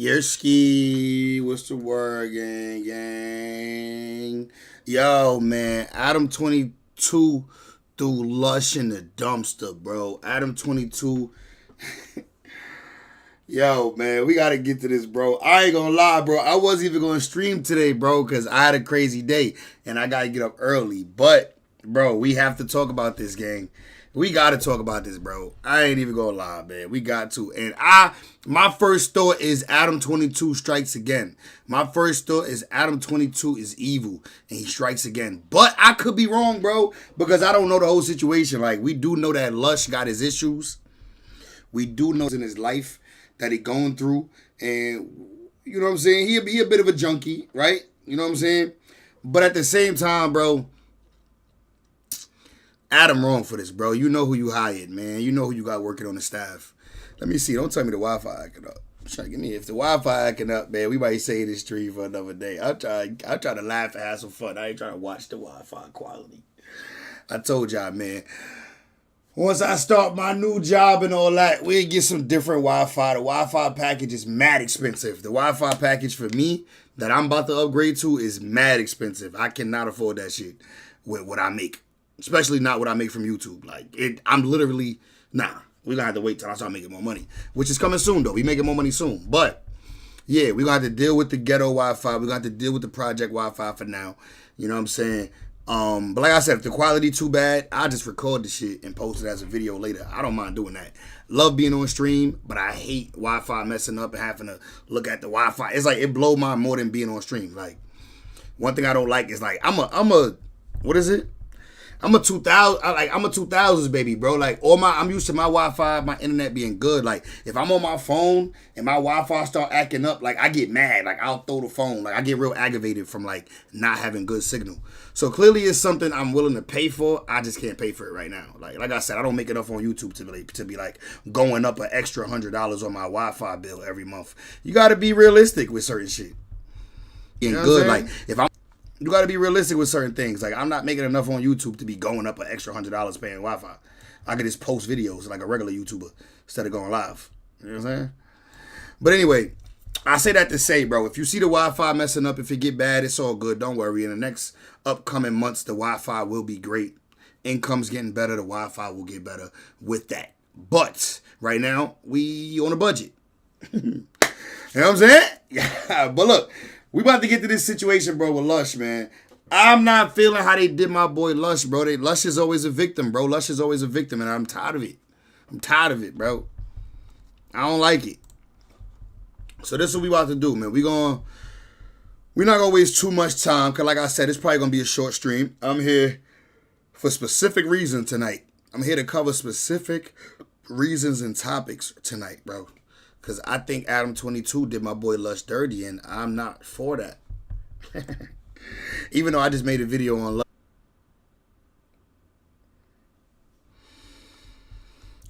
Yerski, what's the word, gang, gang? Yo, man, Adam 22 threw Lush in the dumpster, bro. Adam 22. Yo, man, we got to get to this, bro. I ain't gonna lie, bro. I wasn't even gonna stream today, bro, because I had a crazy day, and I got to get up early. But, bro, we have to talk about this, gang. We got to talk about this, bro. I ain't even gonna lie, man. We got to. And my first thought is Adam 22 strikes again. My first thought is Adam 22 is evil and he strikes again. But I could be wrong, bro, because I don't know the whole situation. Like, we do know that Lush got his issues. We do know in his life that he going through. And, you know what I'm saying? He a bit of a junkie, right? You know what I'm saying? But at the same time, bro, Adam wrong for this, bro. You know who you hired, man. You know who you got working on the staff. Let me see. Don't tell me the Wi-Fi acting up. Try to get me if the Wi-Fi acting up, man. We might say this stream for another day. I'll try to laugh and have some fun. I ain't trying to watch the Wi-Fi quality. I told y'all, man. Once I start my new job and all that, we'll get some different Wi-Fi. The Wi-Fi package is mad expensive. The Wi-Fi package for me that I'm about to upgrade to is mad expensive. I cannot afford that shit with what I make. Especially not what I make from YouTube. I'm literally, we gonna have to wait till I start making more money. Which is coming soon, though. We making more money soon. But, yeah, we gonna have to deal with the ghetto Wi-Fi. We gonna have to deal with the project Wi-Fi for now. You know what I'm saying? But like I said, if the quality too bad, I'll just record the shit and post it as a video later. I don't mind doing that. Love being on stream, but I hate Wi-Fi messing up and having to look at the Wi-Fi. It's like, it blow my more than being on stream. Like, one thing I don't like is, like, what is it? I'm a 2000s baby, bro. Like, I'm used to my Wi-Fi, my internet being good. Like, if I'm on my phone and my Wi-Fi start acting up, like, I get mad. Like, I'll throw the phone. Like, I get real aggravated from, like, not having good signal. So clearly it's something I'm willing to pay for. I just can't pay for it right now. Like I said, I don't make enough on YouTube to be like going up an extra $100 on my Wi-Fi bill every month. You got to be realistic with certain shit. Being good, like, you got to be realistic with certain things. Like, I'm not making enough on YouTube to be going up an extra $100 paying Wi-Fi. I could just post videos like a regular YouTuber instead of going live. You know what I'm saying? But anyway, I say that to say, bro, if you see the Wi-Fi messing up, if it get bad, it's all good. Don't worry. In the next upcoming months, the Wi-Fi will be great. Income's getting better. The Wi-Fi will get better with that. But right now, we on a budget. You know what I'm saying? Yeah. But look, we about to get to this situation, bro, with Lush, man. I'm not feeling how they did my boy Lush, bro. Lush is always a victim, bro. Lush is always a victim, and I'm tired of it. I'm tired of it, bro. I don't like it. So this is what we about to do, man. We're not going to waste too much time, because like I said, it's probably going to be a short stream. I'm here for specific reasons tonight. I'm here to cover specific reasons and topics tonight, bro. Because I think Adam 22 did my boy Lush dirty, and I'm not for that. Even though I just made a video on Lush.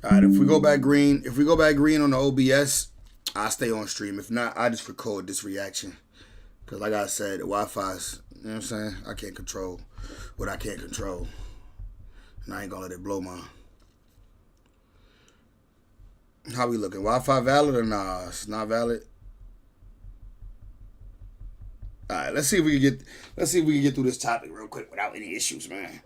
All right, if we go back green on the OBS, I'll stay on stream. If not, I just record this reaction. Because like I said, the Wi-Fi's, you know what I'm saying? I can't control what I can't control. And I ain't going to let it blow my... How we looking? Wi-Fi valid or nah? It's not valid. All right, let's see if we can get through this topic real quick without any issues, man.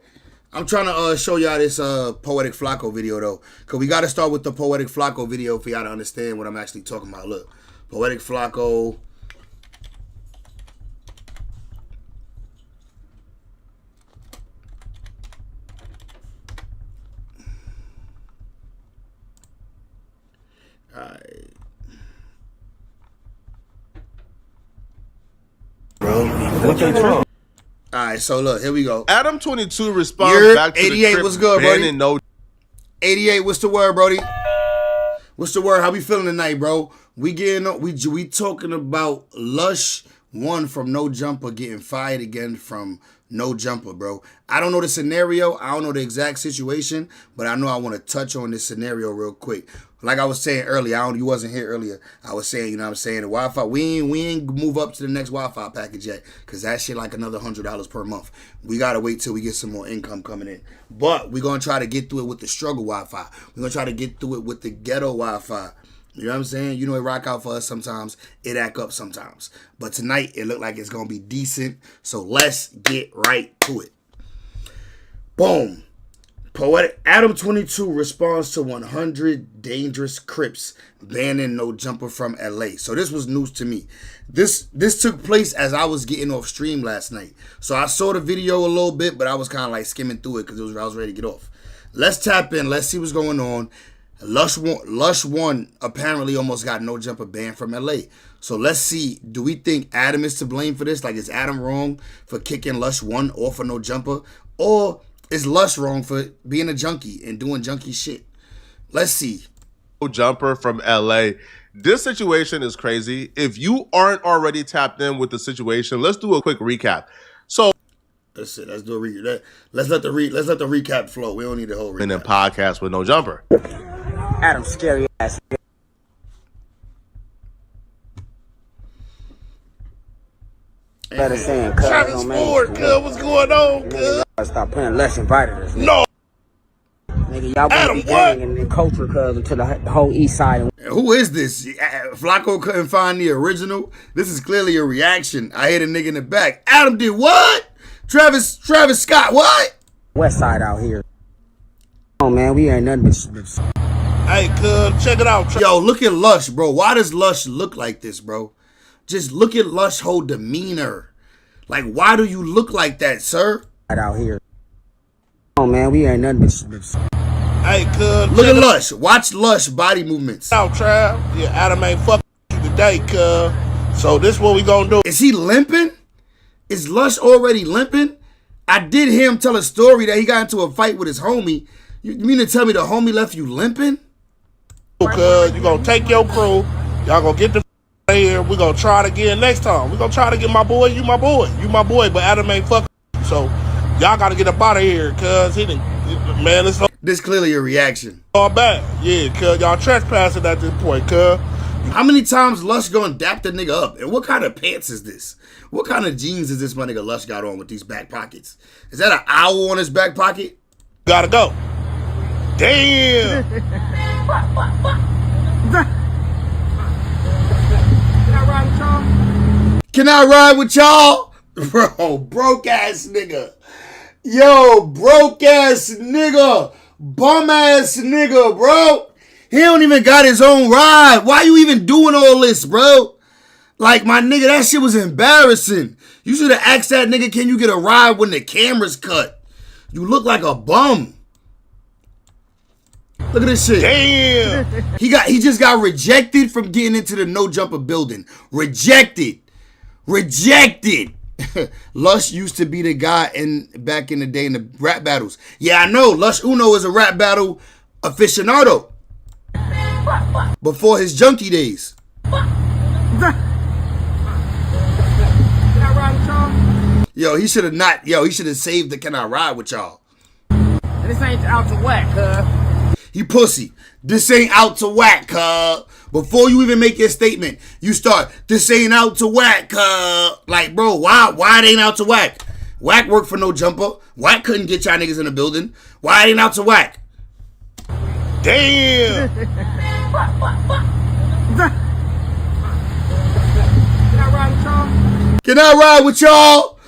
I'm trying to show y'all this Poetic Flacco video though, cause we got to start with the Poetic Flacco video for y'all to understand what I'm actually talking about. Look, Poetic Flacco. Alright. Bro. Alright, so look, here we go. Adam 22 responds back to 88, the crib, what's good, Brody? no 88, what's the word, Brody? What's the word? How we feeling tonight, bro? We talking about Lush, one from No Jumper getting fired again from No Jumper, bro. I don't know the scenario. I don't know the exact situation, but I know I want to touch on this scenario real quick. Like I was saying earlier, you wasn't here earlier. I was saying, you know what I'm saying, the Wi-Fi, we ain't move up to the next Wi-Fi package yet, because that shit like another $100 per month. We got to wait till we get some more income coming in. But we're going to try to get through it with the struggle Wi-Fi. We're going to try to get through it with the ghetto Wi-Fi. You know what I'm saying? You know it rock out for us sometimes. It act up sometimes. But tonight, it looked like it's going to be decent. So let's get right to it. Boom. Poetic Adam 22 responds to 100 dangerous Crips banning no jumper from LA. So this was news to me. This took place as I was getting off stream last night. So I saw the video a little bit, but I was kind of like skimming through it because I was ready to get off. Let's tap in. Let's see what's going on. Lush one apparently almost got no jumper banned from LA. So let's see. Do we think Adam is to blame for this? Like, is Adam wrong for kicking Lush 1 off for no jumper? Or is Lush wrong for being a junkie and doing junkie shit? Let's see. No jumper from LA. This situation is crazy. If you aren't already tapped in with the situation, let's do a quick recap. So that's it. Let's do a recap. Let's let the recap flow. We don't need the whole recap. And then podcast with no jumper. Adam, scary ass. Better saying, cuz, Travis Ford, cuz, what's going on, cuz? Stop playing. Lush invited us. Nigga. No. Nigga, y'all Adam, be gang and culture, cuz, to the whole east side. Who is this? Flacco couldn't find the original. This is clearly a reaction. I hit a nigga in the back. Adam did what? Travis Scott, what? West side out here. Oh, man, we ain't nothing but... Hey, cuz, check it out. Yo, look at Lush, bro. Why does Lush look like this, bro? Just look at Lush whole demeanor. Like, why do you look like that, sir? Out here. Oh, man, we ain't nothing but... Hey, cuz, look at Lush. Watch Lush body movements. Out, Trav. Yeah, Adam ain't fucking you today, cuz. So this what we gonna do. Is he limping? Is Lush already limping? I did hear him tell a story that he got into a fight with his homie. You mean to tell me the homie left you limping? Cuz you gonna take your crew. Y'all gonna get the here. We gonna try it again next time. We gonna try to get my boy. You my boy. You my boy. But Adam ain't fucking. So y'all gotta get up out of here, cuz he didn't. Man, it's this clearly a reaction. All bad. Yeah, cuz y'all trespassing at this point, cuz. How many times Lush gonna dap the nigga up? And what kind of pants is this? What kind of jeans is this my nigga Lush got on with these back pockets? Is that an owl on his back pocket? Gotta go. Damn. Can I ride with y'all? Bro, broke ass nigga. Yo, broke ass nigga. Bum ass nigga, bro. He don't even got his own ride. Why you even doing all this, bro? Like, my nigga, that shit was embarrassing. You should have asked that nigga, can you get a ride when the camera's cut? You look like a bum. Look at this shit. Damn. He just got rejected from getting into the no jumper building. Rejected. Lush used to be the guy back in the day in the rap battles. Yeah, I know. Lush Uno is a rap battle aficionado. Before his junkie days. Yo, he should have not. Yo, he should have saved the "Can I ride with y'all?" This ain't out to whack, cuz. He pussy. This ain't out to whack, cuz. Before you even make your statement, you start, this ain't out to whack, cuz. Like, bro, why it ain't out to whack? Whack worked for no jumper. Whack couldn't get y'all niggas in the building. Why it ain't out to whack? Damn. Can I ride with y'all?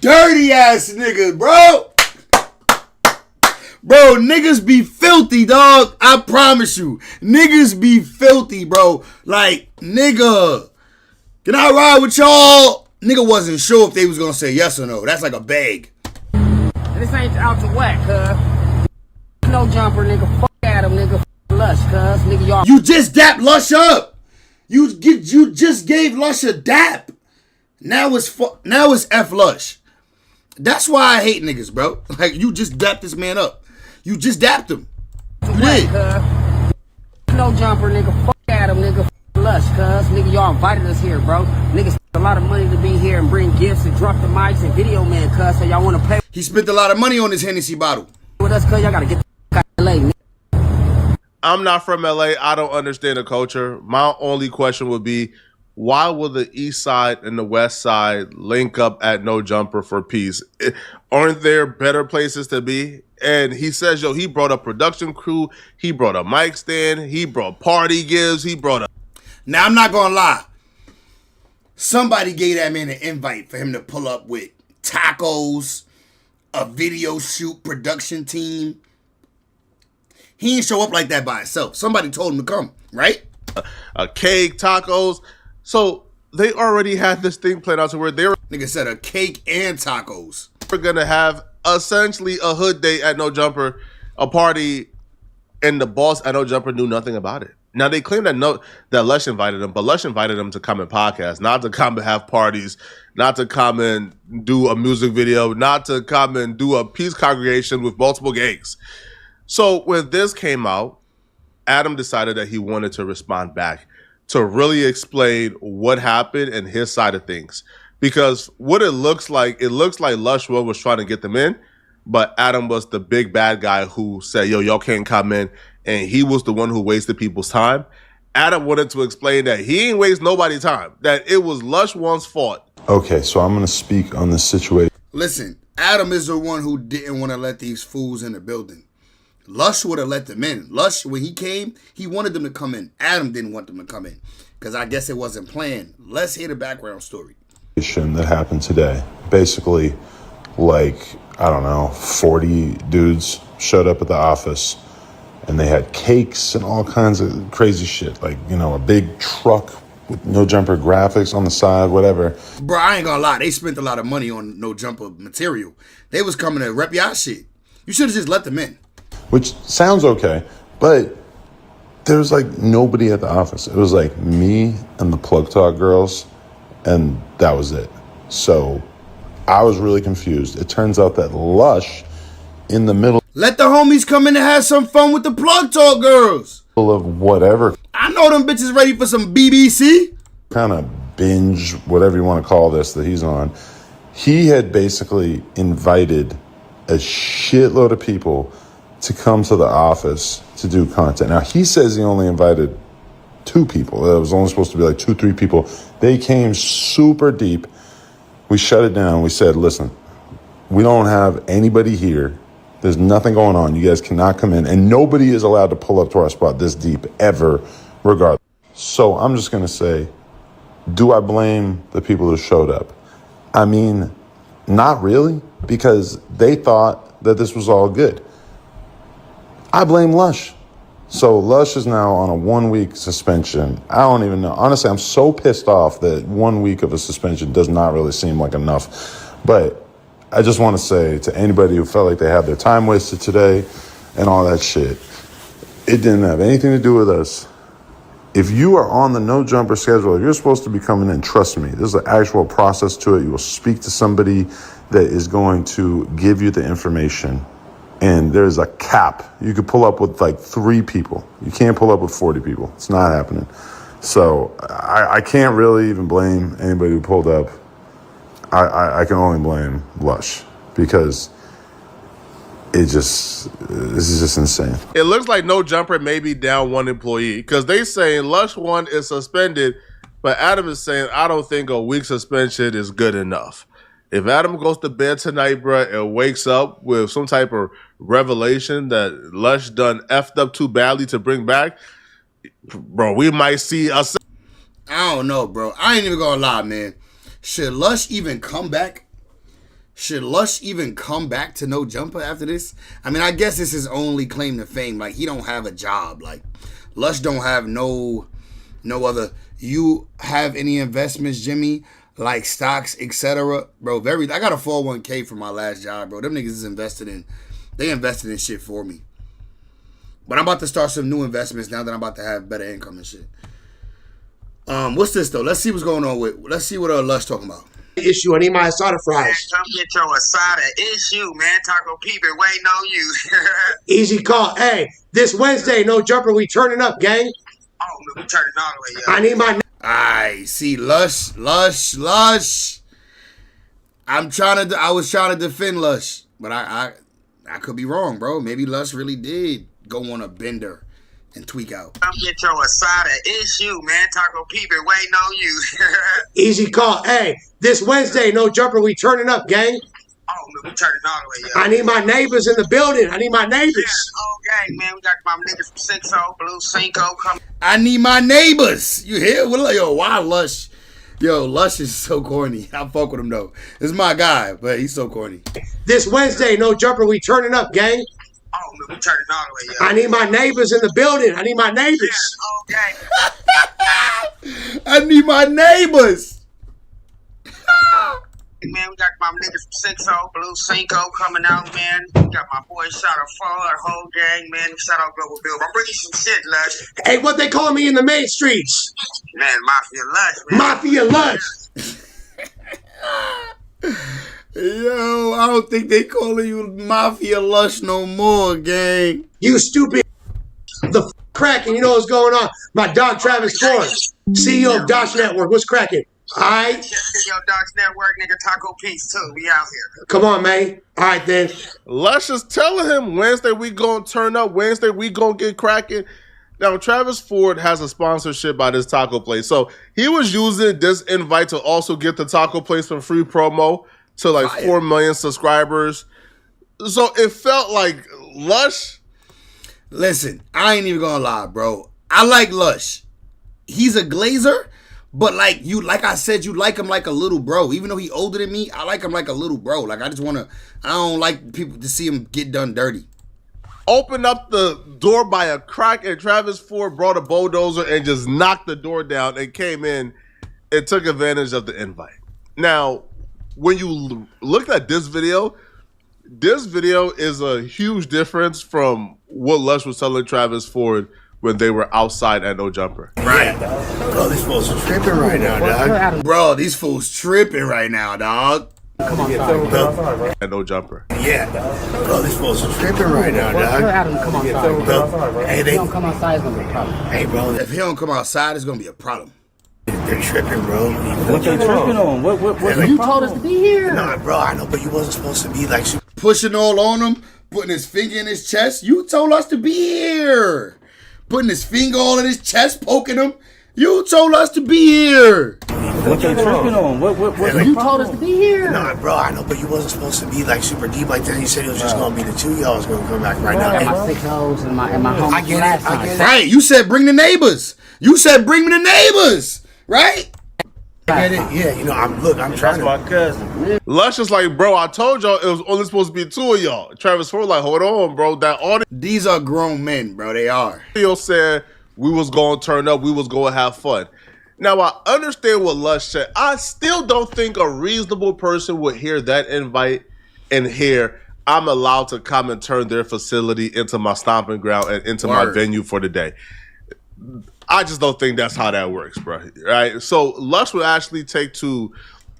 Dirty ass niggas, bro. Bro, niggas be filthy, dog. I promise you. Niggas be filthy, bro. Like, nigga. Can I ride with y'all? Nigga wasn't sure if they was gonna say yes or no. That's like a beg. This ain't out to whack, cuz. No jumper, nigga. Fuck Adam, nigga. Fuck Lush, cuz. Nigga, y'all. You just dapped Lush up. You just gave Lush a dap. Now it's F Lush. That's why I hate niggas, bro. Like, you just dapped this man up. You just dapped him. You did. No jumper, nigga. Fuck Adam, nigga. Fuck Lush, cuz. Nigga, y'all invited us here, bro. Niggas spent a lot of money to be here and bring gifts and drop the mics and video man, cuz. So y'all want to play. He spent a lot of money on this Hennessy bottle. With us, cuz. Y'all got to get the out of LA, nigga. I'm not from LA. I don't understand the culture. My only question would be, why will the East Side and the West Side link up at No Jumper for peace? Aren't there better places to be? And he says, yo, he brought a production crew, he brought a mic stand, he brought party gives, he brought a... Now, I'm not going to lie. Somebody gave that man an invite for him to pull up with tacos, a video shoot production team. He didn't show up like that by himself. Somebody told him to come, right? A cake, tacos. So they already had this thing planned out to where they were... Nigga said a cake and tacos. We're going to have essentially a hood day at No Jumper, a party, and the boss at No Jumper knew nothing about it. Now, they claim that Lush invited him, but Lush invited him to come and podcast, not to come and have parties, not to come and do a music video, not to come and do a peace congregation with multiple gangs. So when this came out, Adam decided that he wanted to respond back to really explain what happened and his side of things. Because what it looks like Lush was trying to get them in, but Adam was the big bad guy who said, yo, y'all can't come in. And he was the one who wasted people's time. Adam wanted to explain that he ain't waste nobody's time, that it was Lush One's fault. Okay, so I'm going to speak on this situation. Listen, Adam is the one who didn't want to let these fools in the building. Lush would have let them in. Lush, when he came, he wanted them to come in. Adam didn't want them to come in because I guess it wasn't planned. Let's hear the background story. That happened today. Basically, like, I don't know, 40 dudes showed up at the office and they had cakes and all kinds of crazy shit. Like, you know, a big truck with No Jumper graphics on the side, whatever. Bro, I ain't gonna lie. They spent a lot of money on No Jumper material. They was coming to rep y'all shit. You should have just let them in. Which sounds okay, but there was like nobody at the office. It was like me and the Plug Talk girls, and that was it. So I was really confused. It turns out that Lush, in the middle Let the homies come in and have some fun with the Plug Talk girls. of whatever I know them bitches ready for some BBC. kind of binge, whatever you want to call this, that he's on, he had basically invited a shitload of people to come to the office to do content. Now, he says he only invited 2 people. It was only supposed to be like 2-3 people. They came super deep. We shut it down. We said, listen, we don't have anybody here. There's nothing going on. You guys cannot come in. And nobody is allowed to pull up to our spot this deep ever, regardless. So I'm just going to say, do I blame the people who showed up? I mean, not really, because they thought that this was all good. I blame Lush. So Lush is now on a 1-week suspension. I don't even know. Honestly, I'm so pissed off that 1 week of a suspension does not really seem like enough. But I just want to say to anybody who felt like they had their time wasted today and all that shit, it didn't have anything to do with us. If you are on the No Jumper schedule, if you're supposed to be coming in, trust me, there's an actual process to it. You will speak to somebody that is going to give you the information. And there's a cap. You could pull up with like 3 people. You can't pull up with 40 people. It's not happening. So I can't really even blame anybody who pulled up. I can only blame Lush because this is just insane. It looks like No Jumper may be down 1 employee because they saying Lush 1 is suspended, but Adam is saying, I don't think a week suspension is good enough. If Adam goes to bed tonight, bro, and wakes up with some type of revelation that Lush done effed up too badly to bring back, bro, we might see us. I don't know, bro. I ain't even gonna lie, man. Should Lush even come back? Should Lush even come back to No Jumper after this? I mean, I guess this is only claim to fame. Like, he don't have a job. Like, Lush don't have no other. You have any investments, Jimmy? Like stocks, etc. Bro, I got a 401k from my last job, bro. Them niggas is invested in shit for me. But I'm about to start some new investments now that I'm about to have better income and shit. What's this though? Let's see what's going on let's see what Lush talking about. Issue, I need my asada fries. Man, come get your asada issue, man. Taco P been waiting on you. Easy call. Hey, this Wednesday, No Jumper, we turning up, gang. Oh, we turning all the way up. I need my... I see Lush. I was trying to defend Lush, but I could be wrong, bro. Maybe Lush really did go on a bender and tweak out. Come get your asada. It's you, man. Taco P been waiting on you. Easy call. Hey, this Wednesday, no jumper. We turning up, gang. Oh, man, we turning all the way up. I need my neighbors in the building. I need my neighbors. Yeah, okay, man. We got my niggas from 6-0, Blue Cinco coming. I need my neighbors. You hear? Yo, why Lush? Yo, Lush is so corny. I fuck with him though. This is my guy, but he's so corny. This Wednesday, no jumper. We turning up, gang. Oh, man, we turning all the way up. I need my neighbors in the building. I need my neighbors. Okay. I need my neighbors. Man, we got my niggas from 6-0, Blue Cinco coming out, man. We got my boy Shot of 4, our whole gang, man. Shout out Global Bill. I'm bringing some shit, Lush. Hey, what they calling me in the main streets? Man, Mafia Lush, man. Mafia Lush. Yo, I don't think they calling you Mafia Lush no more, gang. You stupid. The cracking. You know what's going on? My dog Travis Ford, CEO of Dosh Network. What's cracking? All right. Yo, Docs Network, nigga, Taco Peace, too. We out here. Come on, man. All right, then. Lush is telling him Wednesday we gonna turn up. Wednesday we gonna get cracking. Now, Travis Ford has a sponsorship by this taco place. So he was using this invite to also get the taco place for free promo to like 4 million subscribers. So it felt like Lush. Listen, I ain't even gonna lie, bro. I like Lush. He's a glazer, but like I said, you like him like a little bro. Even though he older than me, I like him like a little bro. Like I don't like people to see him get done dirty. Opened up the door by a crack, and Travis Ford brought a bulldozer and just knocked the door down and came in and took advantage of the invite. Now, when you look at this video is a huge difference from what Lush was telling Travis Ford when they were outside at No Jumper. Right. Bro, these fools are tripping right now, dog. Bro, these fools tripping right now, dog. Come outside. At No Jumper. Yeah. Bro, these fools are tripping right now, Tell dog. Adam to come outside. Bro, hey, If he don't come outside, it's gonna be a problem. hey, bro, If he don't come outside, it's gonna be a problem. they're tripping, bro. What they tripping on? What You told us to be here. Nah, bro, I know, but you wasn't supposed to be like super. Pushing all on him, putting his finger in his chest. You told us to be here. Putting his finger all in his chest, poking him. You told us to be here. What they tripping on? What You told us to be here. Nah, bro, I know, but you wasn't supposed to be like super deep like that. You said it was just gonna be the two of y'all was gonna come back right now. I got Hey, my 6 hoes and my homies I get last it, I time. get it. Right, you said bring the neighbors. You said bring me the neighbors, right? I get it. Yeah, you know, I'm trying That's to. my cousin. Lush is like, bro, I told y'all it was only supposed to be two of y'all. Travis Ford like, hold on, bro. That These are grown men, bro. They are. audio said we was going to turn up. We was going to have fun. Now, I understand what Lush said. I still don't think a reasonable person would hear that invite and hear, I'm allowed to come and turn their facility into my stomping ground and into my venue for the day. I just don't think that's how that works, bro. Right? So Lush will actually take to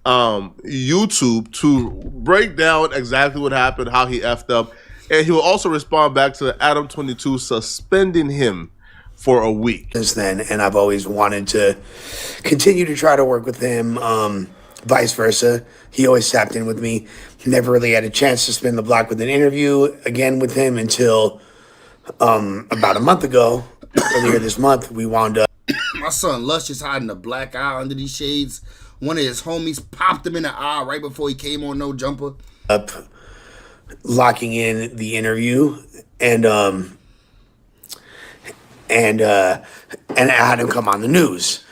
YouTube to break down exactly what happened, how he effed up, and he will also respond back to Adam 22 suspending him for a week. Since then, and I've always wanted to continue to try to work with him. Vice versa, he always tapped in with me. Never really had a chance to spin the block with an interview again with him until about a month ago. Earlier this month, we wound up. My son Lush is hiding a black eye under these shades. One of his homies popped him in the eye right before he came on No Jumper. Locking in the interview, and I had him come on the news.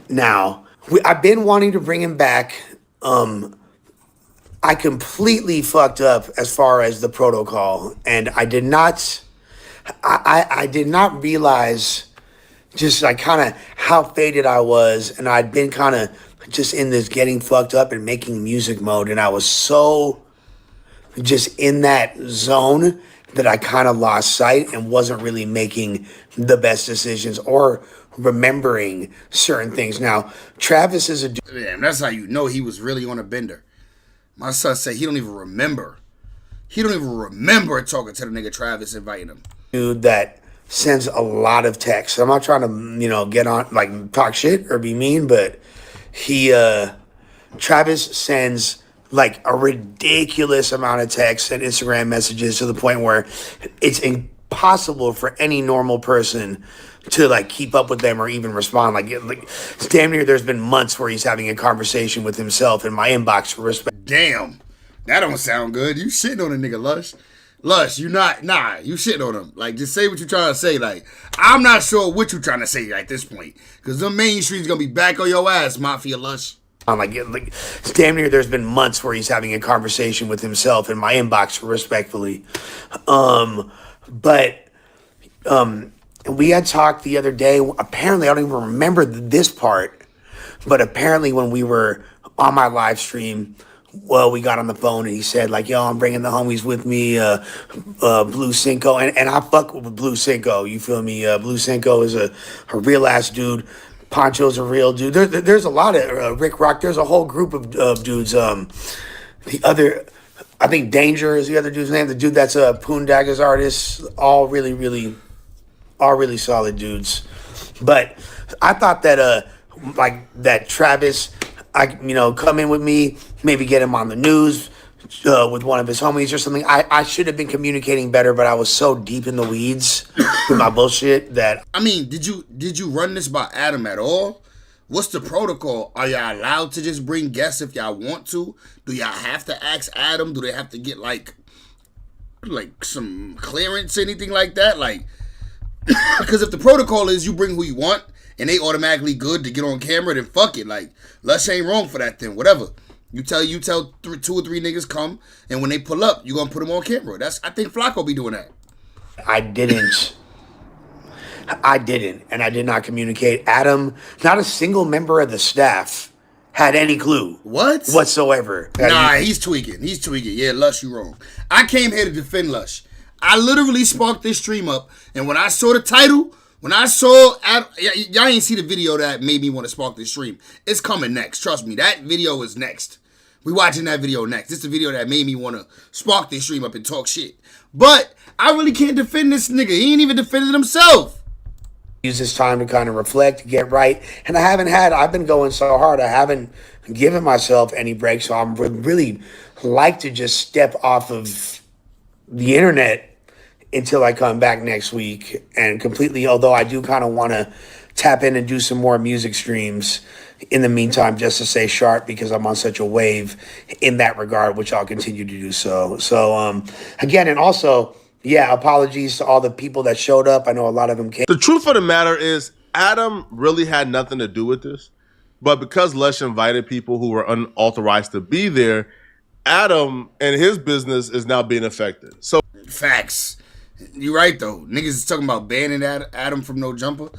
Now, I've been wanting to bring him back. I completely fucked up as far as the protocol, and I did not realize just like kind of how faded I was, and I'd been kind of just in this getting fucked up and making music mode, and I was so just in that zone that I kind of lost sight and wasn't really making the best decisions or remembering certain things. Now, Travis is a dude. Damn, that's how you know he was really on a bender. My son said he don't even remember. He don't even remember talking to the nigga Travis inviting him. Dude that sends a lot of texts. I'm not trying to, get on, like, talk shit or be mean, but Travis sends like a ridiculous amount of texts and Instagram messages to the point where it's possible for any normal person to like keep up with them or even respond. Like it's damn near there's been months where he's having a conversation with himself in my inbox for respect. Damn, that don't sound good. You shitting on a nigga, Lush. Lush, you shitting on him. Like, just say what you trying to say. Like, I'm not sure what you trying to say at this point. Because the mainstream's going to be back on your ass, Mafia Lush. Like it's damn near there's been months where he's having a conversation with himself in my inbox respectfully. But we had talked the other day. Apparently, I don't even remember this part, but apparently when we were on my live stream, well, we got on the phone and he said like, yo, I'm bringing the homies with me, Blue Cinco. And I fuck with Blue Cinco. You feel me? Blue Cinco is a real ass dude. Poncho's a real dude. There's a lot of Rick Rock. There's a whole group of dudes. The other, I think Danger is the other dude's name. The dude that's a Poondaga's artist. All really solid dudes. But I thought that like that Travis, come in with me, maybe get him on the news with one of his homies or something. I should have been communicating better, but I was so deep in the weeds with my bullshit that. I mean, did you run this by Adam at all? What's the protocol? Are y'all allowed to just bring guests if y'all want to? Do y'all have to ask Adam? Do they have to get like some clearance, anything like that? Like, because if the protocol is you bring who you want and they automatically good to get on camera, then fuck it. Like, Lush ain't wrong for that then. Whatever. You tell 2 or 3 niggas come, and when they pull up, you gonna put them on camera. I think Flacco be doing that. I didn't, and I did not communicate. Adam, not a single member of the staff had any clue. What? Whatsoever. Nah, he's tweaking. Yeah, Lush, you wrong. I came here to defend Lush. I literally sparked this stream up, and when I saw the title, y'all ain't see the video that made me want to spark this stream. It's coming next. Trust me, that video is next. We watching that video next. This is the video that made me want to spark this stream up and talk shit. But I really can't defend this nigga. He ain't even defended himself. Use this time to kind of reflect, get right. And I've been going so hard. I haven't given myself any breaks. So I'm really like to just step off of the internet until I come back next week and completely, although I do kind of want to tap in and do some more music streams in the meantime, just to stay sharp because I'm on such a wave in that regard, which I'll continue to do so. So, again, and also, yeah, apologies to all the people that showed up. I know a lot of them came. The truth of the matter is Adam really had nothing to do with this, but because Lush invited people who were unauthorized to be there, Adam and his business is now being affected. So facts. You right though. Niggas is talking about banning Adam from No Jumper.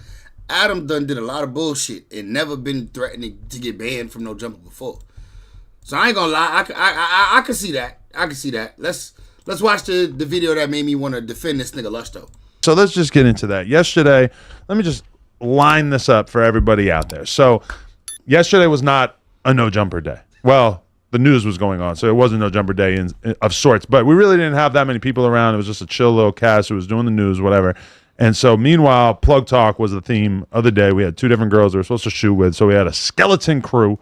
Adam done did a lot of bullshit and never been threatening to get banned from No Jumper before. So I ain't gonna lie. I can see that. I can see that. Let's watch the video that made me want to defend this nigga Lush though. So let's just get into that. Yesterday, let me just line this up for everybody out there. So yesterday was not a No Jumper day. Well, the news was going on, so it wasn't No Jumper day of sorts. But we really didn't have that many people around. It was just a chill little cast who was doing the news, whatever. And so meanwhile, Plug Talk was the theme of the day. We had 2 different girls we were supposed to shoot with. So we had a skeleton crew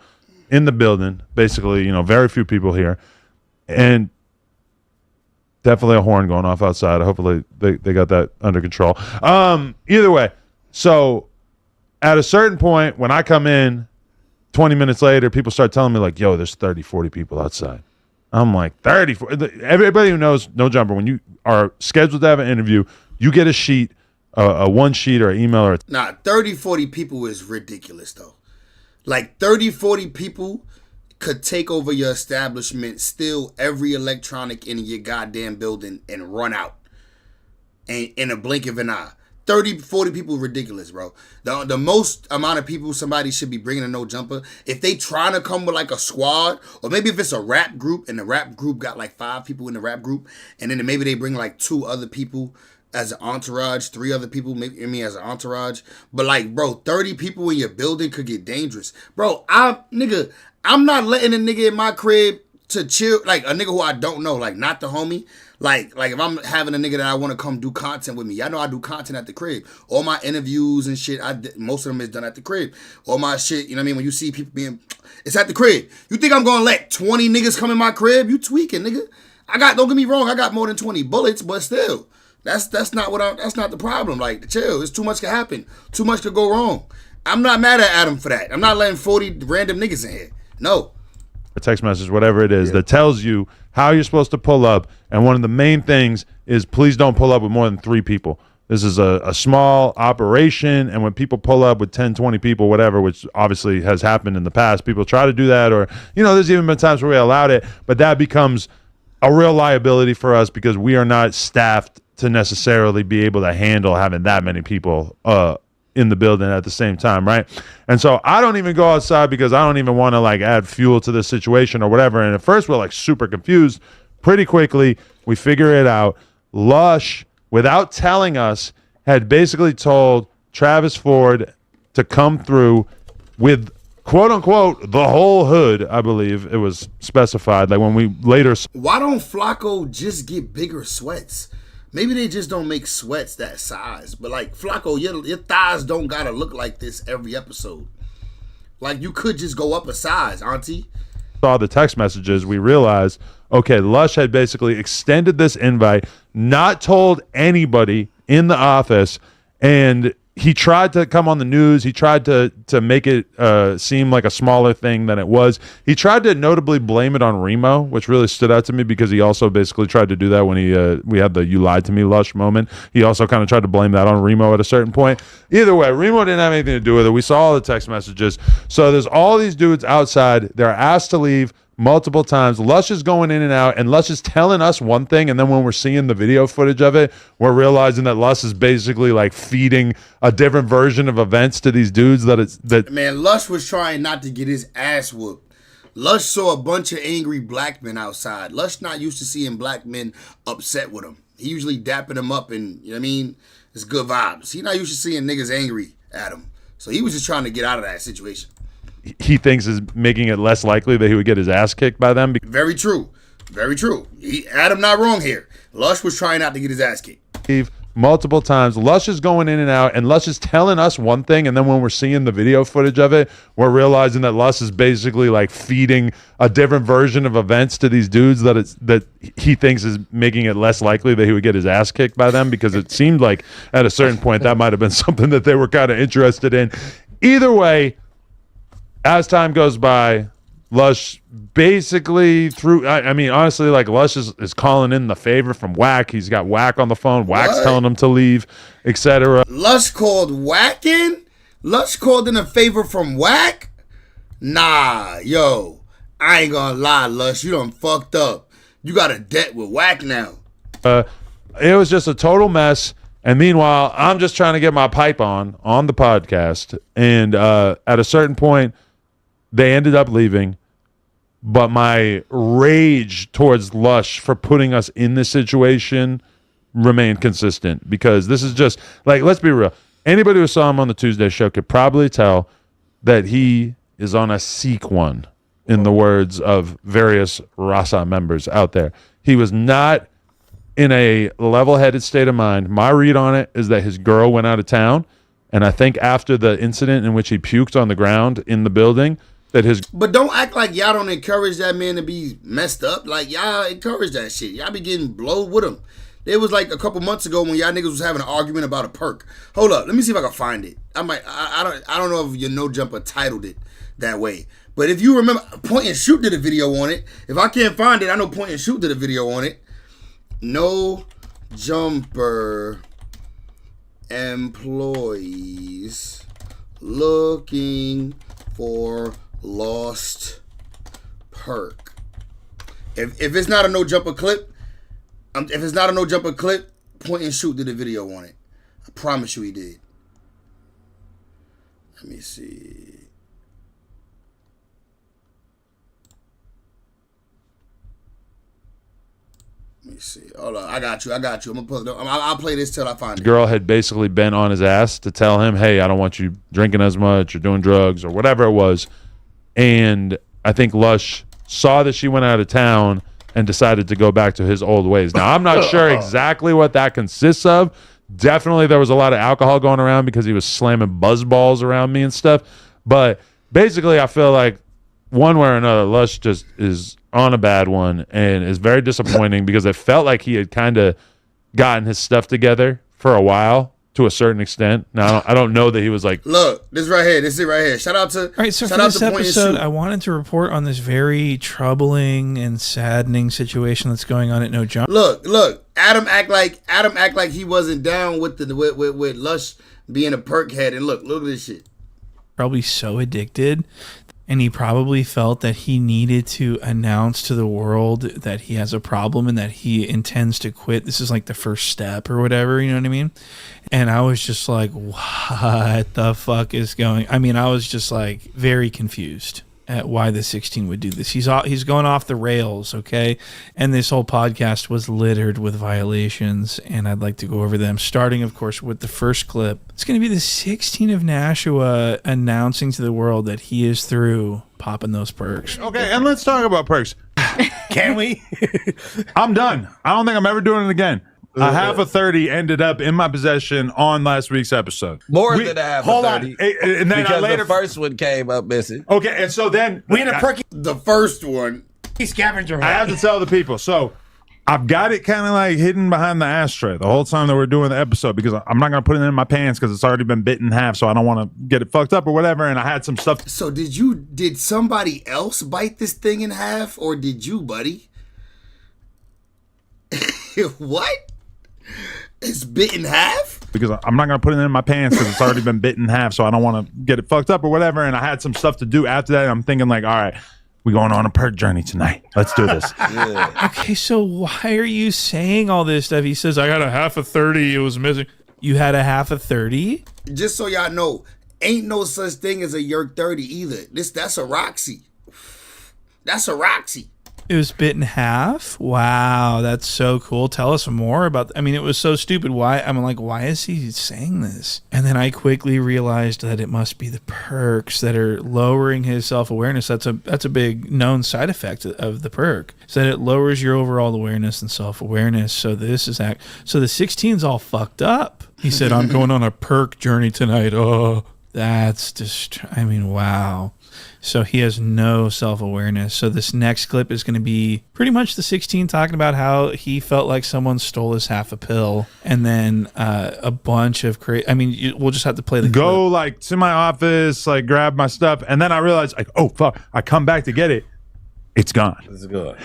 in the building. Basically, very few people here. And definitely a horn going off outside. Hopefully they got that under control. Either way, so at a certain point, when I come in, 20 minutes later, people start telling me like, yo, there's 30, 40 people outside. I'm like, 30, 40. Everybody who knows No Jumper, when you are scheduled to have an interview, you get a sheet, a one sheet or an email. Or 30, 40 people is ridiculous though. Like 30, 40 people could take over your establishment, steal every electronic in your goddamn building and run out. And in a blink of an eye. 30, 40 people ridiculous, bro. The most amount of people somebody should be bringing a No Jumper, if they trying to come with like a squad, or maybe if it's a rap group and the rap group got like 5 people in the rap group, and then maybe they bring like 2 other people as an entourage, 3 other people maybe as an entourage. But like, bro, 30 people in your building could get dangerous. Bro, I'm not letting a nigga in my crib to chill, like a nigga who I don't know, like not the homie. Like if I'm having a nigga that I want to come do content with me, y'all know I do content at the crib. All my interviews and shit, most of them is done at the crib. All my shit, you know what I mean? When you see people it's at the crib. You think I'm gonna let 20 niggas come in my crib? You tweaking, nigga. Don't get me wrong, I got more than 20 bullets, but still. That's not that's not the problem. Like, chill. It's too much could happen. Too much could go wrong. I'm not mad at Adam for that. I'm not letting 40 random niggas in here. No. A text message, whatever it is, that tells you how you're supposed to pull up. And one of the main things is please don't pull up with more than 3 people. This is a small operation, and when people pull up with 10, 20 people, whatever, which obviously has happened in the past, people try to do that, or, there's even been times where we allowed it, but that becomes a real liability for us because we are not staffed to necessarily be able to handle having that many people in the building at the same time, right? And so I don't even go outside because I don't even want to like add fuel to this situation or whatever. And at first we're like super confused. Pretty quickly we figure it out. Lush, without telling us, had basically told Travis Ford to come through with quote unquote the whole hood. I believe it was specified. Like when we later. Why don't Flacco just get bigger sweats? Maybe they just don't make sweats that size. But like Flacco, your thighs don't gotta look like this every episode. Like you could just go up a size, auntie. Saw the text messages, we realized, okay, Lush had basically extended this invite, not told anybody in the office, and he tried to come on the news. He tried to make it seem like a smaller thing than it was. He tried to notably blame it on Remo, which really stood out to me because he also basically tried to do that when we had the "you lied to me" Lush moment. He also kind of tried to blame that on Remo at a certain point. Either way, Remo didn't have anything to do with it. We saw all the text messages. So there's all these dudes outside. They're asked to leave multiple times. Lush is going in and out, and Lush is telling us one thing, and then when we're seeing the video footage of it, we're realizing that Lush is basically like feeding a different version of events to these dudes that Man, Lush was trying not to get his ass whooped. Lush saw a bunch of angry black men outside. Lush not used to seeing black men upset with him. He usually dapping them up and, you know what I mean? It's good vibes. He not used to seeing niggas angry at him. So he was just trying to get out of that situation. he thinks is making it less likely that he would get his ass kicked by them. Very true. Very true. Adam not wrong here. Lush was trying not to get his ass kicked. Multiple times. Lush is going in and out, and Lush is telling us one thing, and then when we're seeing the video footage of it, we're realizing that Lush is basically like feeding a different version of events to these dudes that he thinks is making it less likely that he would get his ass kicked by them, because it seemed like at a certain point that might have been something that they were kind of interested in. Either way, as time goes by, Lush basically I mean, honestly, like Lush is calling in the favor from Wack. He's got Wack on the phone. Wack's telling him to leave, etc. Lush called Wack in? Lush called in a favor from Wack? Nah, yo. I ain't gonna lie, Lush. You done fucked up. You got a debt with Wack now. It was just a total mess. And meanwhile, I'm just trying to get my pipe on the podcast. And at a certain point, they ended up leaving, but my rage towards Lush for putting us in this situation remained consistent, because this is just, like, let's be real. Anybody who saw him on the Tuesday show could probably tell that he is on a seek one, in the words of various Rasa members out there. He was not in a level-headed state of mind. My read on it is that his girl went out of town, and I think after the incident in which he puked on the ground in the building, But don't act like y'all don't encourage that man to be messed up. Like, y'all encourage that shit. Y'all be getting blowed with him. It was like a couple months ago when y'all niggas was having an argument about a perk. Hold up, let me see if I can find it. I don't know if your No Jumper titled it that way. But if you remember, Point and Shoot did a video on it. If I can't find it, I know Point and Shoot did a video on it. No Jumper employees looking for lost perk. If it's not a No Jumper clip, Point and Shoot did a video on it. I promise you he did. Let me see. Hold on, I got you. I'm gonna put it. I'll play this till I find it. Girl had basically been on his ass to tell him, hey, I don't want you drinking as much or doing drugs or whatever it was. And I think Lush saw that she went out of town and decided to go back to his old ways. Now, I'm not sure exactly what that consists of. Definitely there was a lot of alcohol going around because he was slamming buzz balls around me and stuff. But basically, I feel like one way or another, Lush just is on a bad one and is very disappointing because it felt like he had kind of gotten his stuff together for a while to a certain extent. Now I don't know that he was like, look, this right here. This is it right here. Shout out to All right, so for shout out this to Point and episode, Shoot. I wanted to report on this very troubling and saddening situation that's going on at No Jump. Look. Adam act like he wasn't down with with Lush being a perk head. And look at this shit. Probably so addicted, and he probably felt that he needed to announce to the world that he has a problem and that he intends to quit. This is like the first step or whatever, you know what I mean? And I was just like, what the fuck is going? I mean, I was just like very confused at why the 16 would do this. He's going off the rails, okay? And this whole podcast was littered with violations, and I'd like to go over them, starting, of course, with the first clip. It's going to be the 16 of Nashua announcing to the world that he is through popping those perks. Okay, and let's talk about perks. Can we? I'm done. I don't think I'm ever doing it again. A half of 30 ended up in my possession on last week's episode. More than a half of 30. And then because I later the first one came up missing. Okay, and so then We in a perky The first one. scavenger I have hunt. to tell the people. So I've got it kind of like hidden behind the ashtray the whole time that we're doing the episode because I'm not going to put it in my pants because it's already been bit in half, so I don't want to get it fucked up or whatever. And I had some stuff. So did somebody else bite this thing in half, or did you, buddy? What? It's bit in half? Because I'm not going to put it in my pants because it's already been bit in half, so I don't want to get it fucked up or whatever. And I had some stuff to do after that. And I'm thinking like, all right, we're going on a perk journey tonight. Let's do this. Okay, so why are you saying all this stuff? He says, I got a half of 30. It was missing. You had a half of 30? Just so y'all know, ain't no such thing as a Yerk 30 either. That's a Roxy. That's a Roxy. It was bit in half? Wow, that's so cool. Tell us more about I mean, it was so stupid. Why? I'm like, why is he saying this? And then I quickly realized that it must be the perks that are lowering his self-awareness. That's a big known side effect of the perk. So that it lowers your overall awareness and self-awareness. So this is so the 16's all fucked up. He said, I'm going on a perk journey tonight. Oh, that's just I mean, wow. So he has no self-awareness. So this next clip is going to be pretty much the 16 talking about how he felt like someone stole his half a pill, and then a bunch of I mean, we'll just have to play the Go clip. like to my office, like grab my stuff, and then I realized like, oh fuck, I come back to get it. It's gone. It's good.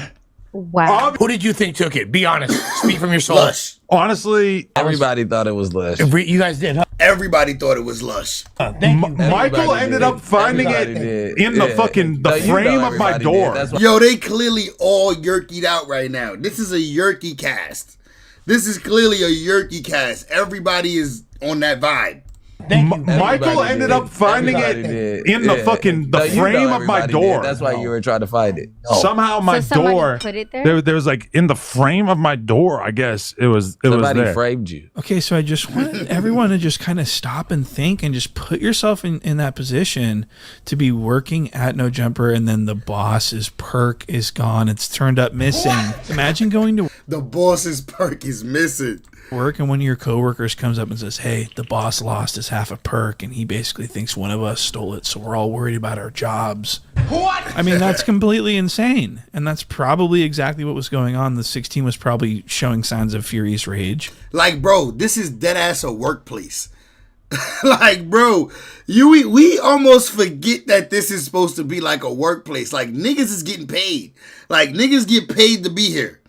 Wow. Who did you think took it? Be honest. Speak from your soul. Lush. Honestly, Everybody thought it was Lush. You guys did, huh? Everybody thought it was Lush. Michael ended up finding it in the fucking frame of my door. Yo, they clearly all yerkied out right now. This is a yerky cast. This is clearly a yerky cast. Everybody is on that vibe. Michael ended up finding it in the fucking frame of my door. That's why you were trying to find it. Somehow my somebody door put it there? there was like in the frame of my door, I guess it was Somebody there. framed you. Okay, so I just want everyone to just kind of stop and think and just put yourself in that position to be working at No Jumper, and then the boss's perk is gone. It's turned up missing. Imagine going to The boss's perk is missing. work and one of your coworkers comes up and says, hey, the boss lost his half a perk, and he basically thinks one of us stole it, so we're all worried about our jobs. What? I mean, that's completely insane, and that's probably exactly what was going on. The 16 was probably showing signs of furious rage. Like, bro, this is dead ass a workplace. Like, bro, we almost forget that this is supposed to be like a workplace. Like, niggas is getting paid. Like, niggas get paid to be here.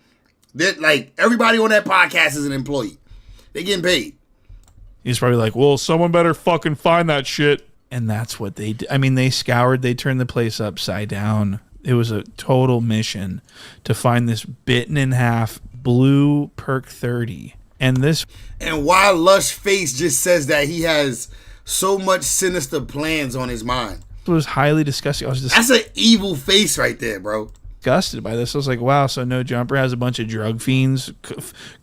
That, like, everybody on that podcast is an employee. They getting paid. He's probably like, well, someone better fucking find that shit. And that's what they did. I mean, they turned the place upside down. It was a total mission to find this bitten in half blue perk 30. And why Lush Face just says that he has so much sinister plans on his mind. was highly disgusting. That's an evil face right there, bro. Disgusted by this. I was like, wow, so No Jumper has a bunch of drug fiends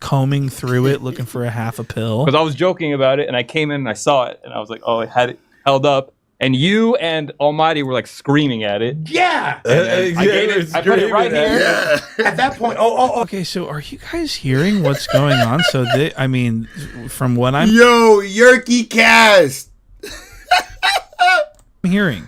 combing through it looking for a half a pill. Because I was joking about it, and I came in and I saw it, and I was like, oh, I had it held up. And you and Almighty were like screaming at it. Yeah. I put it right here. Yeah. At that point, Okay, so are you guys hearing what's going on? So I mean, from what I'm Yerky cast. hearing,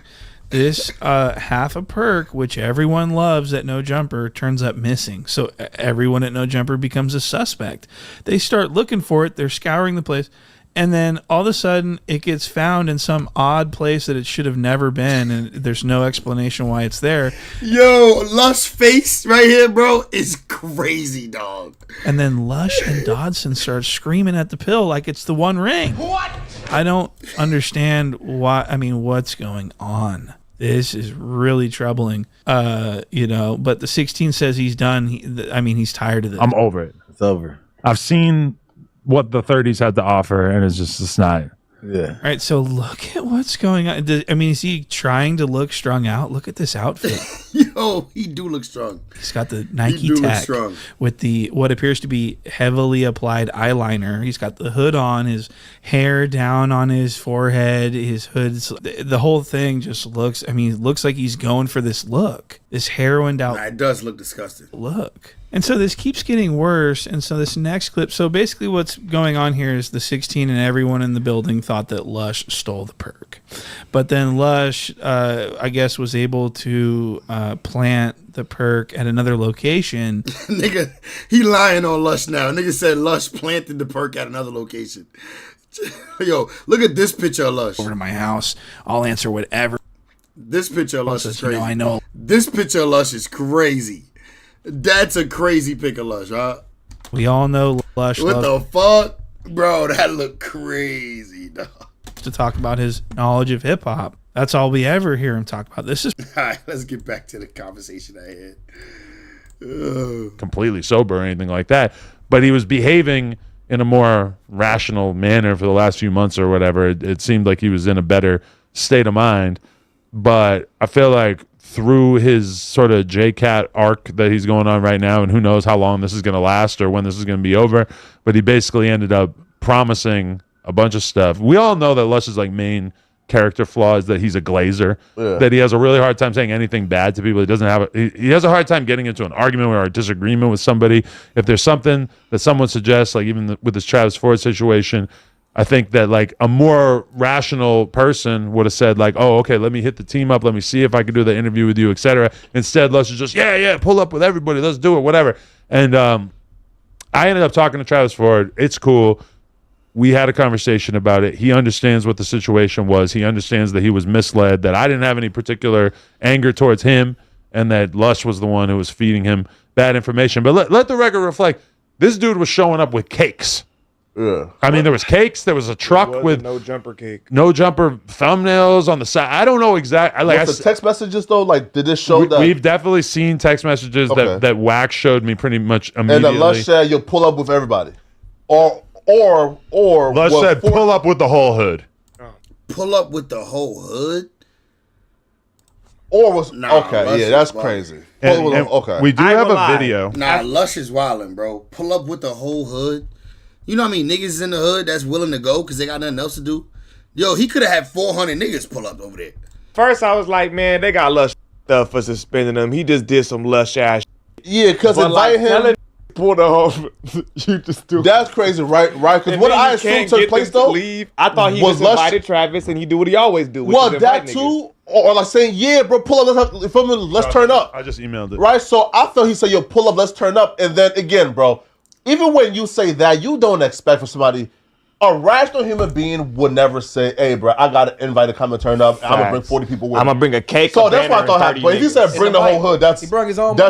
this half a perk, which everyone loves at No Jumper, turns up missing. So everyone at No Jumper becomes a suspect. They start looking for it. They're scouring the place. And then all of a sudden, it gets found in some odd place that it should have never been, and there's no explanation why it's there. Yo, Lush face right here, bro, is crazy, dog. And then Lush and Dodson start screaming at the pill like it's the One Ring. What? I don't understand why. I mean, what's going on? This is really troubling. But the 16 says he's done. He's tired of this. I'm over it. It's over. I've seen what the 30s had to offer, and it's not. Yeah. All right, so look at what's going on. Is he trying to look strung out? Look at this outfit. Yo, he do look strong. He's got the Nike Tech with the what appears to be heavily applied eyeliner. He's got the hood on, his hair down on his forehead, his hood's the whole thing just looks. I mean, it looks like he's going for this look, this heroined out. Nah, it does look disgusting. Look. And so this keeps getting worse. And so this next clip. So basically, what's going on here is the 16 and everyone in the building thought that Lush stole the perk, but then Lush, I guess, was able to plant the perk at another location. Nigga, he lying on Lush now. Nigga said Lush planted the perk at another location. Yo, look at this picture of Lush. Over to my house. I'll answer whatever. This picture of Lush is crazy. I know. This picture of Lush is crazy. That's a crazy pic of Lush, huh? We all know Lush. What the fuck? Bro, that look crazy, dog. To talk about his knowledge of hip hop. That's all we ever hear him talk about. This is all right. Let's get back to the conversation I had. Completely sober or anything like that, but he was behaving in a more rational manner for the last few months or whatever. It seemed like he was in a better state of mind, but I feel like through his sort of JCat arc that he's going on right now, and who knows how long this is going to last or when this is going to be over, but he basically ended up promising a bunch of stuff. We all know that Lush's main character flaw is that he's a glazer, that he has a really hard time saying anything bad to people. He doesn't have he has a hard time getting into an argument or a disagreement with somebody. If there's something that someone suggests, like even with this Travis Ford situation, I think that a more rational person would have said oh, okay, let me hit the team up. Let me see if I can do the interview with you, etc. Instead, Lush is just, yeah, pull up with everybody. Let's do it, whatever. And I ended up talking to Travis Ford. It's cool. We had a conversation about it. He understands what the situation was. He understands that he was misled, that I didn't have any particular anger towards him, and that Lush was the one who was feeding him bad information. But let the record reflect, this dude was showing up with cakes. Yeah. I mean, there was cakes. There was a truck with no jumper cake, no jumper thumbnails on the side. I don't know exactly. The text messages though, did this show that we've definitely seen text messages that Wax showed me pretty much immediately. And then Lush said you'll pull up with everybody, or Lush said pull up with the whole hood. Pull up with the whole hood. Or was Lush that's is crazy. And Okay, we do have a video. Nah, Lush is wildin', bro. Pull up with the whole hood. You know how many niggas in the hood that's willing to go because they got nothing else to do? Yo, he could have had 400 niggas pull up over there. First, I was like, man, they got Lush stuff for suspending him. He just did some Lush ass. Yeah, because invite him. Pull the whole. You just do. That's crazy, right? Because what I assumed took place though. Leave. I thought he was invited Travis, and he do what he always do. Well, that too, or saying, yeah, bro, pull up. Let's turn up. I just emailed it. Right, so I thought he said, yo, pull up, let's turn up, and then again, bro. Even when you say that, you don't expect for somebody, a rational human being would never say, hey, bro, I got to invite to come and turn up. I'm going to bring 40 people with me. I'm going to bring a cake. So that's what I thought happened. But if he said bring the whole hood, that's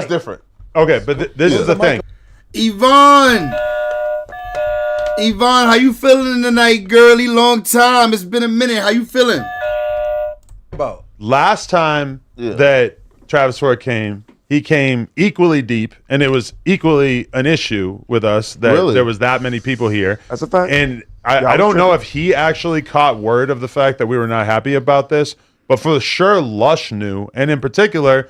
different. Okay, but this is the thing. Yvonne, how you feeling tonight, girly? Long time. It's been a minute. How you feeling? Last time that Travis Ford came, he came equally deep, and it was equally an issue with us that there was that many people here. That's a fact. And I don't know if he actually caught word of the fact that we were not happy about this, but for sure Lush knew. And in particular,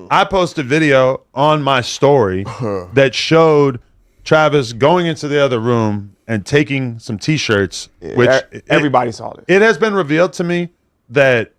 I posted a video on my story that showed Travis going into the other room and taking some T-shirts, which everybody saw it. It has been revealed to me that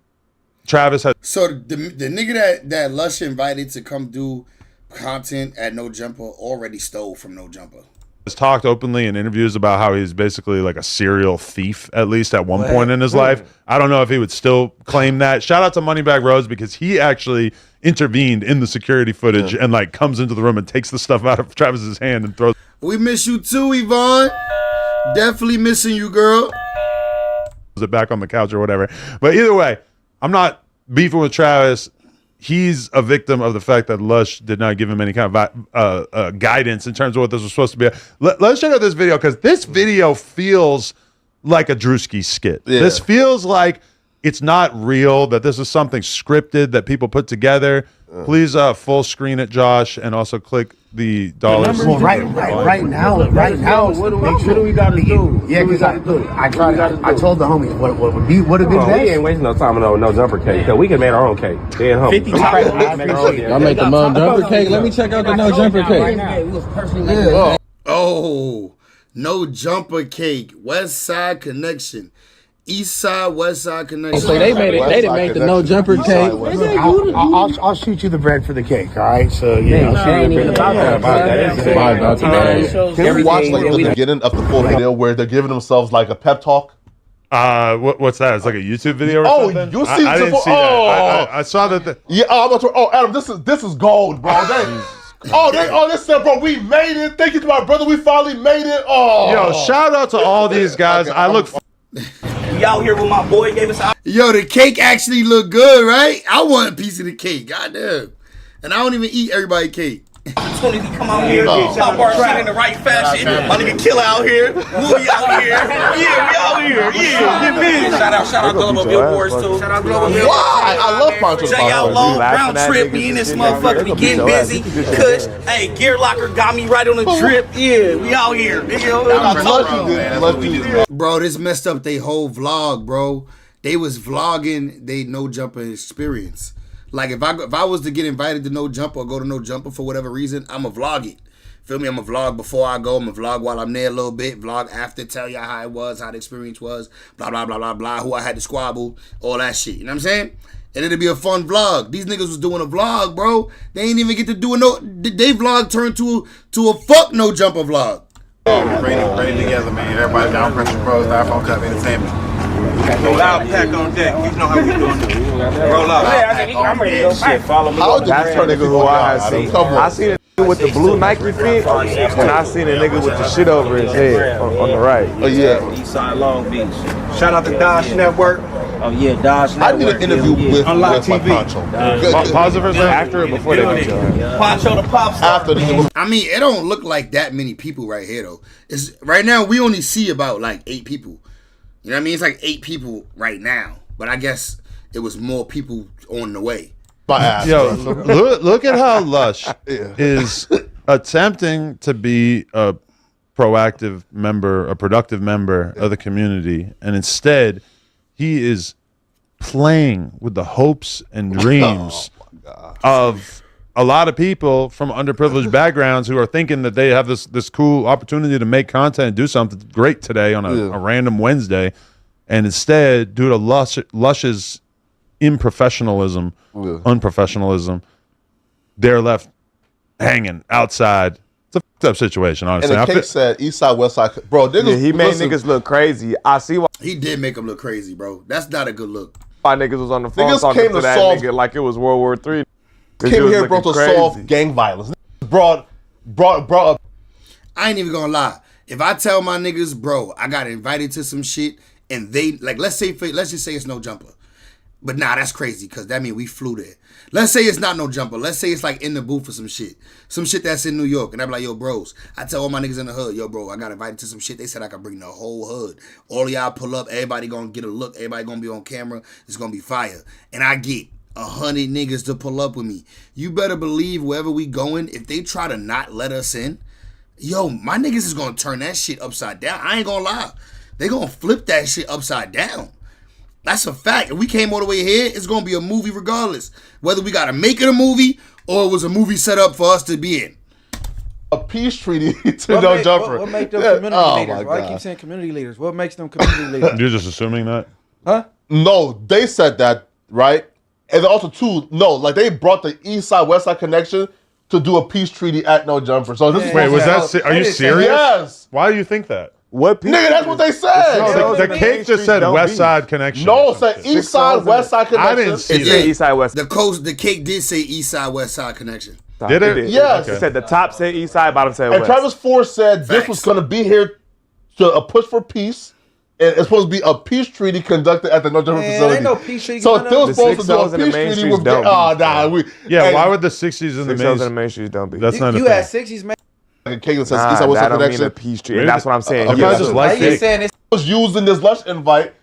Travis had. So the nigga that Lush invited to come do content at No Jumper already stole from No Jumper. has talked openly in interviews about how he's basically like a serial thief, at least at one point in his life. I don't know if he would still claim that. Shout out to Moneybag Rose because he actually intervened in the security footage and like comes into the room and takes the stuff out of Travis's hand and throws. We miss you too, Yvonne. Definitely missing you, girl. It back on the couch or whatever. But either way, I'm not beefing with Travis. He's a victim of the fact that Lush did not give him any kind of guidance in terms of what this was supposed to be. Let's check out this video because this video feels like a Drewski skit. Yeah. This feels like it's not real, that this is something scripted that people put together. Please full screen it, Josh, and also click the dollars. Well, right now, what do we got to do? Yeah, because I told the homies what would be what a good day. We ain't wasting no time on no jumper cake. Cause we can make our own cake. Then 50 Y'all make the no jumper cake. Let me check out the no jumper cake. Oh, no jumper cake. West Side Connection. East Side, West Side Connection. So they made it. They didn't make the no jumper cake. I'll shoot you the bread for the cake. All right. So yeah, ain't even about that. Can you watch like the beginning of the full video where they're giving themselves like a pep talk? What's that? It's like a YouTube video or something? You see? I didn't see that. I saw that. Adam, this is gold, bro. They said, bro, we made it. Thank you to my brother. We finally made it. Oh, yo, shout out to all these guys. I look. We out here with my boy gave us. Yo, the cake actually look good, right? I want a piece of the cake. Goddamn. And I don't even eat everybody cake. Opportunity to come out here, stop our shit in the right fashion. My nigga Killer out here, Louie out here, yeah, we out here, yeah, get busy. Shout out Global Billboards too. Shout out Global Billboards. Why? I love Poncho. J Outlaw, Round Trip, we in this motherfucker, we getting busy. Kush, hey, Gear Locker got me right on the trip. Yeah, we out here. Bro, this messed up they whole vlog, bro. They was vlogging they no jumper experience. Like if I was to get invited to No Jumper or go to No Jumper for whatever reason, I'ma vlog it. Feel me? I'ma vlog before I go. I'ma vlog while I'm there a little bit. Vlog after, tell y'all how it was, how the experience was, blah, blah, blah, blah, blah, who I had to squabble, all that shit. You know what I'm saying? And it'll be a fun vlog. These niggas was doing a vlog, bro. They ain't even get to do they vlog turned to a fuck No Jumper vlog. Bring it together, man. Everybody down pressure pros, Styrofoam Cup Entertainment. Loud pack on deck. You know how we doing it. Roll up. I'm ready to go back. Follow me. That's the nigga who I seen. I seen a nigga with the blue Nike fit, and I seen a nigga with the shit over his head on the right. Oh yeah. Eastside Long Beach. Shout out to Dodge Network. Oh yeah, Dodge Network. I did an interview with Poncho. Pause it for a second. After or before they beat you? Poncho the pop star. I mean, it don't look like that many people right here though. It's right now we only see about like 8 people. You know what I mean? It's like 8 people right now, but I guess it was more people on the way. Yo, look at how Lush is attempting to be a proactive member, a productive member of the community, and instead he is playing with the hopes and dreams of a lot of people from underprivileged backgrounds who are thinking that they have this cool opportunity to make content and do something great today on a random Wednesday, and instead, due to Lush's unprofessionalism, they're left hanging outside. It's a fucked up situation, honestly. And the cake said East Side, West Side. Bro, he made niggas look crazy. I see why. He did make them look crazy, bro. That's not a good look. Why niggas was on the phone talking to that nigga like it was World War III. Came here, bro, to solve gang violence. Brought up. I ain't even gonna lie. If I tell my niggas, bro, I got invited to some shit, and they like, let's just say it's No Jumper, but nah, that's crazy because that means we flew there. Let's say it's not No Jumper. Let's say it's like in the booth for some shit that's in New York, and I'm like, yo, bros. I tell all my niggas in the hood, yo, bro, I got invited to some shit. They said I could bring the whole hood. All of y'all pull up. Everybody gonna get a look. Everybody gonna be on camera. It's gonna be fire, and I get 100 niggas to pull up with me. You better believe wherever we going, if they try to not let us in, yo, my niggas is gonna turn that shit upside down. I ain't gonna lie. They gonna flip that shit upside down. That's a fact. If we came all the way here, it's gonna be a movie regardless. Whether we gotta make it a movie or it was a movie set up for us to be in. A peace treaty to No Jumper. What make them community leaders? Why I keep saying community leaders? What makes them community leaders? You're just assuming that? Huh? No, they said that, right? And then also too, no, like they brought the East Side West Side connection to do a peace treaty at No Jumper. So this is Wait, was that? Are you serious? Yes. Why do you think that? What peace? Nigga, that's what they said. The cake just said West Side Connection. No, it said East Side, West Side Connection. I didn't see It said that. East Side West. The cake did say East Side West Side Connection. Did it? Yes. It said the top said East Side, bottom said And West. Travis Ford said this was going to be here to a push for peace. And it's supposed to be a peace treaty conducted at the No Jumper facility. Ain't no peace treaty. So if they were The supposed to do a 6-0s and the peace Main treaty Streets with don't beef. Yeah, why would the 60s and the 6-0s and the Main Streets don't be. That's not a You thing. had 60s, man. And Caitlin says Nah, East Side West that Side don't mean Connection a peace treaty. And that's what I'm saying. Okay, I just like You cake. saying this? was using this Lush invite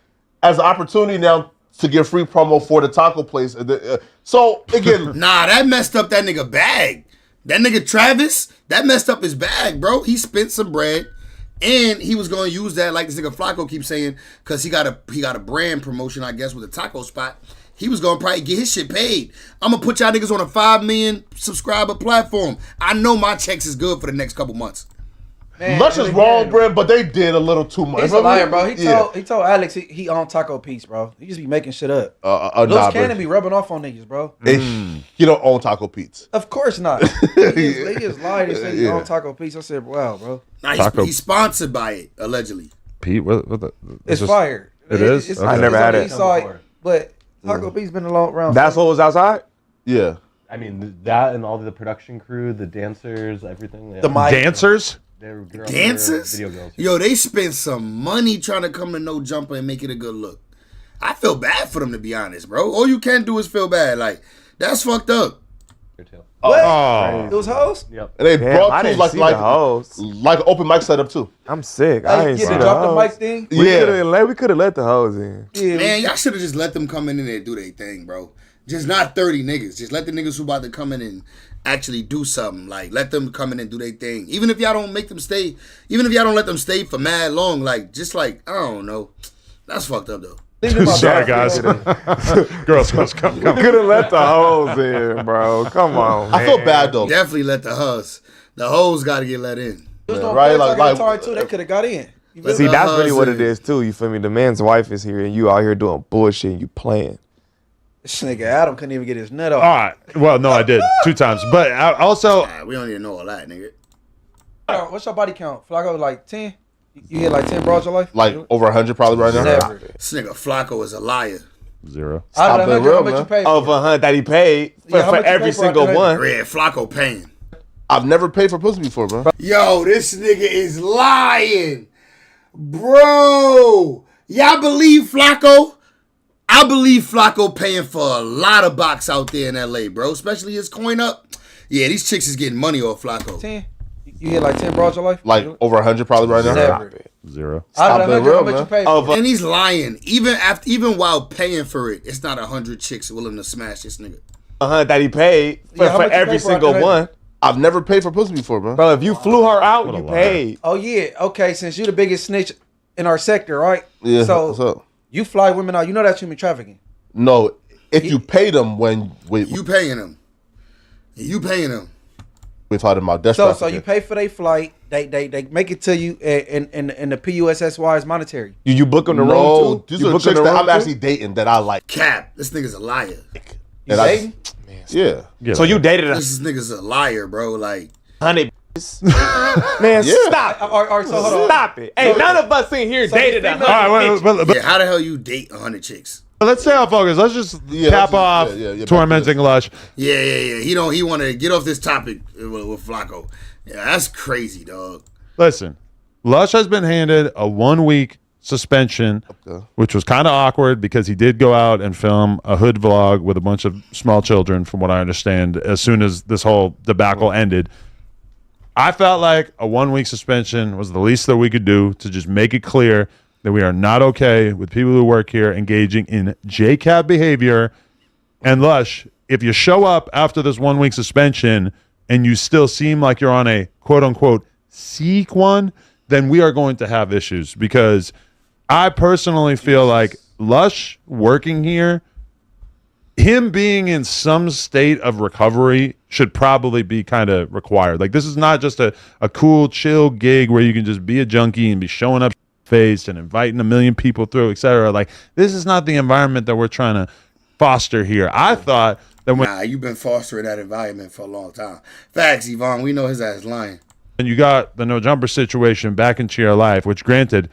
as an opportunity now to get free promo for the taco place. So again, Nah, that messed up that nigga bag. That nigga Travis, that messed up his bag, bro. He spent some bread, and he was gonna use that, like this nigga Flacco keeps saying, because he got a brand promotion, I guess, with a taco spot. He was gonna probably get his shit paid. I'm gonna put y'all niggas on a 5 million subscriber platform. I know my checks is good for the next couple months. Man, Lush is wrong, bro, but they did a little too much. He's a liar, bro. He told Alex he owned Taco Peace, bro. He just be making shit up. Lil Cannon be rubbing off on niggas, bro. He don't own Taco Pizza. Of course not. He is lying. He said he owned Taco Peace. I said, wow, bro. Nah, he's sponsored by it, allegedly. Pete, what It's fire. It is? It's I never had it. But Taco Peace been a long round. That's what was outside? Yeah. I mean, that and all the production crew, the dancers, everything. The mic. Dancers? Dancers? Video girls. Yo, they spent some money trying to come to No Jumper and make it a good look. I feel bad for them, to be honest, bro. All you can do is feel bad. Like, that's fucked up. What? Oh. It was hoes? Yep. And they Damn, brought I two didn't see the hoes. like an open mic setup too. I'm sick. Like, I ain't yeah, see they the dropped the hoes. mic thing. We could have let the hoes in. Yeah. Man, y'all should have just let them come in there and do their thing, bro. Just not 30 niggas. Just let the niggas who about to come in and actually do something. Like, let them come in and do their thing. Even if y'all don't make them stay, even if y'all don't let them stay for mad long, like, just like, I don't know. That's fucked up, though. Sorry, guys. Girls, come. We could have let the hoes in, bro. Come on, man. I feel bad though. Definitely let the hoes. The hoes got to get let in. It was doing right? right, Like- like too. They could have got in. You feel See, me? that's really what it husband. is, too. You feel me? The man's wife is here, and you out here doing bullshit, and you playing. This nigga Adam couldn't even get his nut off. All right. Well, no, I did 2 times. But I also, Nah, we don't even know all that, nigga. What's your body count? Flacco like 10? You hit like 10 broads your life? Like over 100 probably right now. Never. This nigga Flacco is a liar. 0. Out of being 100, how real, much you man. pay? Of 100 that he paid for, Yeah, how for much you every pay for single 100? one. Red Flacco paying. I've never paid for pussy before, bro. Yo, this nigga is lying. Bro. Y'all believe Flacco? I believe Flacco paying for a lot of box out there in LA, bro. Especially his coin up. Yeah, these chicks is getting money off Flacco. 10? You hit like 10 broads your life? Like over 100 probably right now. Never. 0. Out of being 100, how real, much you man. pay for? And he's lying. Even while paying for it, it's not 100 chicks willing to smash this nigga. 100 that he paid for, Yeah, how for much you every pay for single after that? one. I've never paid for pussy before, bro. Bro, if you flew her out, What a you liar. paid. Oh, yeah. Okay, since you the biggest snitch in our sector, right? Yeah. what's So, up? you fly women out. You know that's human trafficking. No, if you pay them when we You paying them. You paying them. we talking about death So trafficking. you pay for their flight. They make it to you, and the PUSSY is monetary. You book them the No, room too? these You are book 'em chicks the that room I'm too? actually dating that I like. Cap. This nigga's a liar. You And I- dating? Yeah. So you dated a This nigga's a liar, bro. Like, 100 man, Yeah. stop. All right, so hold on. Stop it. Hey, none of us in here So dated you a female- All right, 100 but yeah, how the hell you date 100 chicks? let's stay on focus. Let's just Yeah, cap let's off just- yeah, tormenting Lush. Yeah. He want to get off this topic with Flacco. Yeah, that's crazy, dog. Listen, Lush has been handed a 1-week suspension, which was kind of awkward because he did go out and film a hood vlog with a bunch of small children, from what I understand, as soon as this whole debacle ended. I felt like a 1-week suspension was the least that we could do to just make it clear that we are not okay with people who work here engaging in JCAB behavior. And Lush, if you show up after this 1-week suspension and you still seem like you're on a quote-unquote seek one, then we are going to have issues, because I personally feel like Lush working here, him being in some state of recovery should probably be kind of required. Like, this is not just a cool, chill gig where you can just be a junkie and be showing up faced and inviting a million people through, etc. Like, this is not the environment that we're trying to foster here. I thought Then when Nah, you've been fostering that environment for a long time. Facts, Yvonne. We know his ass lying. and you got the no jumper situation back into your life, which granted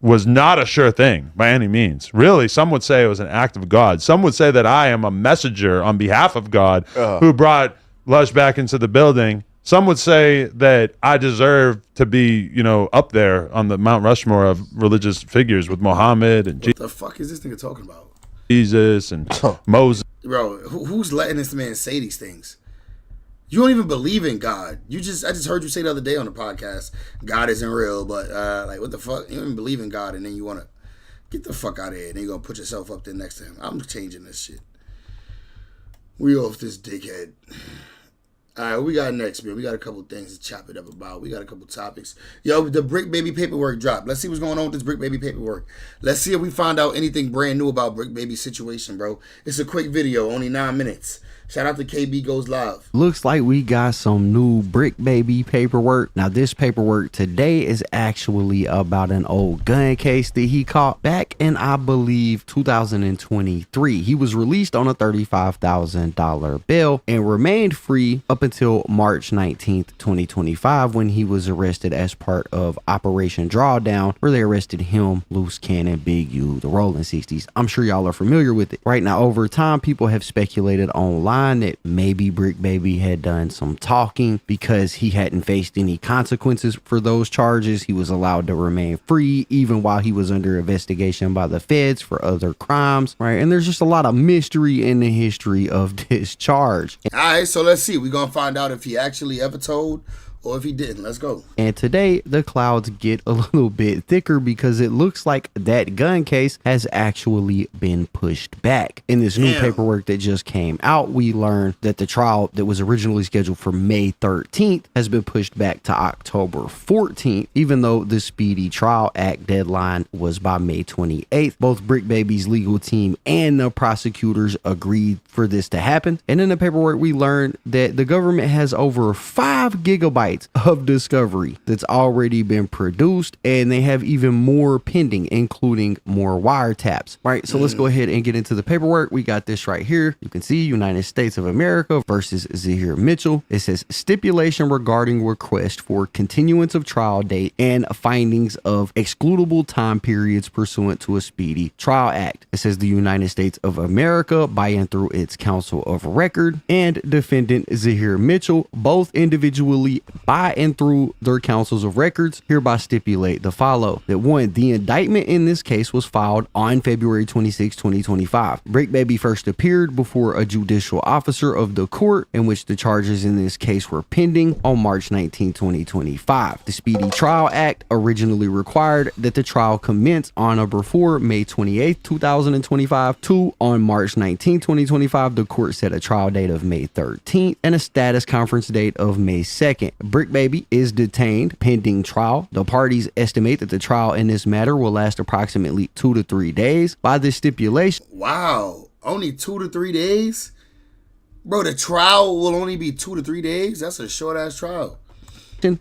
was not a sure thing by any means. Really, some would say it was an act of God. Some would say that I am a messenger on behalf of God who brought Lush back into the building. Some would say that I deserve to be, up there on the Mount Rushmore of religious figures with Muhammad and What the fuck is this nigga talking about? Jesus and Moses. Bro, who's letting this man say these things? You don't even believe in God. I just heard you say the other day on the podcast, God isn't real, but what the fuck? You don't even believe in God, and then you want to get the fuck out of here, and then you're going to put yourself up there next to him. I'm changing this shit. We off this dickhead. All right, what we got next, man? We got a couple things to chop it up about. We got a couple topics. Yo, the Brick Baby paperwork dropped. Let's see what's going on with this Brick Baby paperwork. Let's see if we find out anything brand new about Brick Baby situation, bro. It's a quick video, only 9 minutes. Shout out to KB Goes Live. Looks like we got some new Brick Baby paperwork. Now, this paperwork today is actually about an old gun case that he caught back in, I believe, 2023. He was released on a $35,000 bail and remained free up until March 19th, 2025, when he was arrested as part of Operation Drawdown, where they arrested him, Loose Cannon, Big U, the Rolling 60s. I'm sure y'all are familiar with it. Right now, over time, people have speculated online that maybe Brick Baby had done some talking because he hadn't faced any consequences for those charges. He was allowed to remain free even while he was under investigation by the feds for other crimes, right? And there's just a lot of mystery in the history of this charge. All right, so let's see. We're going to find out if he actually ever told or if he didn't. Let's go. And today the clouds get a little bit thicker because it looks like that gun case has actually been pushed back. In this new paperwork that just came out, we learned that the trial that was originally scheduled for May 13th has been pushed back to October 14th, even though the Speedy Trial Act deadline was by May 28th. Both Brick Baby's legal team and the prosecutors agreed for this to happen. And in the paperwork, we learned that the government has over 5 gigabytes of discovery that's already been produced, and they have even more pending, including more wiretaps. Right, so let's go ahead and get into the paperwork. We got this right here. You can see United States of America versus Zahir Mitchell. It says stipulation regarding request for continuance of trial date and findings of excludable time periods pursuant to a Speedy Trial Act. It says the United States of America by and through its counsel of record and defendant Zahir Mitchell, both individually by and through their counsels of records, hereby stipulate the follow. That 1, the indictment in this case was filed on February 26, 2025. Brick Baby first appeared before a judicial officer of the court in which the charges in this case were pending on March 19, 2025. The Speedy Trial Act originally required that the trial commence on or before May 28, 2025. 2, on March 19, 2025, the court set a trial date of May 13th and a status conference date of May 2nd. Brick Baby is detained pending trial. The parties estimate that the trial in this matter will last approximately 2 to 3 days. By this stipulation, wow, only 2 to 3 days? Bro, the trial will only be 2 to 3 days? That's a short ass trial.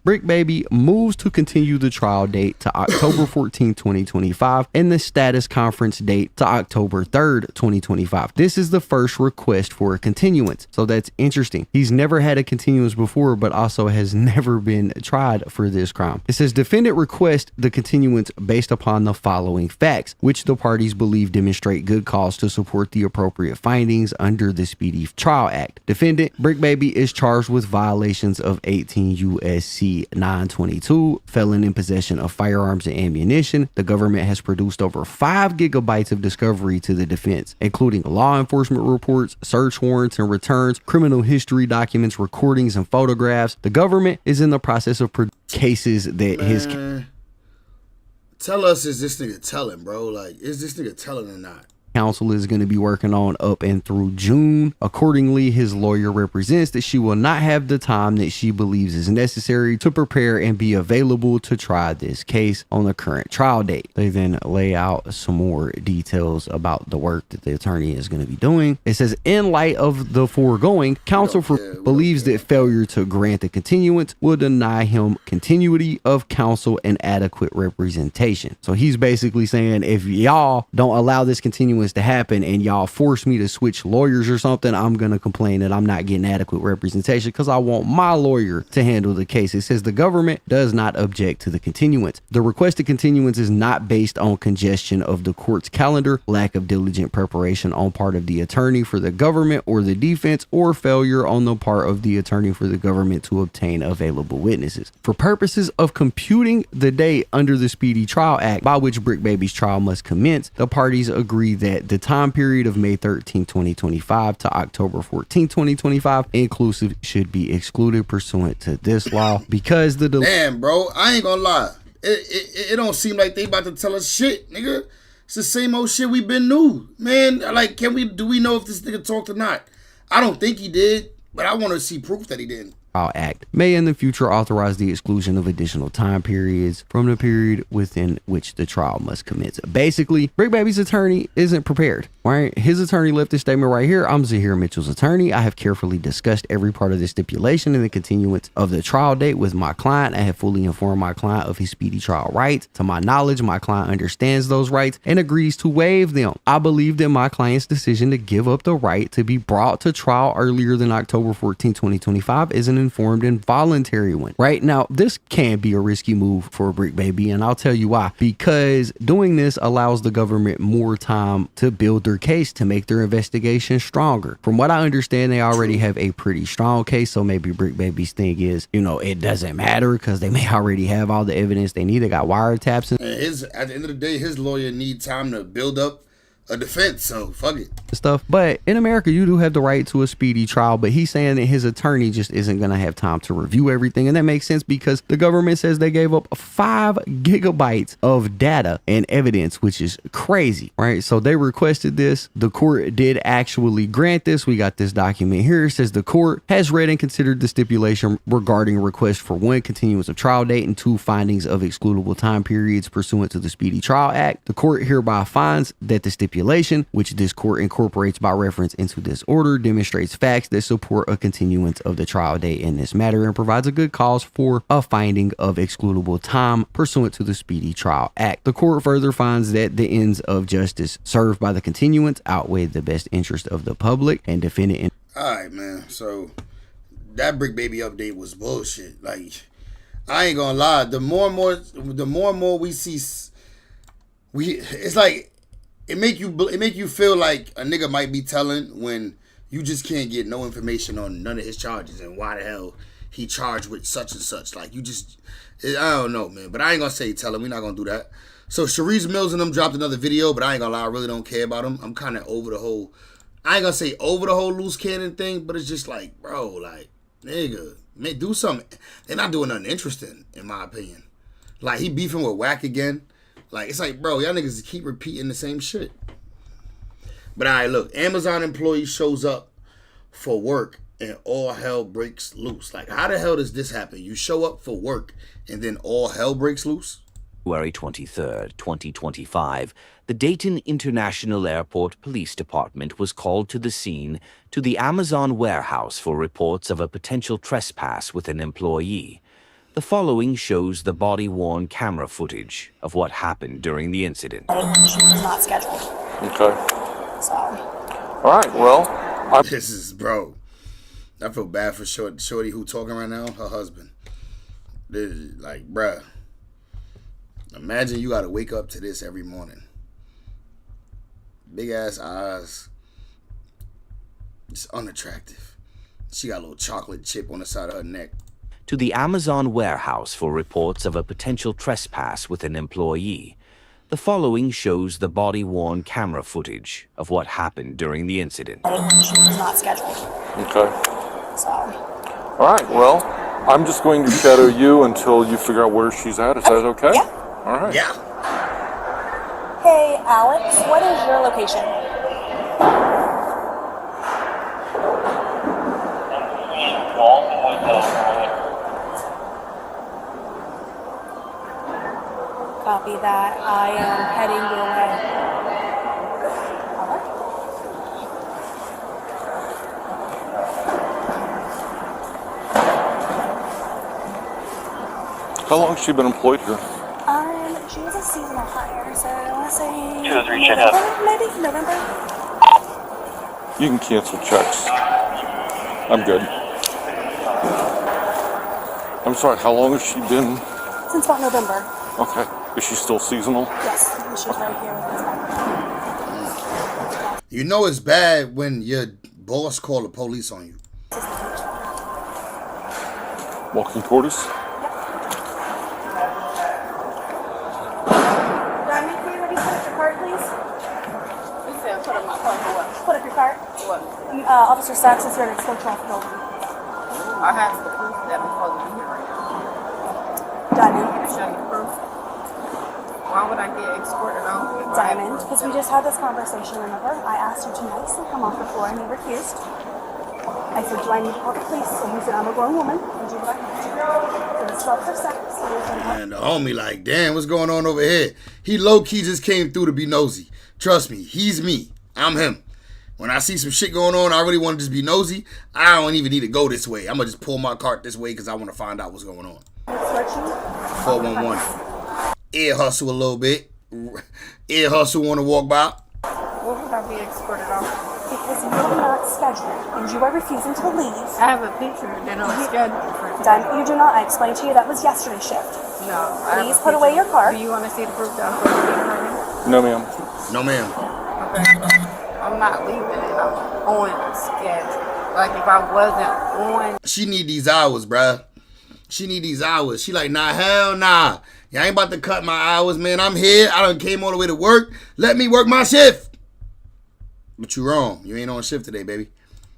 Brick Baby moves to continue the trial date to October 14, 2025, and the status conference date to October 3rd, 2025. This is the first request for a continuance, so that's interesting. He's never had a continuance before, but also has never been tried for this crime. It says defendant request the continuance based upon the following facts, which the parties believe demonstrate good cause to support the appropriate findings under the Speedy Trial Act. Defendant Brick Baby is charged with violations of 18 U.S. 922, felon in possession of firearms and ammunition. The government has produced over 5 gigabytes of discovery to the defense, including law enforcement reports, search warrants and returns, criminal history documents, recordings, and photographs. The government is in the process of cases that his... Tell us, is this nigga telling, bro? Like, is this nigga telling or not? Counsel is going to be working on up and through June. Accordingly, his lawyer represents that she will not have the time that she believes is necessary to prepare and be available to try this case on the current trial date. They then lay out some more details about the work that the attorney is going to be doing. It says, in light of the foregoing, counsel believes that failure to grant the continuance will deny him continuity of counsel and adequate representation. So he's basically saying, if y'all don't allow this continuance continuance to happen and y'all force me to switch lawyers or something, I'm going to complain that I'm not getting adequate representation because I want my lawyer to handle the case. It says the government does not object to the continuance. The requested continuance is not based on congestion of the court's calendar, lack of diligent preparation on part of the attorney for the government or the defense, or failure on the part of the attorney for the government to obtain available witnesses. For purposes of computing the date under the Speedy Trial Act by which Brick Baby's trial must commence, the parties agree that the time period of May 13, 2025 to October 14, 2025 inclusive should be excluded pursuant to this law because the Damn, bro, I ain't gonna lie. It don't seem like they about to tell us shit, nigga. It's the same old shit we been knew. Man, like, do we know if this nigga talked or not? I don't think he did, but I want to see proof that he didn't. Act may in the future authorize the exclusion of additional time periods from the period within which the trial must commence. Basically, Brick Baby's attorney isn't prepared. Right? His attorney left this statement right here. I'm Zahir Mitchell's attorney. I have carefully discussed every part of the stipulation and the continuance of the trial date with my client. I have fully informed my client of his speedy trial rights. To my knowledge, my client understands those rights and agrees to waive them. I believe that my client's decision to give up the right to be brought to trial earlier than October 14, 2025 is an informed and voluntary one. Right now, this can be a risky move for Brick Baby, and I'll tell you why. Because doing this allows the government more time to build their case, to make their investigation stronger. From what I understand, they already have a pretty strong case, so maybe Brick Baby's thing is, it doesn't matter because they may already have all the evidence they need. They got wiretaps. And at the end of the day, his lawyer need time to build up a defense, so fuck it. Stuff. But in America, you do have the right to a speedy trial, but he's saying that his attorney just isn't going to have time to review everything. And that makes sense because the government says they gave up 5 gigabytes of data and evidence, which is crazy, right? So they requested this. The court did actually grant this. We got this document here. It says the court has read and considered the stipulation regarding request for 1, continuance of trial date, and 2, findings of excludable time periods pursuant to the Speedy Trial Act. The court hereby finds that the stipulation, which this court incorporates by reference into this order, demonstrates facts that support a continuance of the trial date in this matter and provides a good cause for a finding of excludable time pursuant to the Speedy Trial Act. The court further finds that the ends of justice served by the continuance outweigh the best interest of the public and defendant. All right, man. So that Brick Baby update was bullshit. Like, I ain't gonna lie. The more and more we see, it's like, It make you feel like a nigga might be telling when you just can't get no information on none of his charges and why the hell he charged with such and such. Like, I don't know, man. But I ain't gonna say tell him. We're not gonna do that. So Sharice Mills and them dropped another video, but I ain't gonna lie, I really don't care about them. I'm kind of over the whole, I ain't gonna say over the whole loose cannon thing, but it's just like, bro, like, nigga, man, do something. They're not doing nothing interesting, in my opinion. Like, he beefing with Wack again. Like, it's like, bro, y'all niggas keep repeating the same shit. But all right, look, Amazon employee shows up for work and all hell breaks loose. Like, how the hell does this happen? You show up for work and then all hell breaks loose? February 23rd, 2025, the Dayton International Airport Police Department was called to the scene to the Amazon warehouse for reports of a potential trespass with an employee. The following shows the body-worn camera footage of what happened during the incident. She was not scheduled. Okay. So. All right, well. This is, bro. I feel bad for Shorty who talking right now, her husband. This is like, bruh. Imagine you gotta wake up to this every morning. Big ass eyes. It's unattractive. She got a little chocolate chip on the side of her neck. To the Amazon warehouse for reports of a potential trespass with an employee. The following shows the body-worn camera footage of what happened during the incident. She was not scheduled. Okay. So. All right, well, I'm just going to shadow you until you figure out where she's at. Is that okay? Yeah. All right. Yeah. Hey, Alex, what is your location? Copy that. I am heading your way. How long has she been employed here? She was a seasonal hire, so I want to say 203 check out. Maybe November. You can cancel checks. I'm good. I'm sorry, how long has she been? Since about November. Okay. Is she still seasonal? Yes, she's right here with us. You know it's bad when your boss call the police on you. Walking toward us? Diamond, can you ready to put up your card, please? You said put up my card for what? Put up your card. What? Officer Sachs is here to escort you off the building. I have the proof that I'm supposed to be here right now. Diamond. Can you show me the proof? Why would I get escorted off? Diamond, because we just had this conversation, remember? I asked you to nicely come off the floor and you refused. I said, do I need to call the police? And you said, I'm a grown woman and do what I have to. So this is Officer Sachs. And the homie like, damn, what's going on over here? He low-key just came through to be nosy. Trust me, he's me. I'm him. When I see some shit going on, I really want to just be nosy. I don't even need to go this way. I'm going to just pull my cart this way because I want to find out what's going on. 411. Ear hustle a little bit. Ear hustle want to walk by. What would I be escorted off? Because you're not scheduled and you are refusing to leave. I have a picture that I'm scheduled for. Diamond, you do not. I explained to you that was yesterday's shift. No. Please put away your card. Do you want to see the proof that I'm supposed to be here right now? No, ma'am. No, ma'am. Okay. I'm not leaving and I'm on schedule. Like if I wasn't on. She need these hours, bruh. She need these hours. She like, nah, hell nah. Y'all ain't about to cut my hours, man. I'm here. I done came all the way to work. Let me work my shift. But you wrong. You ain't on shift today, baby.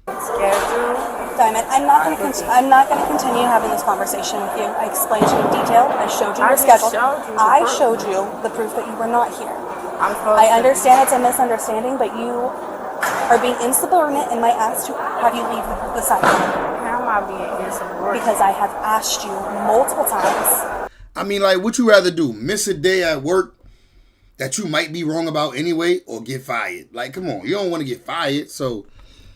Schedule. Diamond, I'm not going to continue having this conversation with you. I explained to you in detail. I showed you your schedule. I showed you the proof that you were not here. I understand it's a misunderstanding, but you are being insubordinate in my ask to have you leave the site. How am I being insubordinate? Because I have asked you multiple times. I mean, like, what you rather do? Miss a day at work that you might be wrong about anyway, or get fired? Like, come on. You don't want to get fired, so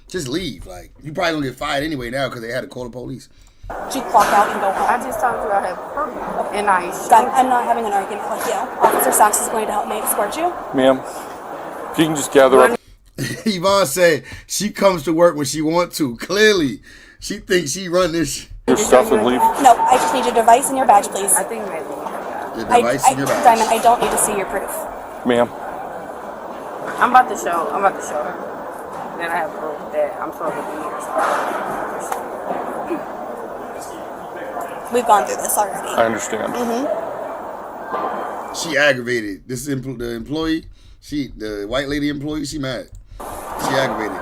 just leave. Like, you probably going to get fired anyway now because they had to call the police. You clock out and go home. I just told you I have proof. And I'm not having an argument with you. Officer Sachs is going to help me escort you. Ma'am, if you can just gather up. Yvonne said she comes to work when she wants to. Clearly, she thinks she run this. Your stuff and leave. No, I just need your device and your badge, please. I think maybe. Your device and your badge. Diamond, I don't need to see your proof. Ma'am. I'm about to show her that I have proof that I'm supposed to be here. We've gone through this already. I understand. She aggravated. This is the employee. The white lady employee. She mad. She aggravated.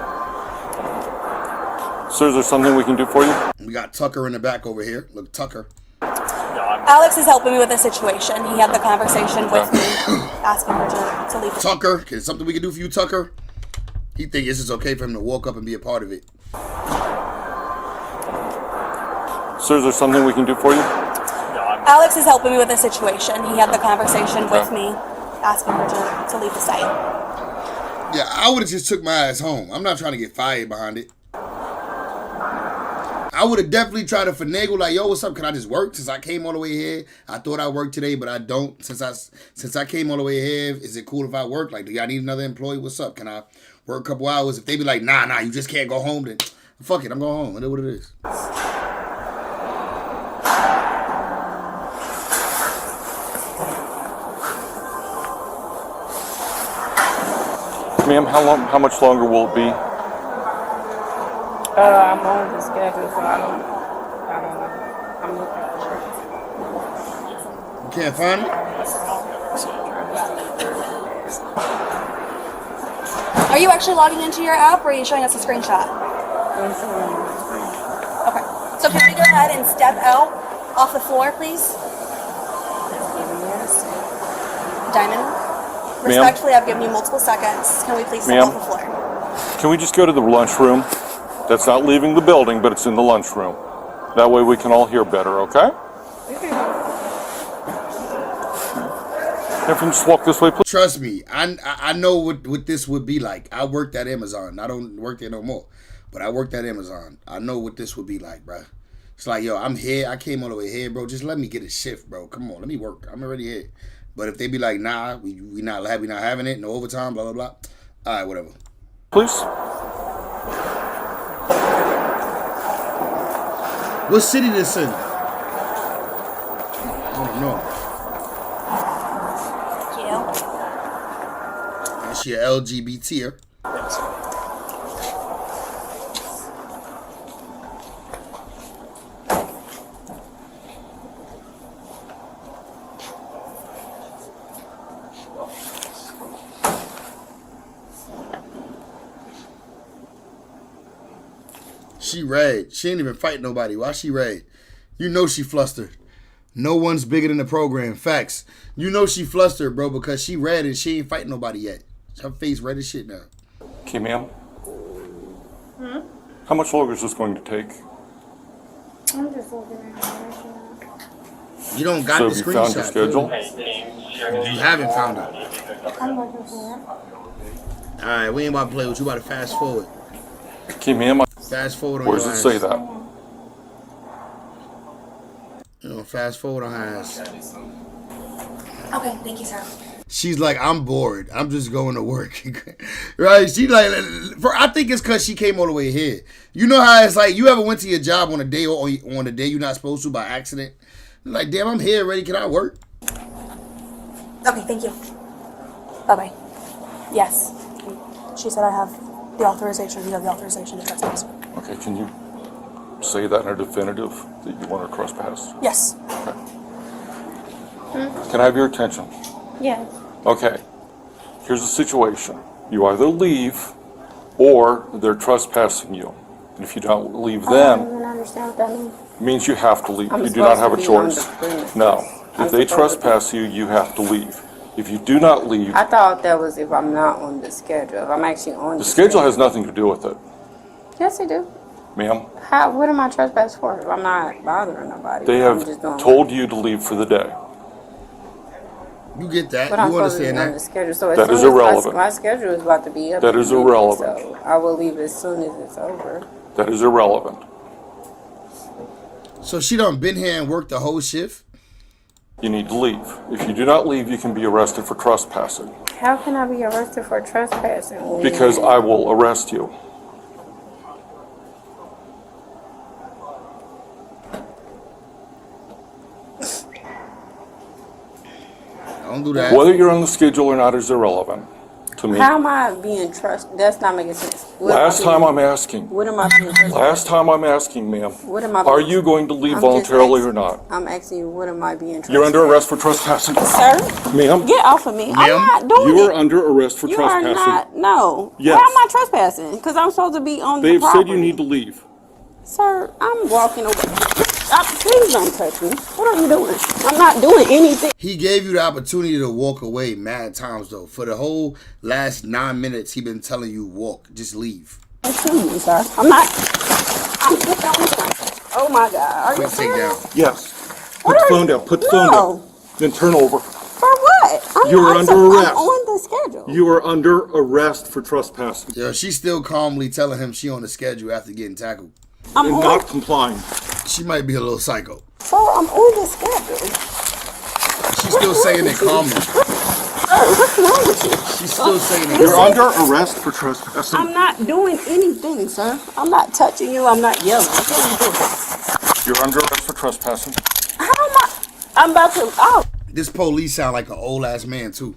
Sir, is there something we can do for you? We got Tucker in the back over here. Look, Tucker. Alex is helping me with the situation. He had the conversation with me, asking her to leave. Tucker, is something we can do for you, Tucker? He thinks it's just okay for him to walk up and be a part of it. Sir, is there something we can do for you? Alex is helping me with the situation. He had the conversation with me, asking her to leave the site. Yeah, I would have just took my ass home. I'm not trying to get fired behind it. I would have definitely tried to finagle, like, yo, what's up? Can I just work? Since I came all the way here, I thought I worked today, but I don't. Since I came all the way here, is it cool if I work? Like, do y'all need another employee? What's up? Can I work a couple hours? If they be like, nah, you just can't go home, then fuck it, I'm going home. I know what it is. Ma'am, how much longer will it be? I'm on the schedule, so I don't know. I'm looking for You can't find it? Are you actually logging into your app, or are you showing us a screenshot? Okay. So can we go ahead and step out off the floor, please? Diamond? Respectfully, I've given you multiple seconds. Can we please step off the floor? Can we just go to the lunchroom? That's not leaving the building, but it's in the lunchroom. That way we can all hear better, okay? If you just walk this way, please. Trust me, I know what this would be like. I worked at Amazon. I don't work there no more, but I worked at Amazon. I know what this would be like, bro. It's like, yo, I'm here. I came all the way here, bro. Just let me get a shift, bro. Come on, let me work. I'm already here. But if they be like, nah, we not having it, no overtime, blah blah blah. All right, whatever. Please. What city this in? I don't know. Is she a LGBTer? She red. She ain't even fight nobody. Why she red? You know she flustered. No one's bigger than the program. Facts. You know she flustered, bro, because she red and she ain't fighting nobody yet. Her face red as shit now. Okay, ma'am. How much longer is this going to take? I'm just looking at it. You don't got So the have you found your screenshot. schedule? You haven't found it. I'm looking for All right, we ain't about to play with you. About to fast forward. Okay, ma'am. Fast forward on Where your does it ass. say that? You know, fast forward on her ass. Okay, thank you, sir. She's like, I'm bored. I'm just going to work. Right? She like, I think it's because she came all the way here. You know how it's like, you ever went to your job on a day or on a day you're not supposed to by accident? Like, damn, I'm here already. Can I work? Okay, thank you. Bye-bye. Yes. She said I have the authorization. You have the authorization to trespass. Okay, can you say that in a definitive that you want to trespass? Yes. Okay. Can I have your attention? Yes. Okay. Here's the situation. You either leave or they're trespassing you. And if you don't leave I then, don't even understand what that means. it means you have to leave. I'm You do not supposed have to a be choice. on the premises. No. I'm If they supposed to be. trespass you, you have to leave. If you do not leave, I thought that was if I'm not on the schedule. If I'm actually on the schedule has nothing to do with it, Yes, they do. ma'am. What am I trespassing for? If I'm not bothering nobody. They I'm have just doing told you to leave for the day. You get that. But I'm You supposed to be understand on the that. schedule. So as That soon is as irrelevant. my schedule is about to be up. That in is a minute, irrelevant. So I will leave as soon as it's over. That is irrelevant. So she done been here and worked the whole shift? You need to leave. If you do not leave, you can be arrested for trespassing. How can I be arrested for trespassing? Because I will arrest you. Don't do that. Whether you're on the schedule or not is irrelevant to me. How am I being trusted? That's not making sense. What am I Last being- time I'm asking. What am I being trusted? Last time I'm asking, ma'am. What am I? Are you going to leave I'm just voluntarily or asking- not? I'm asking you, what am I being trusted? You're under arrest for trespassing. Sir? Ma'am. Get off of me. I'm not doing You it. are under arrest for You are trespassing. not. No. Yes. How am I trespassing? Because I'm supposed to be on the They've property. said you need to leave. Sir, I'm walking away. Please don't touch me. What are you doing? I'm not doing anything. He gave you the opportunity to walk away mad times though. For the whole last 9 minutes, he been telling you walk, just leave. Excuse me, sir. I'm not. I'm just on the phone. Oh my God. Are you Quick serious? takedown. Yes. Put the phone down. Put the phone No. down. Then turn over. For what? You are under arrest. I'm on the schedule. You are under arrest for trespassing. Yo, she's still calmly telling him she on the schedule after getting tackled. I'm and on. not complying. She might be a little psycho. Sir, I'm on the schedule. She's still saying it calmly. What's wrong with you? She's still saying it. You're under arrest for trespassing. I'm not doing anything, sir. I'm not touching you. I'm not yelling. What are you doing? You're under arrest for trespassing. How am I? I'm about to. This police sound like an old ass man too.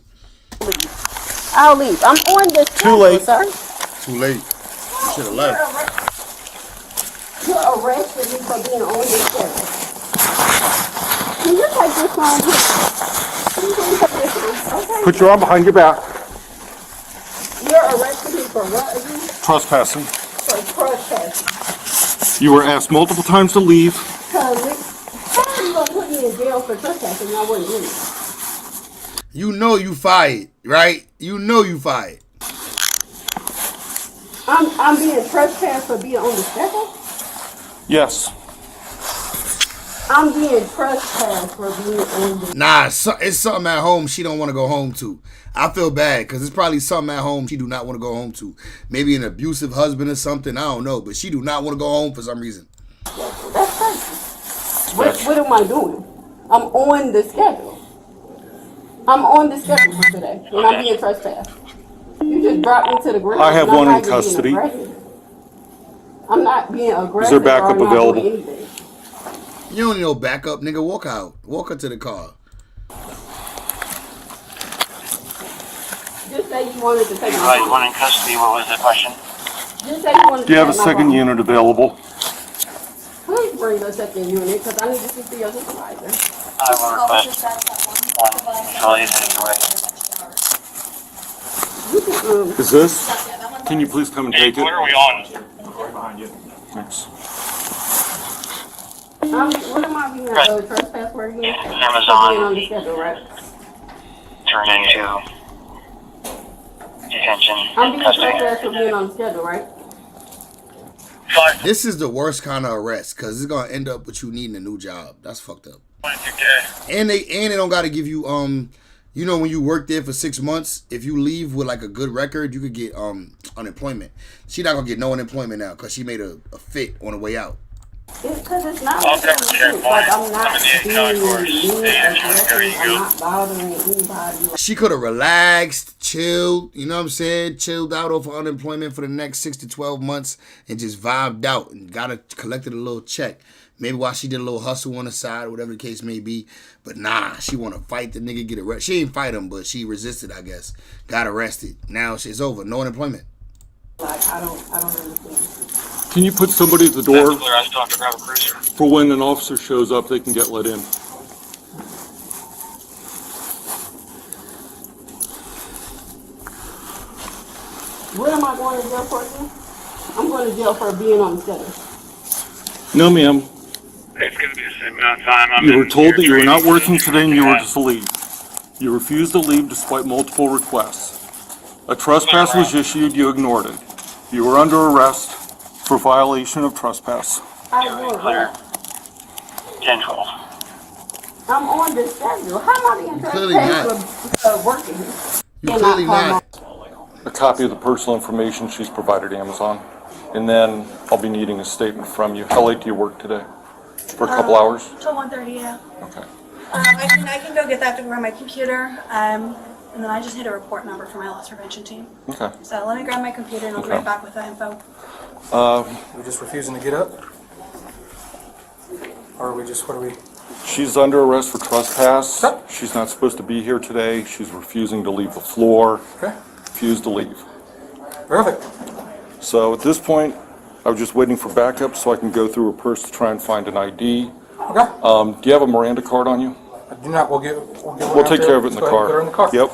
I'll leave. I'm on the schedule, late. sir. Too late. You should have left. You're arresting me for being on the schedule. Can you take this phone here? Can you take this phone? Okay. Put your arm behind your back. You're arresting me for what again? Trespassing. For trespassing. You were asked multiple times to leave. How are you gonna put me in jail for trespassing? I wouldn't leave. You know you fired, right? You know you fired. I'm being trespassed for being on the schedule. Yes. I'm being trespassed for being on the. Nah, it's something at home she don't want to go home to. I feel bad because it's probably something at home she do not want to go home to. Maybe an abusive husband or something. I don't know, but she do not want to go home for some reason. That's crazy. What am I doing? I'm on the schedule. I'm on the schedule for today, and I'm being trespassed. You just dropped me to the ground. I have and I'm one not in even being custody. aggressive. I'm not being aggressive. Is there backup or not available? doing anything. You don't need no backup, nigga. Walk out. Walk her to the car. Just say you wanted to take my Right, phone. one in custody. What was the question? Just say you wanted to Do you have a take my second phone. unit available? Please bring the second unit, because I need to speak to your supervisor. I will request one employee anyway. Is this? Can you please come and take it? What are we on? Thanks. What am I being trespass for again? Amazon. Being on the schedule, right? Turn into detention. I'm being trespassed for being on the schedule, right? This is the worst kind of arrest because it's gonna end up with you needing a new job. That's fucked up. And they don't gotta give you you know, when you work there for 6 months, if you leave with like a good record, you could get unemployment. She not gonna get no unemployment now because she made a fit on the way out. It's because it's not like I'm not being mean, aggressive. I'm not bothering anybody. She could have relaxed, chilled, you know what I'm saying? Chilled out off of unemployment for the next 6 to 12 months and just vibed out and collected a little check. Maybe while she did a little hustle on the side, whatever the case may be. But nah, she want to fight the nigga, get arrested. She didn't fight him, but she resisted, I guess. Got arrested. Now it's over. No unemployment. Like, I don't understand. Can you put somebody at the door for when an officer shows up, they can get let in? What am I going to jail for again? I'm going to jail for being on the schedule. No, ma'am. It's going to be the same amount of time. You were told that you were not working today and you were to leave. You refused to leave despite multiple requests. A trespass was issued, you ignored it. You were under arrest for violation of trespass. I will clear. 10-12. I'm on the schedule. How am I being Clearly trespassed for working? You clearly not. A copy of the personal information she's provided Amazon. And then I'll be needing a statement from you. How late do you work today? For a couple hours? Till 1:30, yeah. Okay. I can go get that to grab my computer, and then I just hit a report number for my loss prevention team. Okay. So let me grab my computer and I'll be right back with that info. We just refusing to get up? Or are we just, what are we? She's under arrest for trespass. She's not supposed to be here today. She's refusing to leave the floor. Okay. Refused to leave. Perfect. So at this point, I was just waiting for backup so I can go through her purse to try and find an ID. Okay. Do you have a Miranda card on you? I do not. We'll We'll take care of it in the car. Put her in the car. Yep.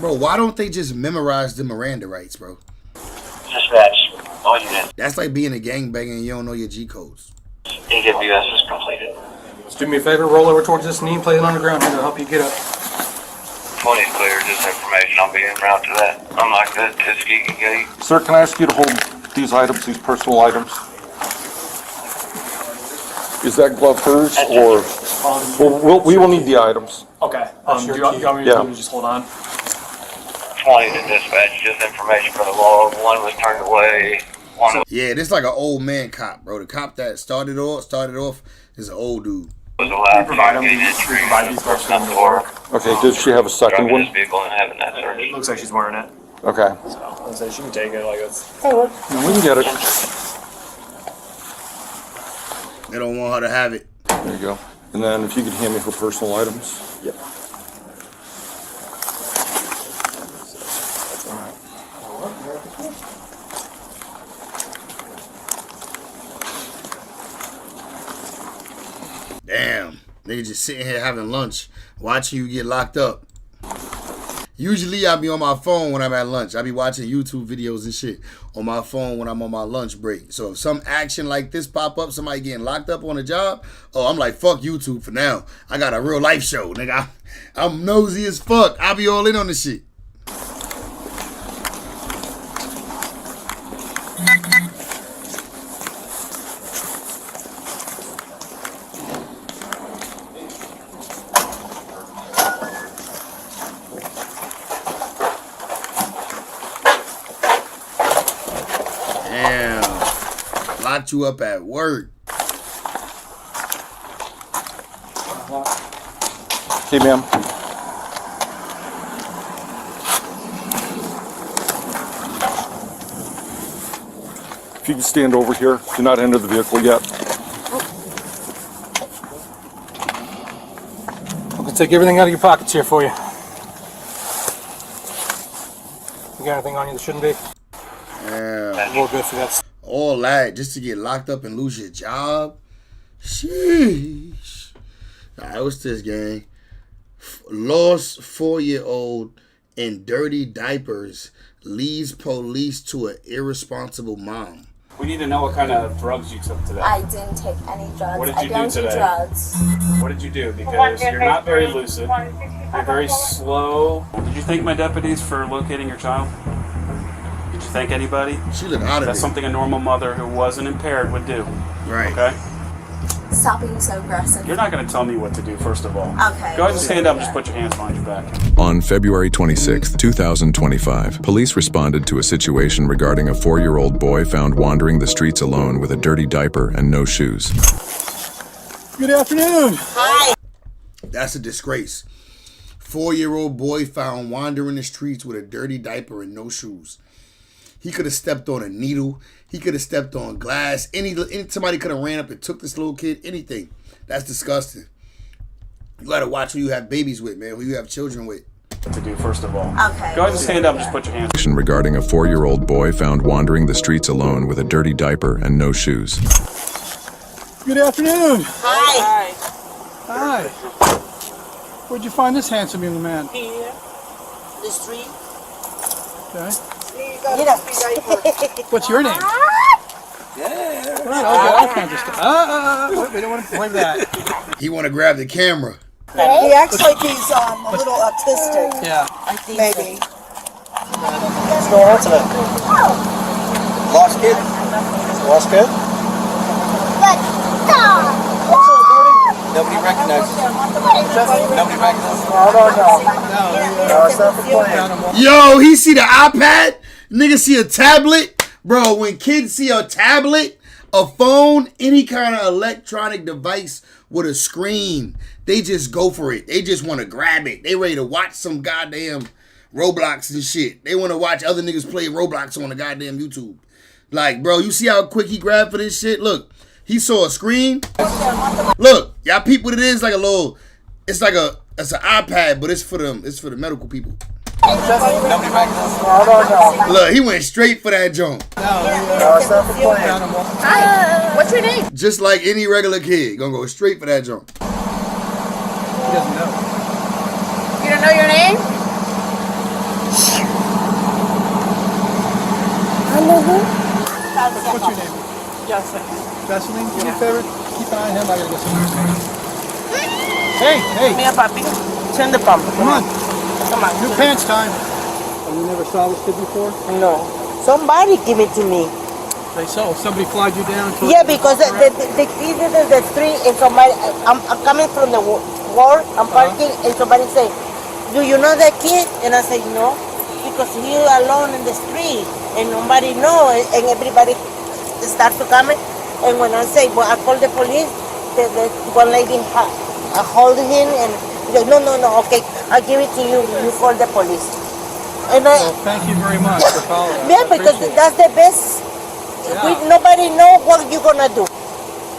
Bro, why don't they just memorize the Miranda rights, bro? Dispatch, all units. That's like being a gangbanger and you don't know your G codes. AWS is completed. Just do me a favor, roll over towards this knee and play it on the ground here to help you get up. 20 is clear, just information. I'll be en route to that. Unlike the Tuskegee Gate. Sir, can I ask you to hold these items, these personal items? Is that glove hers or? We will need the items. Okay. Do you want me to just hold on? 20 to dispatch, just information for the law. One was turned away. Yeah, this like an old man cop, bro. The cop that started off is an old dude. Was allowed to provide these first come to work. Okay, does she have a second one? This vehicle and having that search. It looks like she's wearing it. Okay. So, let's say she can take it like it's. Hey, look. We can get it. They don't want her to have it. There you go. And then if you could hand me her personal items. Yep. Damn. Nigga just sitting here having lunch, watching you get locked up. Usually I be on my phone when I'm at lunch. I be watching YouTube videos and shit on my phone when I'm on my lunch break. So if some action like this pop up, somebody getting locked up on a job, oh, I'm like, fuck YouTube for now. I got a real life show, nigga. I'm nosy as fuck. I be all in on this shit. Locked you up at work. Okay, ma'am. If you can stand over here, do not enter the vehicle yet. I'm gonna take everything out of your pockets here for you. You got anything on you that shouldn't be? Yeah. We're good for that. All that just to get locked up and lose your job. Sheesh. Alright, what's this, gang? Lost 4-year-old in dirty diapers leads police to an irresponsible mom. We need to know what kind of drugs you took today. I didn't take any drugs. What did I you don't do today? drugs. What did you do? Because you're not very lucid. You're very slow. Did you thank my deputies for locating your child? Did you thank anybody? She looked out of That's it. something a normal mother who wasn't impaired would do. Right. Okay? Stop being so aggressive. You're not going to tell me what to do, first of all. Okay. Go ahead and stand up and just put your hands behind your back. On February 26, 2025, police responded to a situation regarding a 4-year-old boy found wandering the streets alone with a dirty diaper and no shoes. Good afternoon. Hi. That's a disgrace. 4-year-old boy found wandering the streets with a dirty diaper and no shoes. He could have stepped on a needle. He could have stepped on glass. Somebody could have ran up and took this little kid. Anything. That's disgusting. You got to watch who you have babies with, man. Who you have children with. To do, first of all. Okay. Go ahead and stand up and just put your hands. Regarding a 4-year-old boy found wandering the streets alone with a dirty diaper and no shoes. Good afternoon. Hi. Hi. Where'd you find this handsome young man? Here, the street. Okay. Get What's your name? Yeah. Right, all kinds of stuff. We don't want to play that. He want to grab the camera. He acts like he's a little autistic. Yeah. I think maybe. What's going on today? Lost kid? Lost kid? Nobody recognizes you. Nobody recognizes you. I don't know. No, it's not the plan. Yo, he see the iPad? Nigga see a tablet? Bro, when kids see a tablet, a phone, any kind of electronic device with a screen, they just go for it. They just want to grab it. They ready to watch some goddamn Roblox and shit. They want to watch other niggas play Roblox on the goddamn YouTube. Like, bro, you see how quick he grabbed for this shit? Look, he saw a screen. Look, y'all peep what it is? Like a little, it's an iPad, but it's for them. It's for the medical people. Look, he went straight for that joint. Hi. What's your name? Just like any regular kid, gonna go straight for that joint. He doesn't know. You don't know your name? I know him. What's your name? Jocelyn. Vaseline, do me a favor. Keep an eye on him. I gotta get some. Hey. Mira, papi. Turn the pump. Come on. Come on. New pants time. And you never saw this kid before? No. Somebody give it to me. They saw. Somebody flagged you down. Yeah, because the kid is in the street and somebody, I'm coming from the work, I'm parking, and somebody say, do you know that kid? And I say, no, because he alone in the street and nobody know, and everybody start to come. And when I say, well, I call the police, the one lady hold him and he goes, no, okay, I'll give it to you, you call the police. And well, thank you very much for calling. Yeah, because that's the best. Yeah. Nobody know what you're gonna do.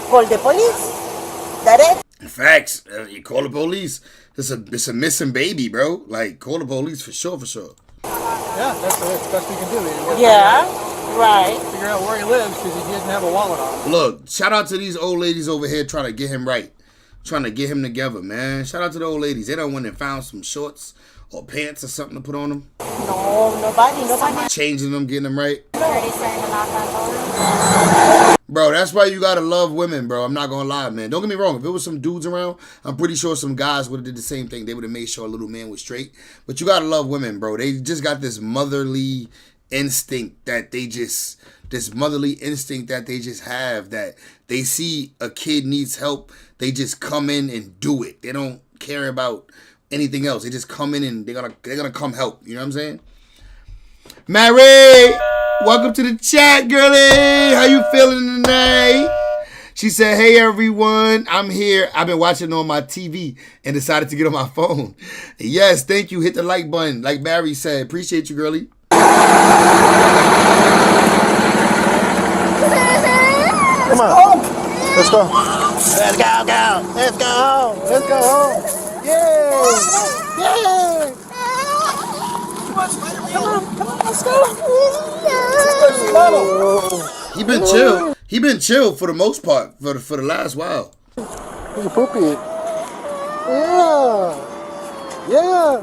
Call the police. That it. Facts. You call the police. It's a missing baby, bro. Like, call the police for sure. Yeah, that's the best we can do. Yeah, right. Figure out where he lives because he didn't have a wallet on him. Look, shout out to these old ladies over here trying to get him right. Trying to get him together, man. Shout out to the old ladies. They done went and found some shorts or pants or something to put on them. No, nobody. Changing them, getting them right. Bro, that's why you gotta love women, bro. I'm not gonna lie, man. Don't get me wrong. If it was some dudes around, I'm pretty sure some guys would have did the same thing. They would have made sure a little man was straight. But you gotta love women, bro. They just got this motherly instinct that they just have, that they see a kid needs help, they just come in and do it. They don't care about anything else. They just come in and they're gonna come help. You know what I'm saying? Mary, welcome to the chat, girlie. How you feeling tonight? She said, "Hey everyone, I'm here. I've been watching on my TV and decided to get on my phone." Yes, thank you. Hit the like button, like Barry said. Appreciate you, girlie. Come on. Let's go. Let's go, go. Let's go home. Let's go home. Yay. Yay. Come on, let's go. He been chill. He been chill for the most part for the last while. Where's your poopy at? Yeah. Yeah.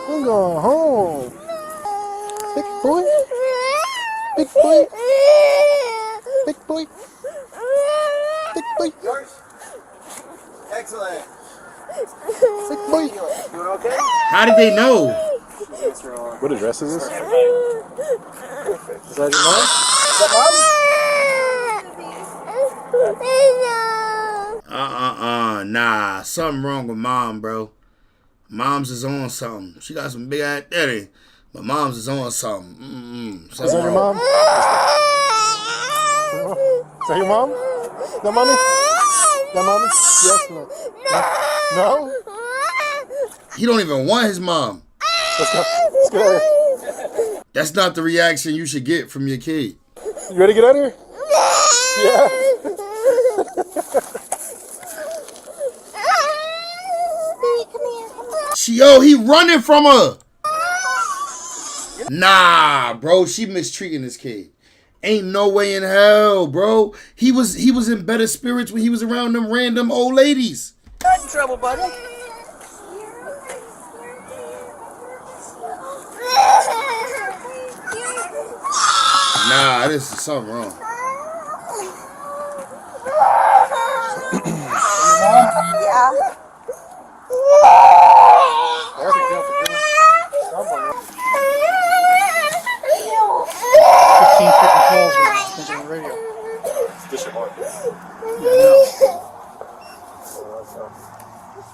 We're going home. Big boy. Big boy. Big boy. Big boy. Excellent. Big boy. Doing okay? How did they know? What address is this? Is that your mom? Nah. Something wrong with mom, bro. Mom's is on something. She got some big ass daddy, but mom's is on something. Is that your mom? Is that your mom? Is that mommy? Is that mommy? Yes, no. No? He don't even want his mom. Let's go. Let's get out of here. That's not the reaction you should get from your kid. You ready to get out of here? Yeah. He running from her. Nah, bro, she mistreating this kid. Ain't no way in hell, bro. He was in better spirits when he was around them random old ladies. Not in trouble, buddy. Nah, this is something wrong. Yeah.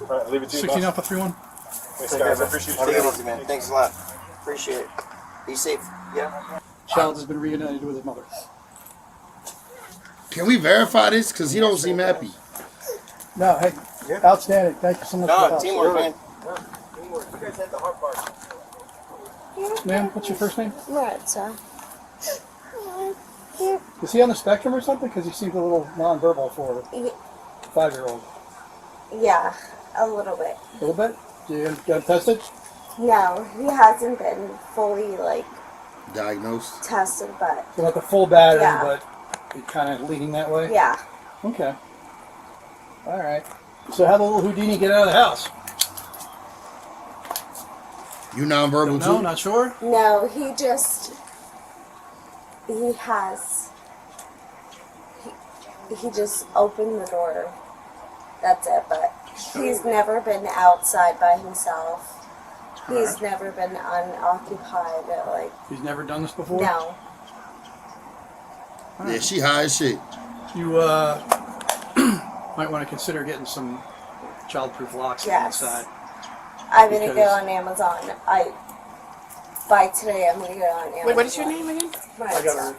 Alright, leave it to you. 16 Alpha 3-1. Thanks, guys. I appreciate you. Take it easy, man. Thanks a lot. Appreciate it. Be safe. Yeah. Child has been reunited with his mother. Can we verify this? Because he don't seem happy. No, hey, outstanding. Thank you so much for the help. Teamwork, man. Teamwork. You guys had the hard part. Ma'am, what's your first name? Maritza. Is he on the spectrum or something? Because he seems a little nonverbal for a 5-year-old. Yeah, a little bit. A little bit? Do you get him tested? No, he hasn't been fully Diagnosed? tested, but So not the full battery, Yeah. but he's kind of leaning that way? yeah. Okay. All right. So how did the little Houdini get out of the house? You nonverbal No, too? not sure. No, he just opened the door. That's it, but he's never been outside by himself. He's never been unoccupied. He's never done this before? No. Yeah, she high as shit. You might want to consider getting some child-proof locks Yes. inside. I'm gonna go Because- on Amazon. By today, I'm gonna go on Amazon. Wait, what is your name again? Maritza.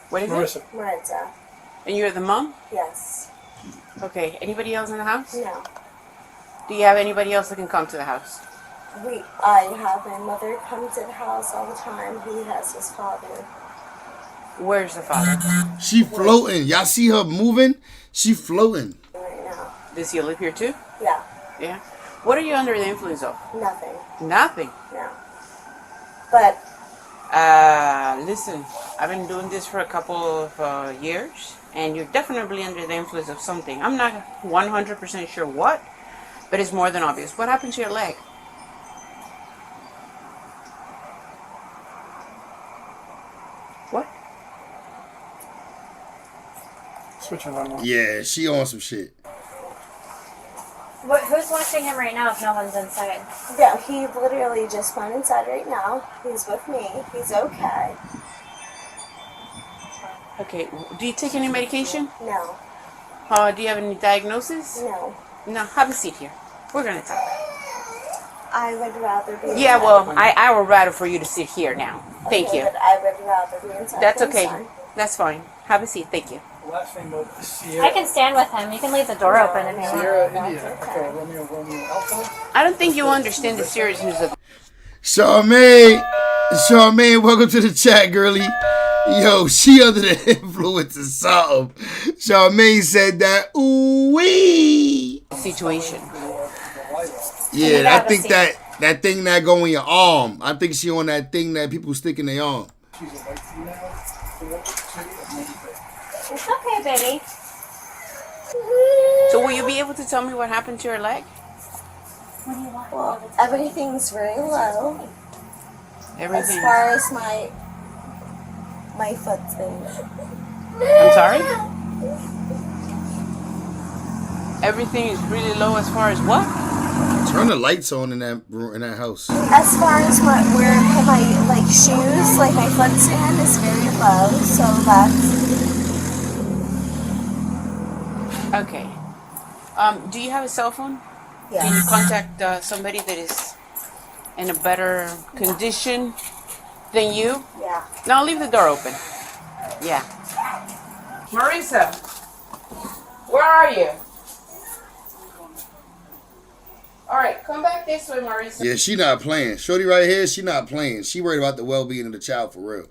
What is Marissa. it? Maritza. And you're the mom? Yes. Okay. Anybody else in the house? No. Do you have anybody else that can come to the house? I have my mother come to the house all the time. He has his father. Where's the father? She floating. Y'all see her moving? She floating. Right now. Does he live here too? Yeah. Yeah. What are you under the influence of? Nothing. Nothing. No. But Listen, I've been doing this for a couple of years, and you're definitely under the influence of something. I'm not 100% sure what, but it's more than obvious. What happened to your leg? What? Switch and run one. Yeah, she on some shit. who's watching him right now if no one's inside? Yeah, he literally just went inside right now. He's with me. He's okay. Okay, do you take any medication? No. Do you have any diagnosis? No. No, have a seat here. We're gonna talk. I would rather be Yeah, inside. well, I would rather for you to sit here now. Thank Okay, you. but I would rather be inside. That's than okay. inside. That's fine. Have a seat. Thank you. Last name of I Sierra. can stand with him. You can leave the door open if you want. Sierra India. Okay, Romeo Alpha. I don't think you understand the seriousness of Charmaine, welcome to the chat, girlie. Yo, she under the influence of something. Charmaine said that, ooh-wee. situation. Yeah, I think that thing that go in your arm. I think she on that thing that people stick in their arm. She's a white female. It's okay, baby. So will you be able to tell me what happened to your leg? What do you want? Well, everything's very low. Everything. As far as my foot thing. I'm sorry? Everything is really low as far as what? Turn the lights on in that house. As far as where my shoes, like my foot stand is very low, so that's. Okay. Do you have a cell phone? Yes. Can you contact somebody that is in a better condition than you? Yeah. No, leave the door open. Yeah. Marisa, where are you? All right, come back this way, Marisa. Yeah, she not playing. Shorty right here, she not playing. She worried about the well-being of the child for real.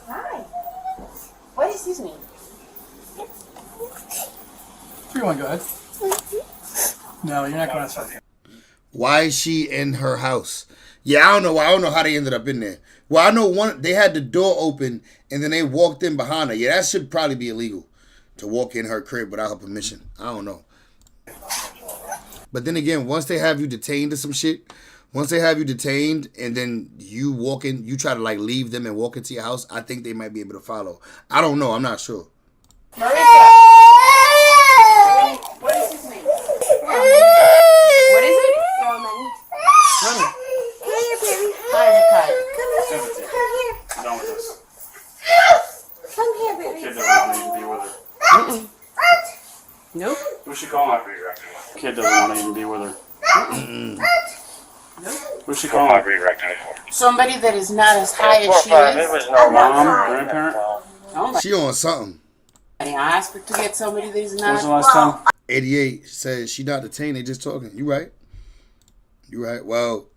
Hi. What is his name? 3-1, go ahead. No, you're not going outside. Why is she in her house? Yeah, I don't know. I don't know how they ended up in there. Well, I know they had the door open and then they walked in behind her. Yeah, that should probably be illegal to walk in her crib without her permission. I don't know. But then again, once they have you detained or some shit, once they have you detained and then you walk in, you try to leave them and walk into your house, I think they might be able to follow. I don't know. I'm not sure. Marisa. What is his name? What is it? Roman. Roman. Come here, baby. Hi, Zakai. Come here. I'm done with this. Come here, baby. Kid doesn't want me to be with her. Nope. Who's she calling? Kid doesn't want to even be with her. Who's she calling? Somebody that is not as high as she is. Mom, grandparent. Oh my. She on something. I asked her to get somebody that is not. When was the last time? 88 says she not detained. They just talking. You right. You right. Well,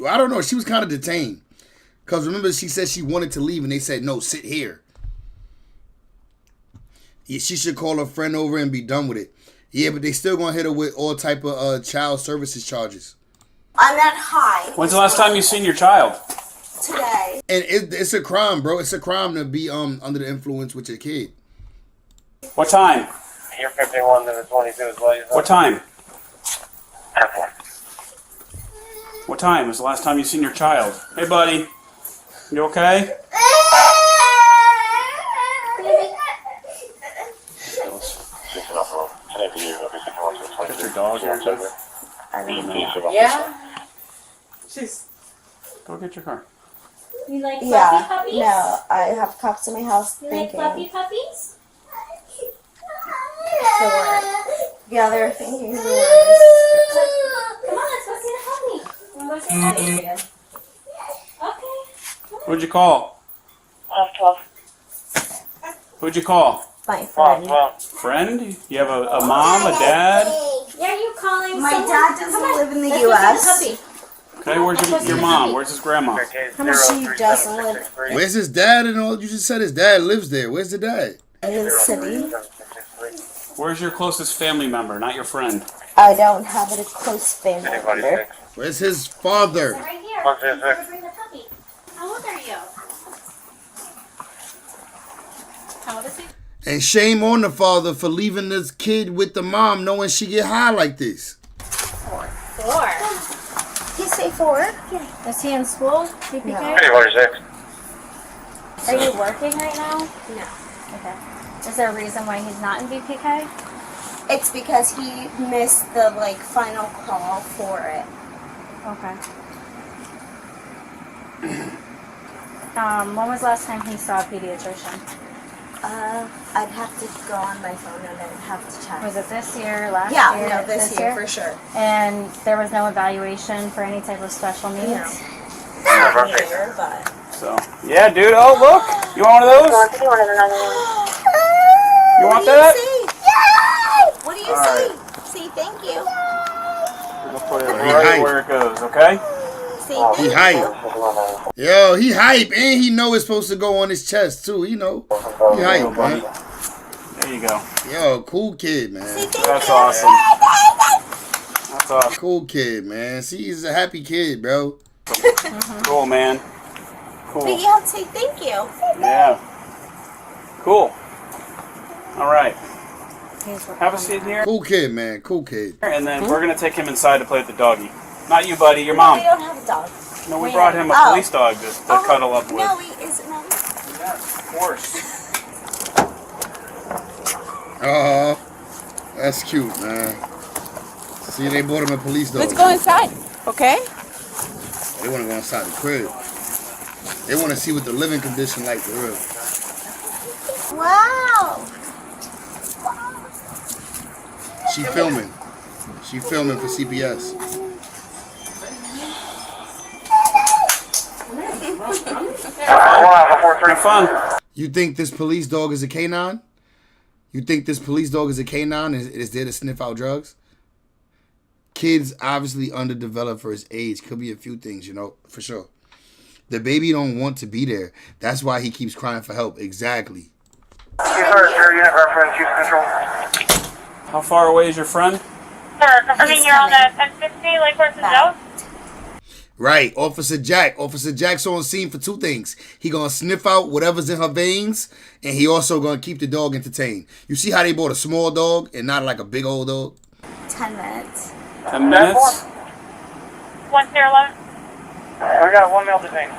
I don't know. She was kind of detained. Because remember, she said she wanted to leave and they said, no, sit here. Yeah, she should call her friend over and be done with it. Yeah, but they still going to hit her with all type of child services charges. I'm not high. When's the last time you seen your child? Today. And it's a crime, bro. It's a crime to be under the influence with your kid. What time? You're 51 to the 22 as well. What time? What time was the last time you seen your child? Hey, buddy. You okay? Get your dog here, too. Yeah. Go get your car. You like fluffy Yeah. puppies? No, I have cops in my house You like thinking. fluffy puppies? Yeah, they're thinking the worst. Come on, let's go see the puppy. Wanna go see the puppy again? Okay. Who'd you call? 12. Who'd you call? My friend. Friend? You have a mom, a dad? Yeah, you calling My someone? dad doesn't Come on, live in the let's go see US. puppy. Okay, where's your mom? Where's his grandma? How much she doesn't live Where's his dad and all? You just said his dad lives there. Where's the dad? in the city? Where's your closest family member, not your friend? I don't have a close family member. Where's his father? Right here. Let's go bring the puppy. How old are you? How old is he? And shame on the father for leaving this kid with the mom knowing she get high like this. 4. You say 4? Yeah. Is he in school? VPK? No. 46. Are you working right now? No. Okay. Is there a reason why he's not in VPK? It's because he missed the final call for it. Okay. When was the last time he saw a pediatrician? I'd have to go on my phone and I'd have to check. Was it this year, last Yeah, year? no, this year for sure. And there was no evaluation for any type of special needs? Not here, but So, yeah, dude. Oh, look. You want one of those? You want that? What do you All see? right. See, thank you. We'll put it right where it goes, okay? He hype. Yo, he hype, and he know it's supposed to go on his chest too. You know, he hype, man. There you go. Yo, cool kid, man. That's awesome. That's awesome. Cool kid, man. See, he's a happy kid, bro. Cool, man. Cool. But you have to say thank you. Yeah. Cool. All right. Have a seat here. Cool kid, man. Cool kid. And then we're going to take him inside to play with the doggy. Not you, buddy. Your mom. We don't have a dog. No, we brought him a police dog to cuddle up with. No, he isn't. No. Yeah, of course. Oh, that's cute, man. See, they bought him a police dog. Let's go inside, okay? They want to go inside the crib. They want to see what the living condition like for real. Wow. She filming. She filming for CPS. Have fun. You think this police dog is a canine? You think this police dog is a canine? Is there to sniff out drugs? Kid's obviously underdeveloped for his age. Could be a few things, you know, for sure. The baby don't want to be there. That's why he keeps crying for help. Exactly. How far away is your friend? I mean, you're on the 1050 Lake Horses Out? Right, Officer Jack. Officer Jack's on scene for two things. He gonna sniff out whatever's in her veins, and he also gonna keep the dog entertained. You see how they bought a small dog and not like a big old dog? 10 minutes. 10 minutes? 1011. We got one male detained.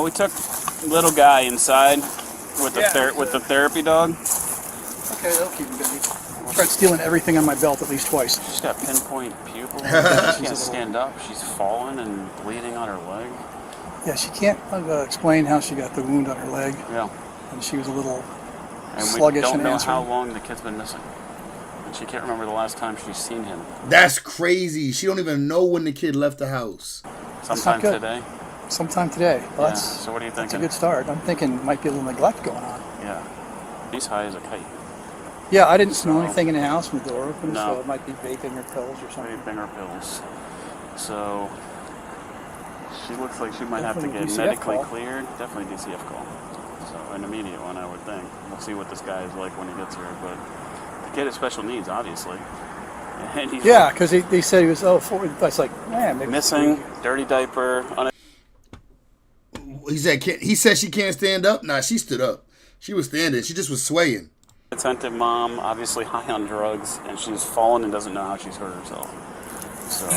We took little guy inside with the therapy dog. Okay, that'll keep him busy. Tried stealing everything on my belt at least twice. She's got pinpoint pupil. She can't stand up. She's fallen and bleeding on her leg. Yeah, she can't explain how she got the wound on her leg. Yeah. And she was a little And we sluggish don't in know answering. how long the kid's been missing. And she can't remember the last time she's seen him. That's crazy. She don't even know when the kid left the house. Sometime good. today. Sometime today. Well, Yeah. that's, So what are you that's a thinking? good start. I'm thinking might be a little neglect going on. Yeah. He's high as a kite. Yeah, I didn't smell anything in the house when the door opened, No. so it might be vaping or pills or something. Vaping or pills. So she looks like she might have to Definitely get DCF medically call. cleared. Definitely DCF call. So an immediate one, I would think. We'll see what this guy is like when he gets here. But the kid has special needs, obviously. And he's Yeah, because they said he was, I was like, man, maybe missing, dirty diaper. He said she can't stand up. Nah, she stood up. She was standing. She just was swaying. Attentive mom, obviously high on drugs, and she's fallen and doesn't know how she's hurt herself. So,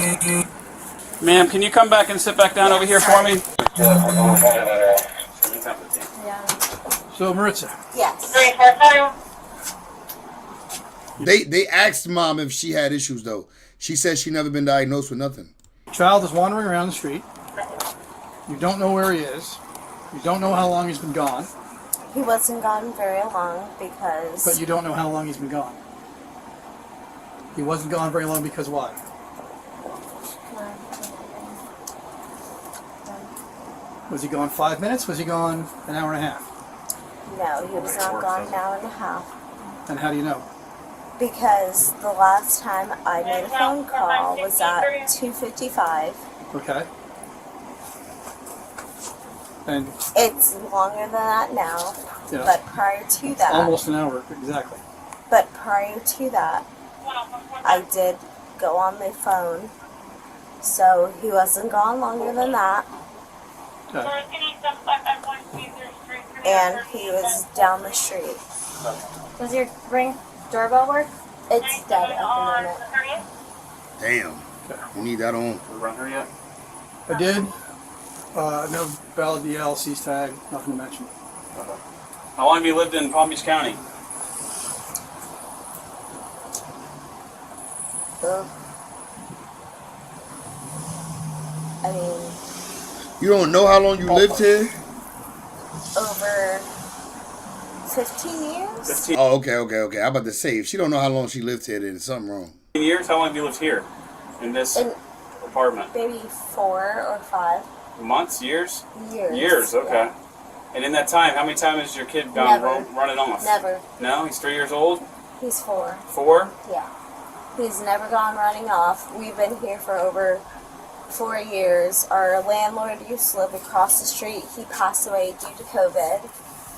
ma'am, can you come back and sit back down over here for me? So, Maritza. Yes. They asked mom if she had issues though. She said she never been diagnosed with nothing. Child is wandering around the street. You don't know where he is. You don't know how long he's been gone. He wasn't gone very long because... But you don't know how long he's been gone. He wasn't gone very long because why? Was he gone 5 minutes? Was he gone an hour and a half? No, he was not gone an hour and a half. And how do you know? Because the last time I made a phone call was at 2:55. Okay. And It's longer than that now, Yeah. but prior to that... almost an hour, exactly. But prior to that, I did go on my phone, so he wasn't gone longer than that. Okay. And he was down the street. Does your ring doorbell work? It's dead at the moment. Damn. You need that on. Run her yet? I did. No valid DLC's tag, nothing to mention. How long have you lived in Palm Beach County? I mean, You don't know how long you lived here? over 15 years? Oh, okay. I'm about to say, if she don't know how long she lived here, then something wrong. 15 years? How long have you lived here? In this? apartment? Maybe 4 or 5 Months, years? years. Years, okay. Yeah. And in that time, how many times has your kid gone running off? Never. No? He's 3 years old? He's 4. 4? Yeah. He's never gone running off. We've been here for over 4 years. Our landlord used to live across the street. He passed away due to COVID.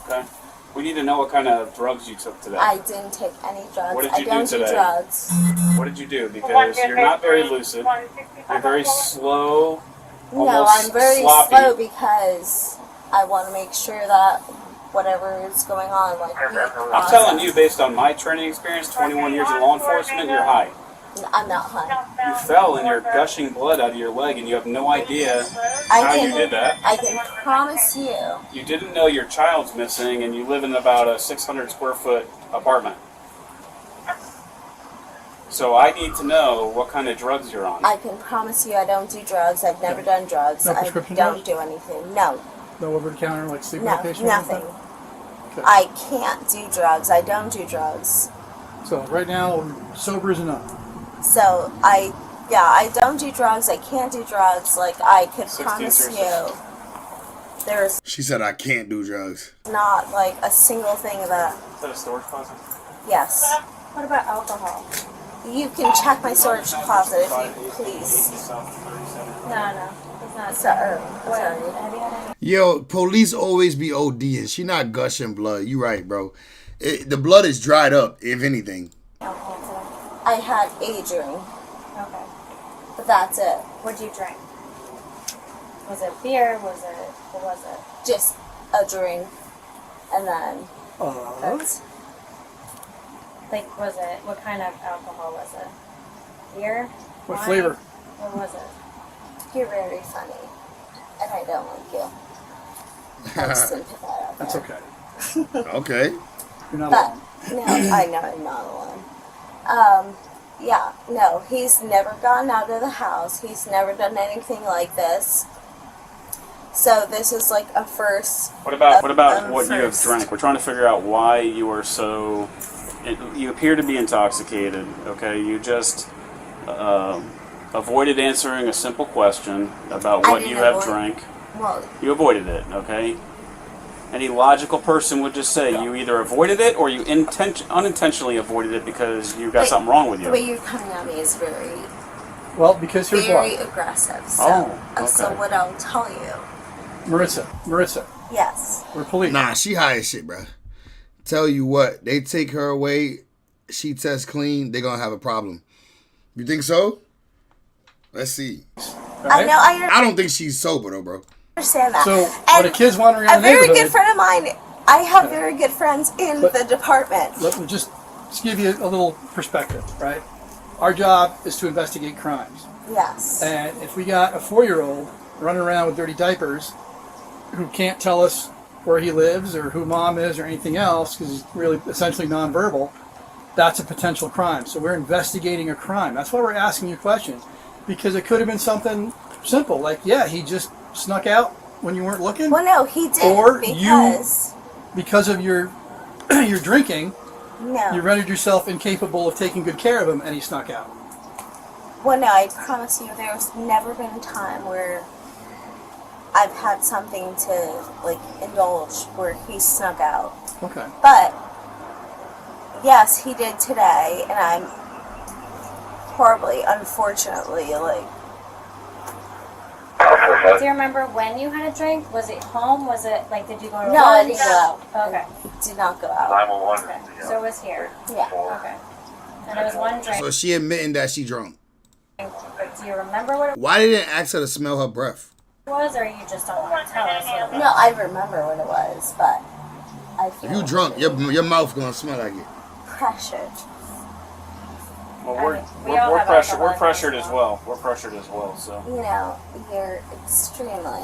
Okay. We need to know what kind of drugs you took today. I didn't take any drugs. What did you I don't do today? do drugs. What did you do? Because you're not very lucid. You're very slow. No, almost I'm very sloppy. slow because I want to make sure that whatever is going on, like I'm telling you, based on my training experience, 21 years in law enforcement, you're high. I'm not high. You fell and you're gushing blood out of your leg and you have no idea how you did that. I can promise you. You didn't know your child's missing and you live in about a 600 square foot apartment. So I need to know what kind of drugs you're on. I can promise you I don't do drugs. I've never done drugs. No I prescription don't drugs? do anything. No. No over-the-counter like sleep No, medication? nothing. I can't do drugs. I don't do drugs. So right now, sober as a nut. So I don't do drugs. I can't do drugs. Like I could promise you, there's She said I can't do drugs. not like a single thing that. Is that a storage closet? Yes. What about alcohol? You can check my storage closet if you please. No, it's not. Sorry. Have you had any? Yo, police always be ODing. She not gushing blood. You right, bro. The blood is dried up, if anything. I had a drink. Okay. But that's it. What'd you drink? Was it beer? What was it? Just a drink. And then that's Like, what kind of alcohol was it? Beer? What Wine? flavor? What was it? you're very funny. And I don't like you. I just didn't put that out That's there. okay. Okay. You're not But, alone. no, I know I'm not alone. Yeah, no, he's never gone out of the house. He's never done anything like this. So this is like a first. What about what you have drank? We're trying to figure out why you are so. You appear to be intoxicated. Okay, you just avoided answering a simple question about what you have drank. Well, You avoided it. Okay. Any logical person would just say you either avoided it or you unintentionally avoided it because you got something wrong with the you. way you're coming at me is very, Well, because here's very why. aggressive. So, Oh, so okay. what I'll tell you. Marissa, Yes. we're police. Nah, she high as shit, bro. Tell you what, they take her away, she tests clean, they gonna have a problem. You think so? Let's see. I know. I don't think she's sober though, bro. Understand that. So, and when a kid's wandering around a the very neighborhood, good friend of mine. I have very good friends in But- the department. let me just give you a little perspective, right? Our job is to investigate crimes. Yes. And if we got a 4-year-old running around with dirty diapers who can't tell us where he lives or who mom is or anything else because he's really essentially nonverbal, that's a potential crime. So we're investigating a crime. That's why we're asking you questions, because it could have been something simple like, yeah, he just snuck out when you weren't looking. Well, no, he did Or because of your your drinking, No. you rendered yourself incapable of taking good care of him, and he snuck out. Well, no, I promise you, there's never been a time where I've had something to like indulge where he snuck out. Okay. But yes, he did today, and I'm horribly, unfortunately, like. Do you remember when you had a drink? Was it home? Was it like, did you go to No, I lunch? didn't go out. Okay. Did not go out. 911. Okay. So it was here. Yeah. Okay. And it was one drink. So she admitting that she drunk. But do you remember what it Why didn't ask her to smell her breath? was, or you just don't want to tell us? What it No, I remember what it was, but I If feel you drunk, your mouth gonna smell like it. pressured. Well, we all have pressured. alcohol We're pressured as well. We're pressured as well. So. You know, you're extremely.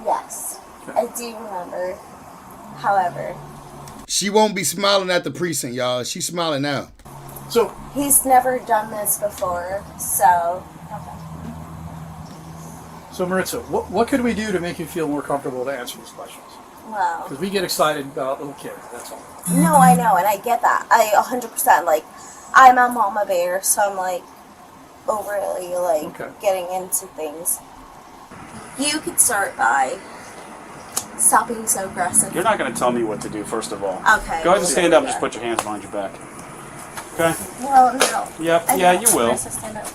Yes, I do remember. However, She won't be smiling at the precinct, y'all. She's smiling now. So he's never done this before, so. So Maritza, what could we do to make you feel more comfortable to answer these questions? Well. Because we get excited about little kids, that's all. No, I know, and I get that. I 100% like. I'm a mama bear, so I'm like, overly like getting into things. You could start by stop being so aggressive. You're not going to tell me what to do, first of all. Okay. Go ahead and stand up and just put your hands behind your back. Okay? Well, no. Yep. Yeah, you will. Stand up.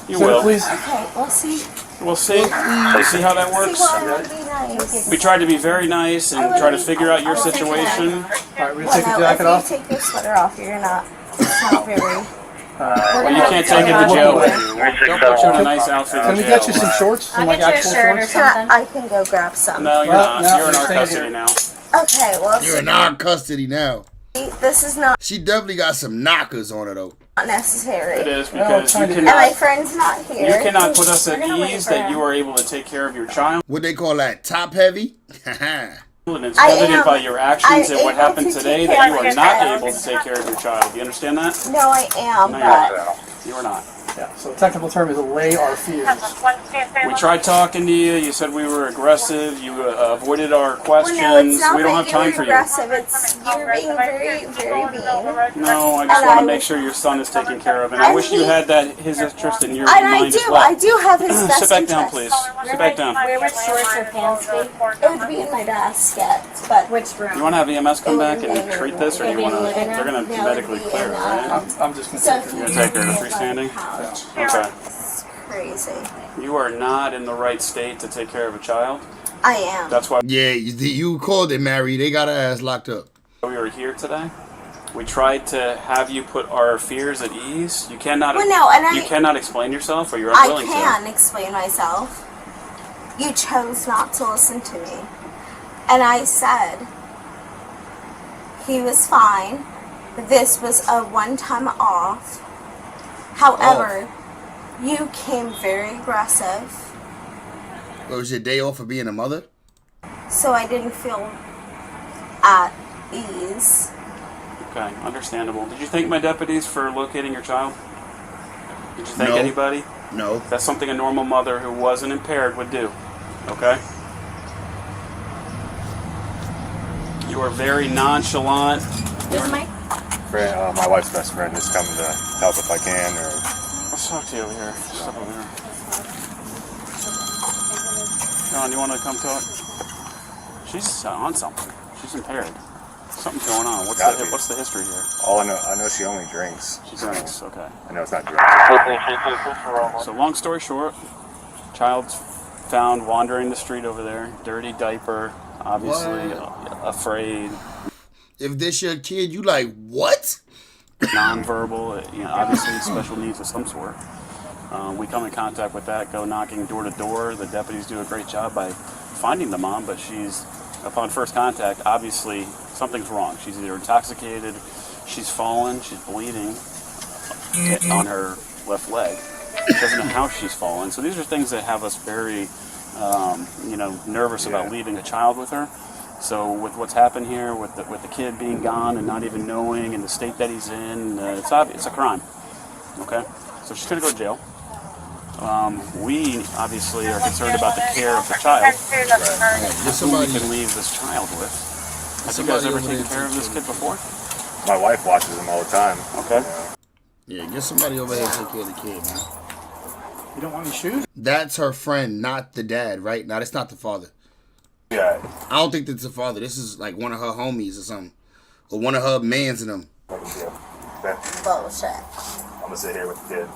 You will. Please. Okay, we'll see. We'll see. We'll see how that works. See why would be nice. We tried to be very nice and try to figure out your situation. All right, we're going to take your jacket off. If you take your sweater off, you're not. It's not very. Well, you can't take it to jail with you. Don't put you in a nice outfit. Can we get you some shorts? Some like actual shorts? I can go grab some. No, you're not. You're in our custody now. Okay, well. You're in our custody now. This is not. She definitely got some knockers on her though. Not necessary. It is because you And my cannot. friend's not here. You cannot put us at ease that you are able to take care of your child. What they call that? Top heavy? And it's evident by your actions and what happened today that you are not able to take care of your child. Do you understand that? No, I am, No, but. you are not. Yeah, so the technical term is allay our fears. We tried talking to you. You said we were aggressive. You avoided our questions. Well, no, it's not We don't that have time you're for you. aggressive. It's you're being very, very mean. No, I just want to make sure your son is taken care of, and I wish you had his interest in your And mind as well. I do have his best Sit back down, interest. please. Sit back down. Where would shorts or pants be? It would be in my basket, but which room? You want to have EMS come back and treat this, or do you want to? They're going to medically clear it, right? I'm just going to take You're going to take her to freestanding? Okay. Crazy. You are not in the right state to take care of a child. I am. That's why. Yeah, you called it, Mary. They got her ass locked up. We were here today. We tried to have you put our fears at ease. You cannot. Well, no, and you cannot explain yourself, or you're I unwilling can explain myself. You chose not to listen to me. And I said he was fine. This was a one-time off. However, you came very aggressive. What was your day off for being a mother? So I didn't feel at ease. Okay, understandable. Did you thank my deputies for locating your child? Did you thank No. anybody? No. That's something a normal mother who wasn't impaired would do. Okay? You are very nonchalant. My wife's best friend is coming to help if I can, or... Let's talk to you over here. Step over here. John, you want to come talk? She's on something. She's impaired. Something's going on. What's the history here? All I know she only drinks. She drinks, okay. I know it's not drugs. So long story short, child's found wandering the street over there, dirty diaper, obviously afraid. If this your kid, you like, what? Nonverbal, obviously special needs of some sort. We come in contact with that, go knocking door to door. The deputies do a great job by finding the mom, but she's, upon first contact, obviously something's wrong. She's either intoxicated, she's fallen, she's bleeding on her left leg. She doesn't know how she's fallen. So these are things that have us very, nervous about leaving a child with her. So with what's happened here, with the kid being gone and not even knowing, and the state that he's in, it's obvious, it's a crime. Okay, so she's gonna go to jail. We obviously are concerned about the care of the child. Who we can leave this child with. Have you guys ever taken care of this kid before? My wife watches him all the time. Okay. Yeah, get somebody over here to take care of the kid, man. You don't want any shoes? That's her friend, not the dad, right? Now, that's not the father. Yeah. I don't think that's the father. This is like one of her homies or something. Or one of her mans in them. Bullshit. I'm gonna sit here with the kid.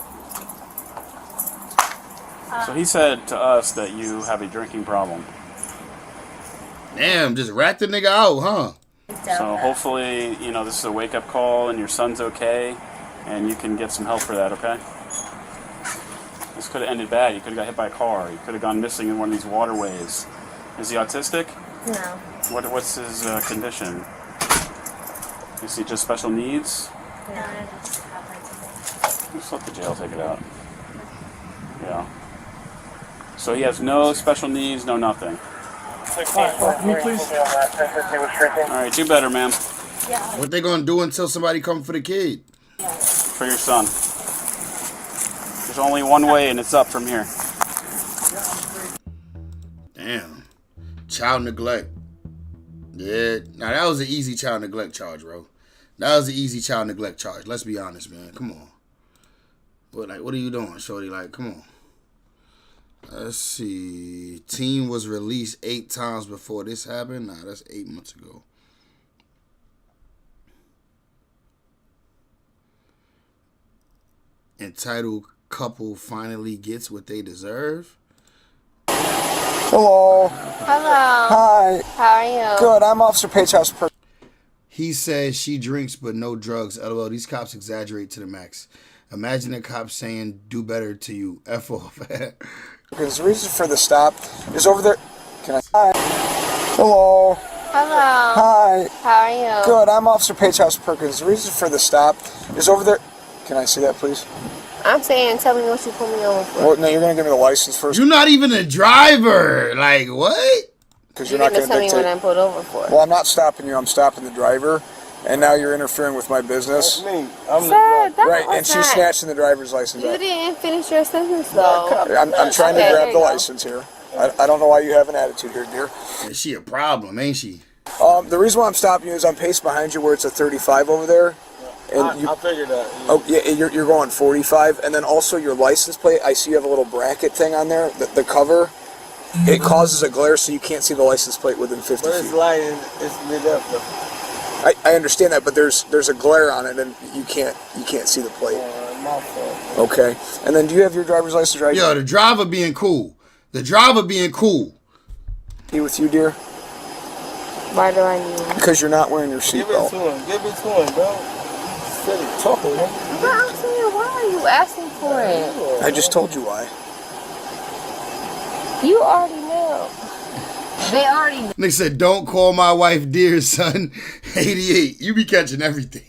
So he said to us that you have a drinking problem. Damn, just rat the nigga out, huh? So hopefully, this is a wake-up call and your son's okay, and you can get some help for that, okay? This could have ended bad. You could have got hit by a car. You could have gone missing in one of these waterways. Is he autistic? No. What's his condition? Is he just special needs? No. Just let the jail take it out. Yeah. So he has no special needs, no nothing. Can you please? Alright, do better, ma'am. Yeah. What they gonna do until somebody come for the kid? For your son. There's only one way, and it's up from here. Damn. Child neglect. Yeah. Now, that was an easy child neglect charge, bro. That was an easy child neglect charge. Let's be honest, man. Come on. What are you doing, shorty? Like, come on. Let's see. Teen was released 8 times before this happened. Nah, that's 8 months ago. Entitled couple finally gets what they deserve. Hello. Hello. Hi. How are you? Good. I'm Officer Page House. He says she drinks but no drugs. LOL. These cops exaggerate to the max. Imagine a cop saying, "Do better" to you. F off. Because the reason for the stop is over there. Can I? Hi. Hello. Hello. Hi. How are you? Good. I'm Officer Page House Perkins. The reason for the stop is over there. Can I see that, please? I'm saying, tell me what you put me on for. Well, no, you're gonna give me the license first. You're not even a driver. Like what? Because you're not gonna tell me dictate. what I'm pulled over for. Well, I'm not stopping you. I'm stopping the driver. And now you're interfering with my business. Sir, that Right, was and she's not- snatching the driver's license. You didn't finish your sentence, though. I'm trying to grab the license here. I don't know why you have an attitude here, dear. Is she a problem, ain't she? The reason why I'm stopping you is I'm paced behind you where it's a 35 over there. And I figured that. Oh, yeah, you're going 45. And then also your license plate, I see you have a little bracket thing on there, the cover. It causes a glare so you can't see the license plate within 50 But feet. it's light and it's lit up though. I understand that, but there's a glare on it and you can't see the plate. My fault. Okay. And then do you have your driver's license right? Yo, the driver being cool. The driver being cool. He with you, dear? Why do I need one? Because you're not wearing your Give it seatbelt. to him. Give it to him, bro. Instead of talking, man. But I'm saying, why are you asking for it? I just told you why. You already know. They already know. Nigga said, "Don't call my wife dear, son." 88. You be catching everything.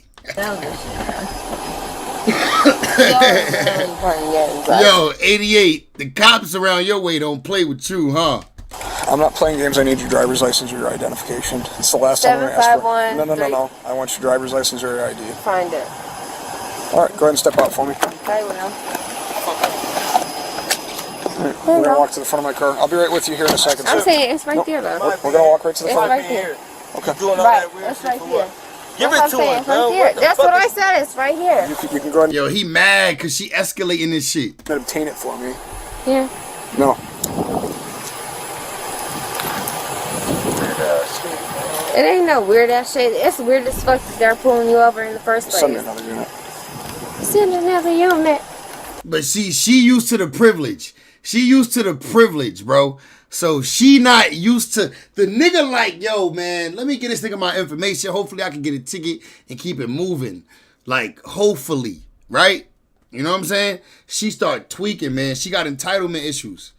Yo, 88. The cops around your way don't play with you, huh? I'm not playing games. I need your driver's license or your identification. It's the last time I'm going to ask for it. 751 No. I want your driver's license or your ID. Find it. All right, go ahead and step out for me. Okay, well. All right, we're going to walk to the front of my car. I'll be right with you here in a second. I'm saying it's right there, though. We're going to walk right to the It's front. right there. Okay. Right, it's right here. Give That's it what to I'm him, saying, bro. right here. That's what I said. It's right here. You can go ahead and Yo, he mad because she escalating this shit. obtain it for me. Yeah. No. It ain't no weird ass shit. It's weird as fuck that they're pulling you over in the first place. Send me another unit. Send another unit. But see, she used to the privilege. She used to the privilege, bro. So she not used to the nigga like, yo, man, let me get this nigga my information. Hopefully I can get a ticket and keep it moving. Like, hopefully, right? You know what I'm saying? She start tweaking, man. She got entitlement issues.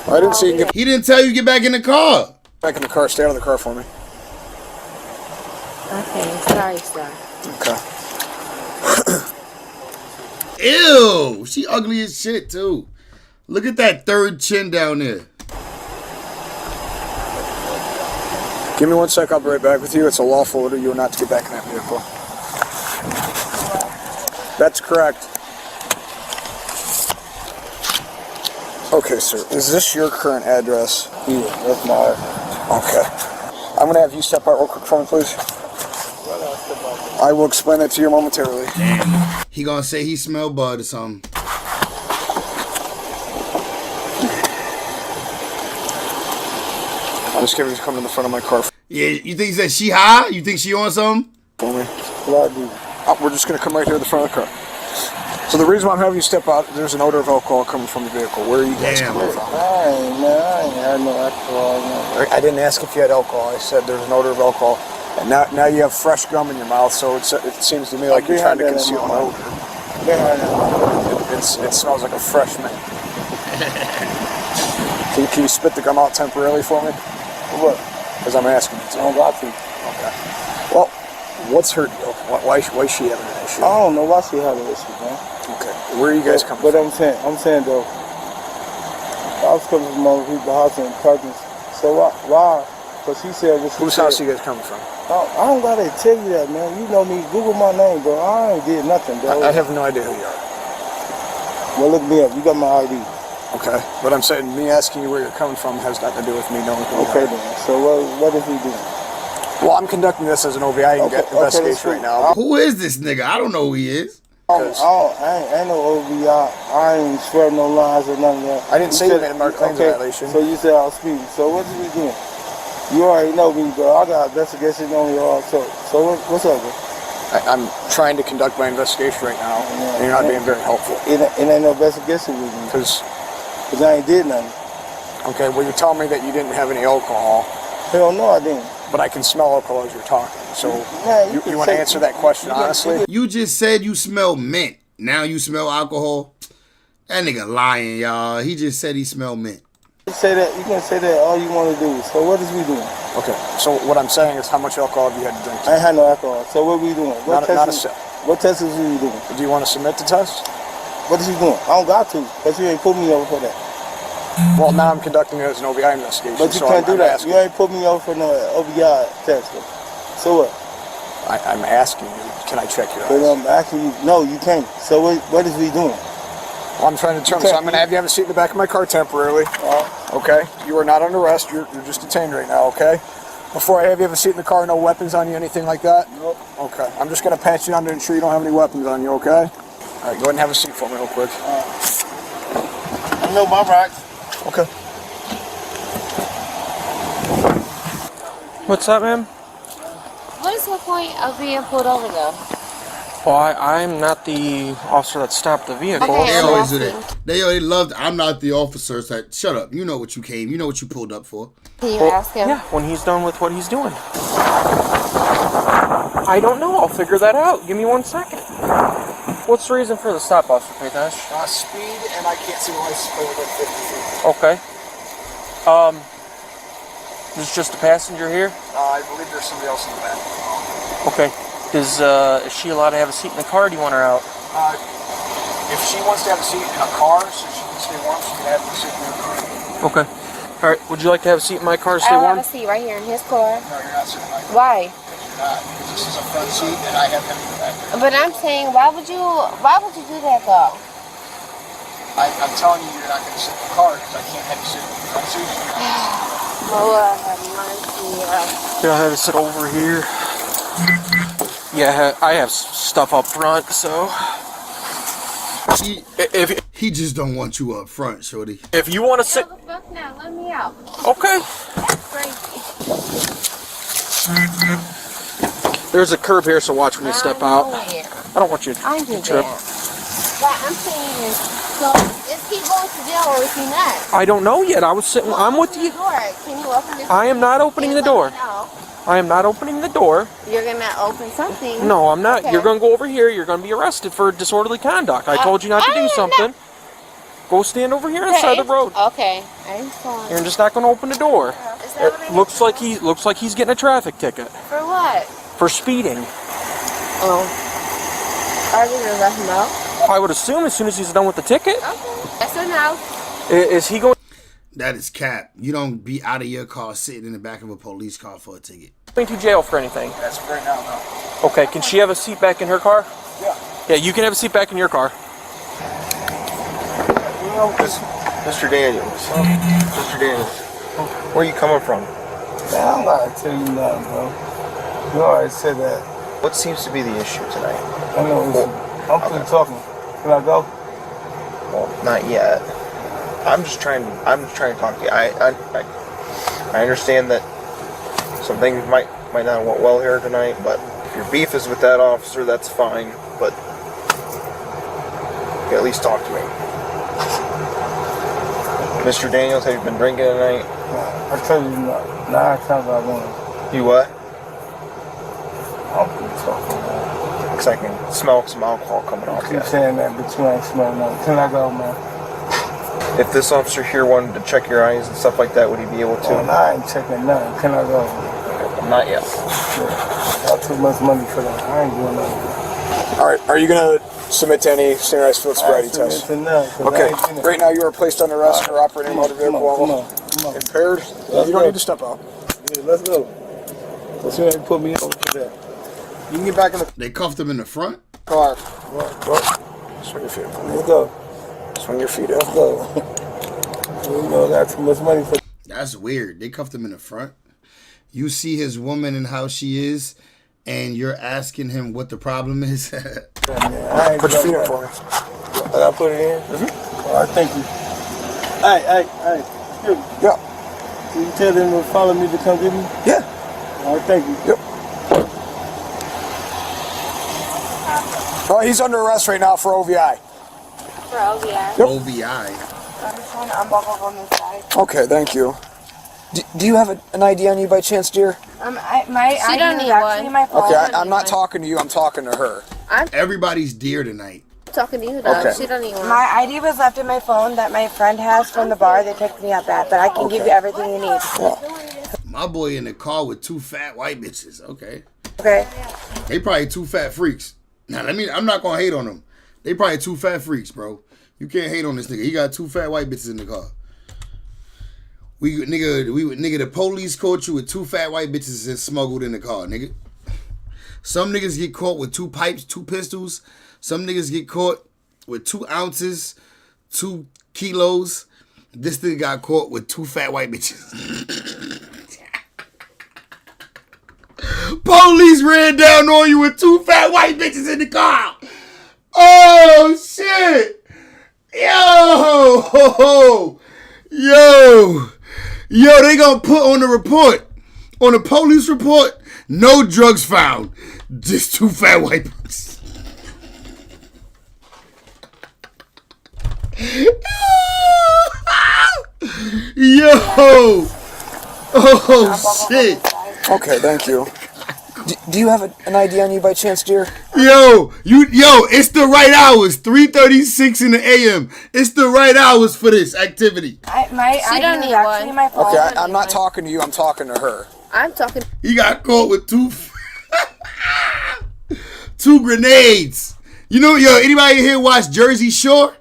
I didn't see you get He didn't tell you to get back in the car. back in the car. Stay out of the car for me. Okay, sorry, sir. Okay. Ew. She ugly as shit, too. Look at that third chin down there. Give me 1 sec. I'll be right back with you. It's a lawful order you are not to get back in that vehicle. That's correct. Okay, sir. Is this your current address? Yeah, that's my. Okay. I'm going to have you step out real quick for me, please. I will explain that to you momentarily. He gonna say he smell bud or something. I'm just going to come to the front of my car Yeah, you think that she high? You think she on something? for me. We're just going to come right here to the front of the car. So the reason why I'm having you step out, there's an odor of alcohol coming from the vehicle. Where are you guys coming from? I ain't had no alcohol. I didn't ask if you had alcohol. I said there's an odor of alcohol. And now you have fresh gum in your mouth, so it seems to me like you're trying to conceal an odor. It smells like a fresh mint. Can you spit the gum out temporarily for me? What? Because I'm asking you to. I don't got to. Okay. Well, what's her deal? Why is she having an issue? I don't know why she having an issue, man. Okay. Where are you guys coming but from? I'm saying though, I was coming from other people's house in Perkins. So why? Because she said what she Whose said. house are you guys coming from? I don't gotta tell you that, man. You know me. Google my name, bro. I ain't did nothing, bro. I have no idea who you are. Well, look me up. You got my ID. Okay. But I'm saying me asking you where you're coming from has nothing to do with me knowing who you are. Okay, then. So what is he doing? Well, I'm conducting this as an OVI investigation right now. Who is this nigga? I don't know who he is. I ain't no OBI. I ain't swear no lines or none of that. I didn't say you made a marked claims violation. So you said I was speeding. So what are we doing? You already know me, bro. I got investigation on you also. So what's up, bro? I'm trying to conduct my investigation right now, and you're not being very helpful. It ain't no investigation with me. Because I ain't did nothing. Okay, well, you're telling me that you didn't have any alcohol. Hell no, I didn't. But I can smell alcohol as you're talking. So you want to answer that question honestly? You just said you smell mint. Now you smell alcohol? That nigga lying, y'all. He just said he smelled mint. You can say that all you want to do. So what is we doing? Okay, so what I'm saying is how much alcohol have you had to drink? I ain't had no alcohol. So what we doing? Not a sip. What test is we doing? Do you want to submit the test? What is you doing? I don't got to, because you ain't put me over for that. Well, now I'm conducting it as an OBI investigation. But you can't do that. You ain't put me over for no OBI test. So what? I'm asking you, can I check your eyes? But I'm asking you, no, you can't. So what is we doing? Well, I'm trying to determine, so I'm going to have you have a seat in the back of my car temporarily. Okay? You are not under arrest. You're just detained right now, okay? Before I have you have a seat in the car, no weapons on you, anything like that? Nope. Okay. I'm just going to pat you down to ensure you don't have any weapons on you, okay? All right, go ahead and have a seat for me real quick. I know my rights. Okay. What's up, ma'am? What is the point of being pulled over though? Well, I'm not the officer that stopped the vehicle. They always do that. They love. I'm not the officer. That shut up. You know what you came. You know what you pulled up for. Can you ask him? Yeah, when he's done with what he's doing. I don't know. I'll figure that out. Give me 1 second. What's the reason for the stop, Officer Paytash? Speed, and I can't see the license plate within 50 feet. Okay. There's just a passenger here? I believe there's somebody else in the back. Okay. Is she allowed to have a seat in the car, or do you want her out? If she wants to have a seat in a car so she can stay warm, she can have a seat in the car. Okay. All right. Would you like to have a seat in my car to stay I'll warm? have a seat right here in his car. No, you're not sitting right. Why? Because this is a front seat, and I have him in the back. But I'm saying, why would you do that though? I'm telling you, you're not going to sit in the car because I can't have you sit in the front seat. Lord have mercy. Yeah, I have to sit over here. Yeah, I have stuff up front, so. He just don't want you up front, shorty. If you want to sit. Fuck now, let me out. Okay. That's crazy. There's a curb here, so watch when you step out. Where? I don't want you to I do trip. that. What I'm saying is, so is he going to jail or is he not? I don't know yet. I'm with you. Can you open the door? I am not opening the door. I am not opening the door. You're gonna open something. No, I'm not. Okay. You're going to go over here. You're going to be arrested for disorderly conduct. I told you not to do something. Go stand over here on the side of the road. Okay. I'm sorry. You're just not going to open the door. Is that what It looks like he's getting a traffic ticket For what? for speeding. Oh. Are you gonna let him know? I would assume as soon as he's done with the ticket. Okay. Yes or no? Is he going That is cap. You don't be out of your car sitting in the back of a police car for a ticket. to jail for anything? That's right now, no. Okay, can she have a seat back in her car? Yeah. Yeah, you can have a seat back in your car. Mr. Daniels. Mr. Daniels. Where are you coming from? Man, I'm not gonna tell you nothing, bro. You already said that. What seems to be the issue tonight? I know. I'm through talking. Can I go? Well, not yet. I'm just trying to talk to you. I understand that some things might not have went well here tonight, but if your beef is with that officer, that's fine. But you at least talk to me. Mr. Daniels, have you been drinking tonight? I tell you 9 times I won. You what? I'm through talking, man. Because I can smell some alcohol coming off you. Keep saying that, but you ain't smelling nothing. Can I go, man? If this officer here wanted to check your eyes and stuff like that, would he be able to? Oh, I ain't checking nothing. Can I go? Not yet. Yeah. Got too much money for that. I ain't doing nothing. All right, are you going to submit to any standardized field sobriety test? Okay, right now you are placed under arrest for operating a motor vehicle while impaired. You don't need to step out. Yeah, let's go. Let's see if they put me over for that. You can get back in the They cuffed him in the front? car. Swing your feet up. Let's go. Swing your feet up. Let's go. You know, I got too much money for. That's weird. They cuffed him in the front. You see his woman and how she is, and you're asking him what the problem is. Put your feet up for me. I gotta put it in. All right, thank you. Hey. Yeah. Can you tell them to follow me to come get me? Yeah. All right, thank you. Yep. Well, he's under arrest right now for OVI. For OVI? Yep. OVI. I'm just trying to unbuckle on this side. Okay, thank you. Do you have an ID on you by chance, dear? My ID is actually my phone. Okay, I'm not talking to you. I'm talking to her. Everybody's dear tonight. Talking to you though. Okay. She don't need one. My ID was left in my phone that my friend has from the bar. They picked me up at, but I can give you everything you need. My boy in the car with 2 fat white bitches. Okay. Okay. They probably 2 fat freaks. Now I'm not gonna hate on them. They probably 2 fat freaks, bro. You can't hate on this nigga. He got 2 fat white bitches in the car. Nigga, the police caught you with 2 fat white bitches and smuggled in the car, nigga. Some niggas get caught with 2 pipes, 2 pistols. Some niggas get caught with 2 ounces, 2 kilos. This nigga got caught with 2 fat white bitches. Police ran down on you with 2 fat white bitches in the car. Oh, shit. Yo, they gonna put on the report, on the police report, no drugs found. Just 2 fat white bitches. Yo! Oh, shit. Okay, thank you. Do you have an ID on you by chance, dear? Yo, it's the right hours, 3:36 in the a.m. It's the right hours for this activity. My ID is actually my phone. Okay, I'm not talking to you. I'm talking to her. I'm talking. He got caught with 2 grenades. You know, anybody here watch Jersey Shore?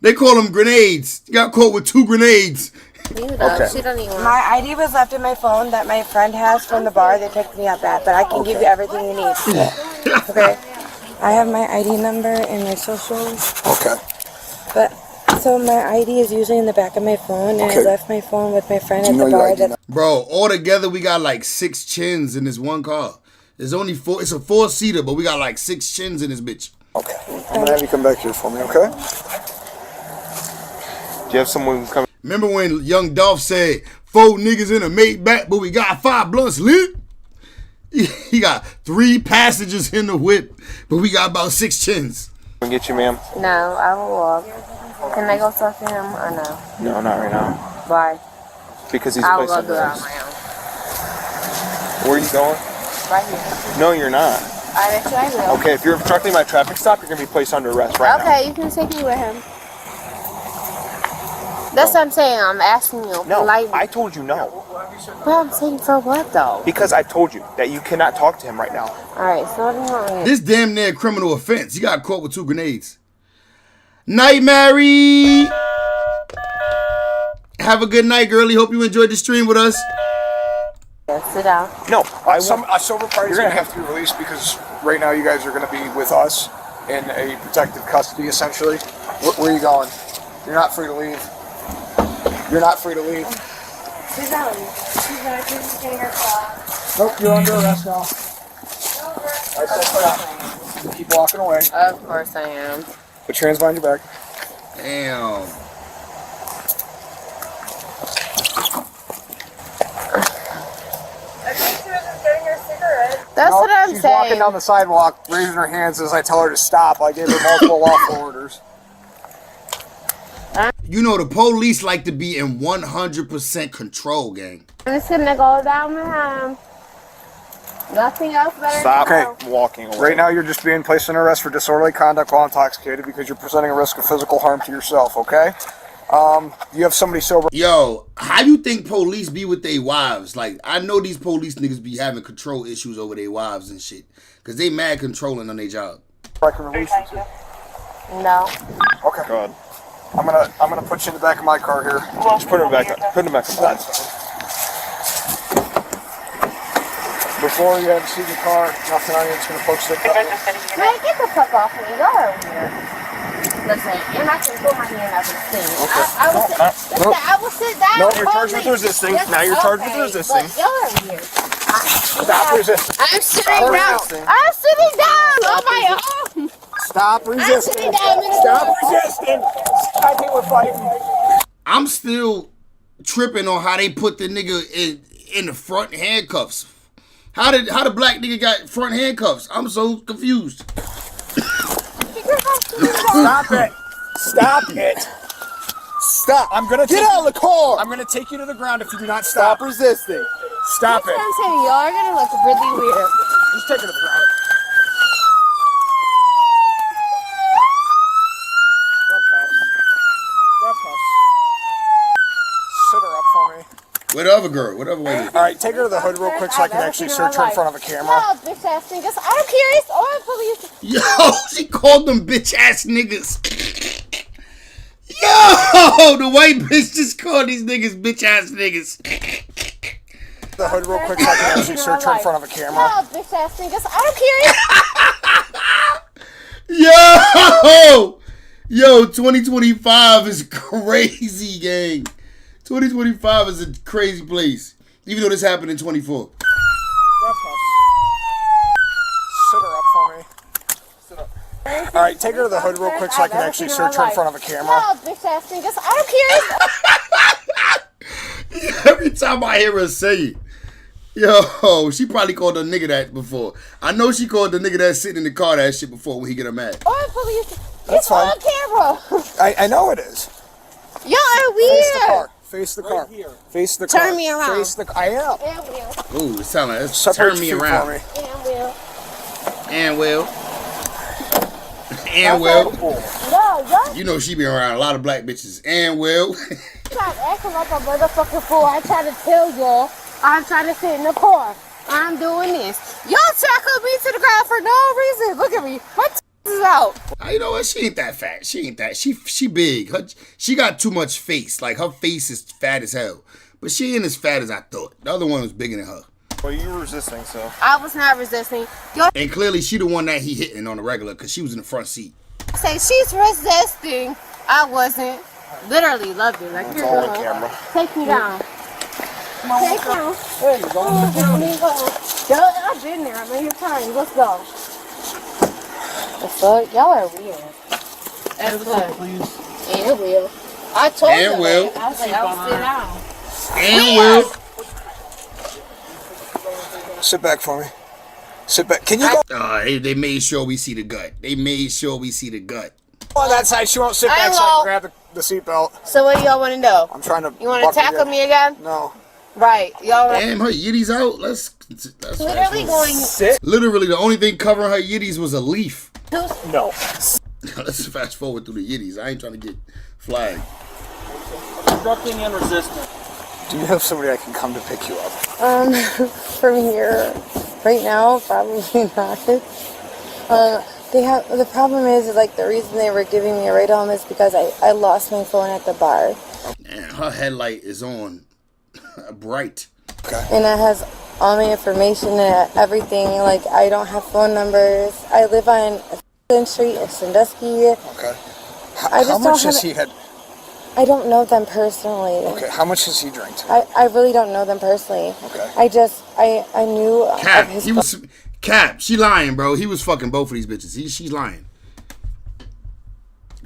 They call them grenades. He got caught with 2 grenades. Okay. She don't need one. My ID was left in my phone that my friend has from the bar. They picked me up at, but I can give you everything you need. Okay. I have my ID number and my socials. Okay. But so my ID is usually in the back of my phone, and I left my phone with my friend at the bar. Bro, all together we got like 6 chins in this one car. There's only 4. It's a 4-seater, but we got like 6 chins in this bitch. Okay. I'm gonna have you come back here for me, okay? Do you have someone come? Remember when Young Dolph said 4 niggas in a Maybach, but we got 5 blunts lit? He got 3 passengers in the whip, but we got about 6 chins. Can I get you, ma'am? No, I will walk. Can I go talk to him or no? No, not right now. Why? Because he's I will placed go do under it on arrest. my own. Where are you going? Right here. No, you're not. I bet you I will. Okay, if you're obstructing my traffic stop, you're gonna be placed under arrest right now. Okay, you can take me with him. That's what I'm saying. I'm asking you. No, politely. I told you no. But I'm saying for what though? Because I told you that you cannot talk to him right now. Alright, so what do you want me to do? This damn near criminal offense. He got caught with 2 grenades. Night, Mary. Have a good night, girlie. Hope you enjoyed the stream with us. Yeah, sit down. No, A sober party's gonna have to be released because right now you guys are gonna be with us in a protected custody, essentially. Where are you going? You're not free to leave. You're not free to leave. Sit down. She's getting her car. Nope, you're under arrest now. I said stop. You keep walking away. Of course I am. Put your hands behind your back. Damn. That's what I'm she's saying. walking down the sidewalk, raising her hands as I tell her to stop. I gave her multiple lawful orders. You know, the police like to be in 100% control, gang. I'm just gonna go down with him. Nothing else better. Stop Okay, walking away. Right now, you're just being placed in arrest for disorderly conduct while intoxicated because you're presenting a risk of physical harm to yourself, okay? You have somebody sober. Yo, how you think police be with their wives? Like, I know these police niggas be having control issues over their wives and shit. Because they mad controlling on their job. I can release you. No. Okay. God. I'm gonna put you in the back of my car here. Just put him back up. Put him back up. Before you have to see the car, nothing on you, it's gonna poke stick up. Man, get the fuck off me. Go over here. Listen, you're not gonna put my hand up and sing. Okay. I will sit down. No, you're charged with resisting. Now you're charged with resisting. Look, you're over here. Stop resisting. I'm sitting down. I'm sitting down on my own. Stop resisting. Stop resisting. I think we're fighting. I'm still tripping on how they put the nigga in the front handcuffs. How the black nigga got front handcuffs? I'm so confused. Stop it. Stop it. Stop. I'm gonna get out of the car. I'm gonna take you to the ground if you do not stop. Stop resisting. Stop it. That's what I'm saying. Y'all are gonna look really weird. Just take her to the ground. Grab cuffs. Sit her up for me. Where the other girl? What other way? All right, take her to the hood real quick so I can actually search her in front of a camera. No, bitch ass niggas. I'm curious. Or police. Yo, she called them bitch ass niggas. Yo, the white bitch just called these niggas bitch ass niggas. The hood real quick so I can actually search her in front of a camera. No, bitch ass niggas. I'm curious. Yo, 2025 is crazy, gang. 2025 is a crazy place. Even though this happened in 24. Grab cuffs. Sit her up for me. Sit up. All right, take her to the hood real quick so I can actually search her in front of a camera. No, bitch ass niggas. I'm curious. Every time I hear her say it, yo, she probably called a nigga that before. I know she called the nigga that's sitting in the car that shit before when he get her mad. Or police. That's fine. On camera. I know it is. Y'all are weird. Face the car. Face the car. Face the car. Turn me around. Face the. I am. And Will. Ooh, it sound like it's Separate turn me feet around. for me. And Will. And Will. No, y'all You know she be around a lot of black bitches. And Will. stop acting like a motherfucking fool. I try to tell y'all I'm trying to sit in the car. I'm doing this. Y'all tackled me to the ground for no reason. Look at me. My is out. You know what? She ain't that fat. She ain't that. She big. She got too much face. Like her face is fat as hell. But she ain't as fat as I thought. The other one was bigger than her. Well, you were resisting, so. I was not resisting. Y'all And clearly she the one that he hitting on the regular because she was in the front seat. say she's resisting. I wasn't. Literally loved it. Like, you're all on camera. Take me down. Take me down. There you go. I've been there. I'm in your time. Let's go. The fuck? Y'all are weird. And Will. I told you. And Will. I was like, I'll sit down. And Will. Sit back for me. Sit back. Can you go They made sure we see the gut. They made sure we see the gut. on that side? She won't sit back so I can grab the seatbelt. So what do y'all want to know? I'm trying to. You want to tackle me again? No. Right. Y'all Damn, her yitties out. Let's literally going. Literally, the only thing covering her yitties was a leaf. No. Let's fast forward through the yitties. I ain't trying to get flagged. Obstructing and resisting. Do you have somebody I can come to pick you up? From here, right now, probably not. The problem is like the reason they were giving me a ride home is because I lost my phone at the bar. And her headlight is on bright. Okay. And it has all my information and everything. Like I don't have phone numbers. I live on Street in Sandusky. Okay. How much has he had? I don't know them personally. Okay. How much has he drank? I really don't know them personally. Okay. I knew Cap, of his. he was Cap. She lying, bro. He was fucking both of these bitches. She's lying.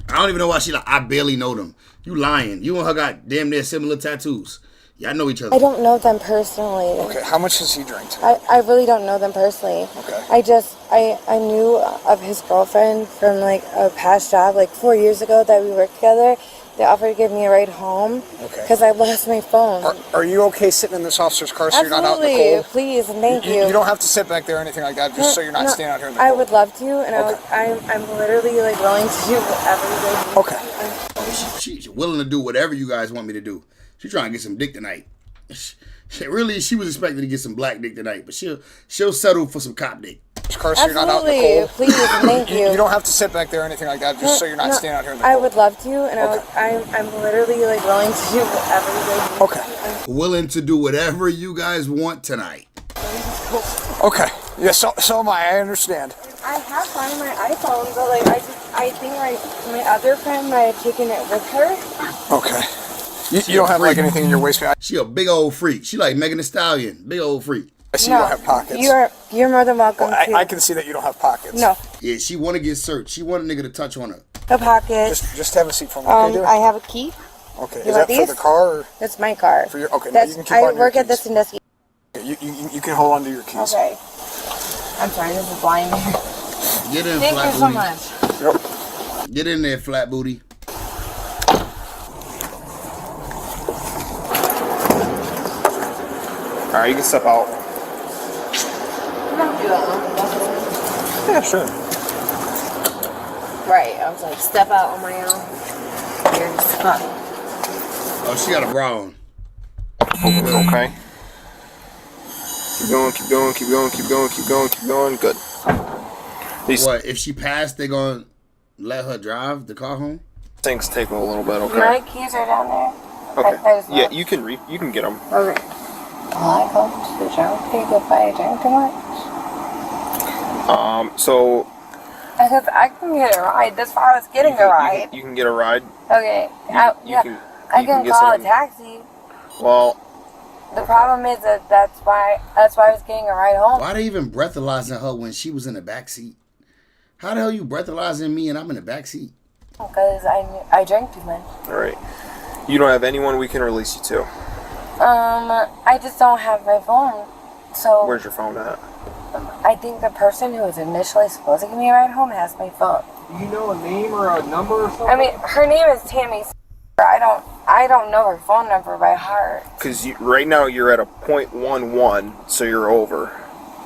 I don't even know why she like. I barely know them. You lying. You and her got damn near similar tattoos. Y'all know each other. I don't know them personally. Okay. How much has he drank? I really don't know them personally. Okay. I knew of his girlfriend from like a past job, like 4 years ago that we worked together. They offered to give me a ride home because I lost my phone. Are you okay sitting in this officer's car so you're not out in the cold? Please, and thank you. You don't have to sit back there or anything like that, just so you're not standing out here in the cold. I would love to, and I'm literally like willing to do whatever you guys need. Okay. She's willing to do whatever you guys want me to do. She's trying to get some dick tonight. She was expecting to get some black dick tonight, but she'll settle for some cop dick. Car so you're not out in the cold. Please, and thank you. You don't have to sit back there or anything like that, just so you're not standing out here in the cold. I would love to, and I'm literally like willing to do whatever you guys need. Okay. Willing to do whatever you guys want tonight. Okay. Yeah, so am I. I understand. I have found my iPhone, but like I think my other friend might have taken it with her. Okay. You don't have like anything in your waistband? She a big old freak. She like Megan Thee Stallion. Big old freak. I see you don't have pockets. You're more than welcome to. I can see that you don't have pockets. No. Yeah, she want to get searched. She want a nigga to touch on her. A pocket. Just have a seat for me. Okay, dear? I have a key. Okay. You Is want that for the these? car? Or? That's my car. For your, okay, That's, now you can keep I on your work at the keys. Sandusky. Okay, you can hold on to your keys. Okay. I'm sorry, this is blind. Get in, Thank flat you so booty. much. Yep. Get in there, flat booty. All right, you can step out. Yeah, sure. Right, I was like, step out on my own. You're just stuck. Oh, she got a bra on. Okay. Keep going, keep going, keep going, keep going, keep going, keep going. Good. What, if she passed, they gonna let her drive the car home? Things take a little bit, okay? My keys are down there. Okay. Yeah, you can get them. Okay. Well, I go to the junkie if I drink too much. So Because I can get a ride. That's why I was getting a ride. you can get a ride. Okay. I can get call a someone- taxi. Well, The problem is that's why I was getting a ride home. Why they even breathalyzing her when she was in the back seat? How the hell you breathalyzing me and I'm in the back seat? Because I drank too much. all right. You don't have anyone we can release you to. I just don't have my phone. So Where's your phone at? I think the person who was initially supposed to give me a ride home has my phone. Do you know a name or a number or something? I mean, her name is Tammy. I don't know her phone number by heart. Because right now you're at a .11, so you're over.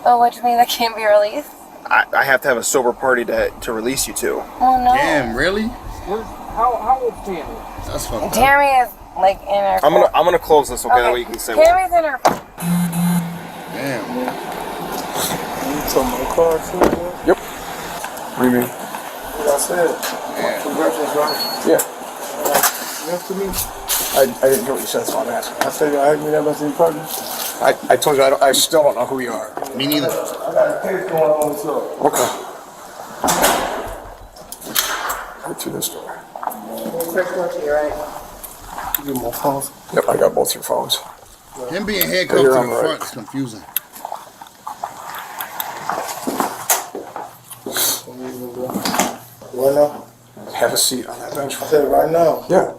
Oh, which means I can't be released? I have to have a sober party to release you to. Oh no. Damn, really? How old's Tammy? That's fucked up. Tammy is like in her I'm gonna close this, okay? That way you can say Tammy's in her phone. Damn. You told my car too? Yep. What do you mean? That's it. Congratulations, right? Yeah. Nice to meet you. I didn't hear what you said, so I'm asking. I said you asked me that about your partner. I told you I still don't know who you are. Me neither. I got a case going on, so. Okay. Right through this door. First one to your right. You get more phones? Yep, I got both your phones. Him being handcuffed to You're the on the right. front is confusing. Right now? Have a seat on that bench. I said right now. Yeah.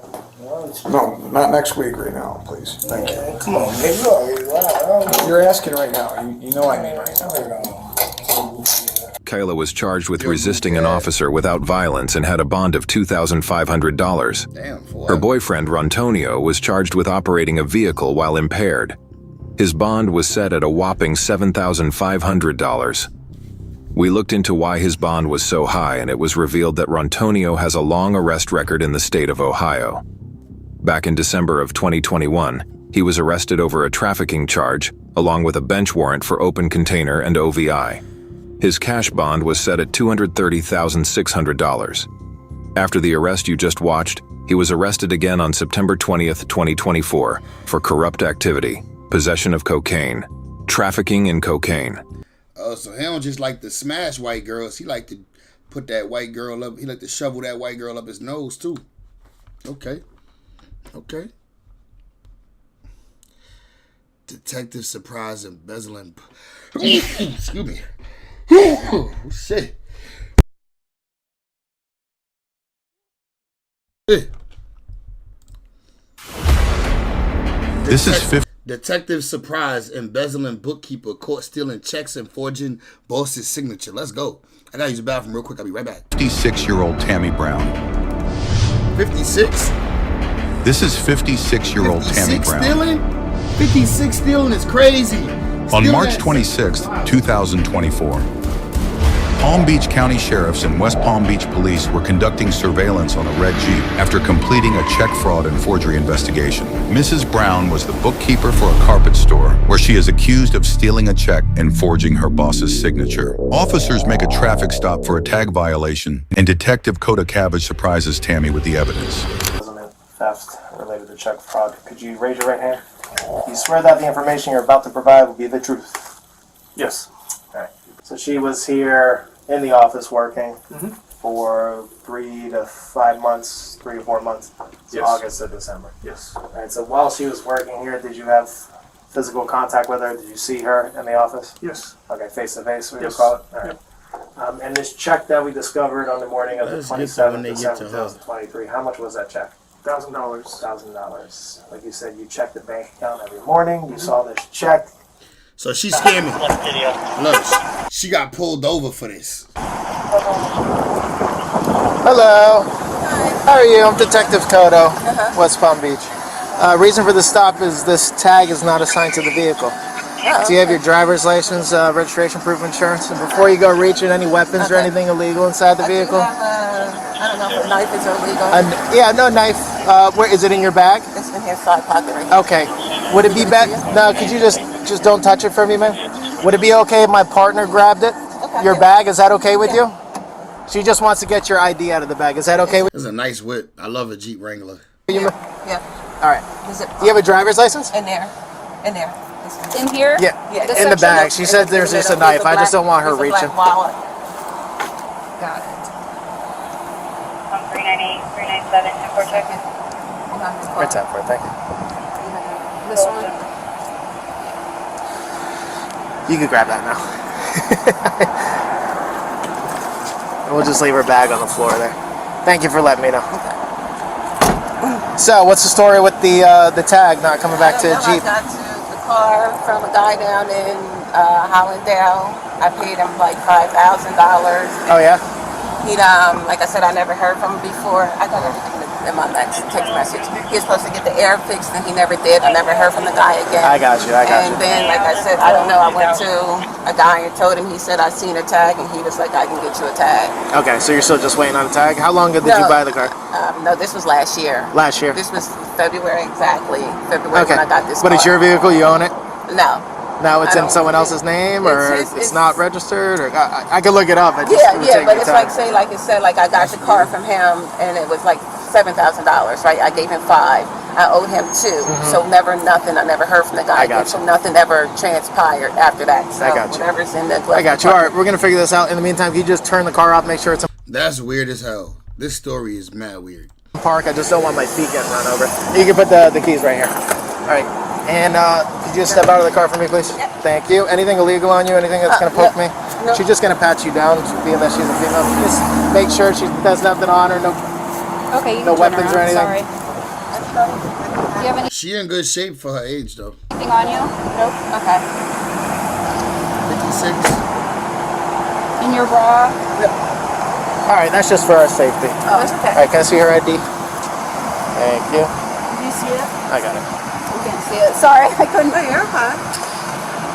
No, not next week. Right now, please. Thank you. Man, come on, man. You already right. You're asking right now. You know I mean right now. Kayla was charged with resisting an officer without violence and had a bond of $2,500. Damn, for Her what? boyfriend, Rontonio, was charged with operating a vehicle while impaired. His bond was set at a whopping $7,500. We looked into why his bond was so high, and it was revealed that Rontonio has a long arrest record in the state of Ohio. Back in December of 2021, he was arrested over a trafficking charge, along with a bench warrant for open container and OVI. His cash bond was set at $230,600. After the arrest you just watched, he was arrested again on September 20th, 2024, for corrupt activity, possession of cocaine, trafficking in cocaine. Oh, so he don't just like to smash white girls. He like to put that white girl up. He like to shovel that white girl up his nose too. Okay. Okay. Detective surprise embezzling. Excuse me. Shit. This is 50. Detective surprise embezzling bookkeeper caught stealing checks and forging boss's signature. Let's go. I gotta use the bathroom real quick. I'll be right back. 56-year-old Tammy Brown. 56? This is 56-year-old Tammy 56 Brown. stealing? 56 stealing is crazy. On Stealing March that- 26, 2024, Palm Beach County Sheriffs and West Palm Beach Police were conducting surveillance on a red Jeep after completing a check fraud and forgery investigation. Mrs. Brown was the bookkeeper for a carpet store where she is accused of stealing a check and forging her boss's signature. Officers make a traffic stop for a tag violation, and Detective Coda Cabbage surprises Tammy with the evidence. Theft related to check fraud. Could you raise your right hand? You swear that the information you're about to provide will be the truth? Yes. Alright. So she was here in the office working for 3 to 5 months, 3 to 4 months, so Yes. August to December. Yes. Alright, so while she was working here, did you have physical contact with her? Did you see her in the office? Yes. Okay, face to face, we would Yes. call it? All right. And this check that we discovered on the morning of the Let's get to when 27th they of get December to her. 2023, how much was that check? $1,000. $1,000. Like you said, you check the bank account every morning. You saw this check. So she scamming. Look, she got pulled over for this. Hello. How are you? I'm Detective Kodo, West Palm Beach. Reason for the stop is this tag is not assigned to the vehicle. Do you have your driver's license, registration, proof of insurance? And before you go reaching any weapons or anything illegal inside the vehicle? I don't know if a knife is illegal. Yeah, no knife. Where is it in your bag? It's in here, side pocket right here. Okay. Would it be better? No, could you just don't touch it for me, man? Would it be okay if my partner grabbed it? Your bag, is that okay with you? She just wants to get your ID out of the bag. Is that okay with you? It's a nice whip. I love a Jeep Wrangler. Yeah. All right. Is it Do you have a driver's license? in there? In there. In here? Yeah, in the bag. She said there's just a knife. I just don't want her reaching. Wallet. Got it. 398, 397, 10-4 check. Right, 10-4, thank you. This one? You can grab that now. We'll just leave her bag on the floor there. Thank you for letting me know. So, what's the story with the tag not coming back to Jeep? I got to the car from a guy down in Hollandale. I paid him like $5,000. Oh yeah? He like I said, I never heard from him before. I got everything in my text message. He was supposed to get the air fixed and he never did. I never heard from the guy again. I got you. And then, like I said, I don't know, I went to a guy and told him, he said, I seen a tag, and he was like, I can get you a tag. Okay, so you're still just waiting on a tag? How long ago did you buy the car? No, this was last year. Last year? This was February, exactly. February when I got this car. But it's your vehicle, you own it? No. Now it's in someone else's name, or it's not registered, or I could look it up. But it's like say, like it said, like I got the car from him, and it was like $7,000, right? I gave him $5. I owed him $2. So never nothing. I never heard from the guy again. So nothing ever transpired after that. So I got you. Whatever's in the I got you. All right, we're gonna figure this out. In the meantime, can you just turn the car off, make sure it's. That's weird as hell. This story is mad weird. Park. I just don't want my feet getting run over. You can put the keys right here. All right. And could you just step out of the car for me, please? Yep. Thank you. Anything illegal on you? Anything that's going to poke me? No. She's just going to pat you down, being that she's a female. Just make sure she has nothing on her, no weapons or anything. Sorry. Do you have She in good shape for her age, though. anything on you? Nope. Okay. 56. In your bra? Yep. All right, that's just for our safety. Oh, that's okay. All right, can I see her ID? Thank you. Did you see it? I got it. Can't see it. Sorry, I couldn't. Oh, you're fine.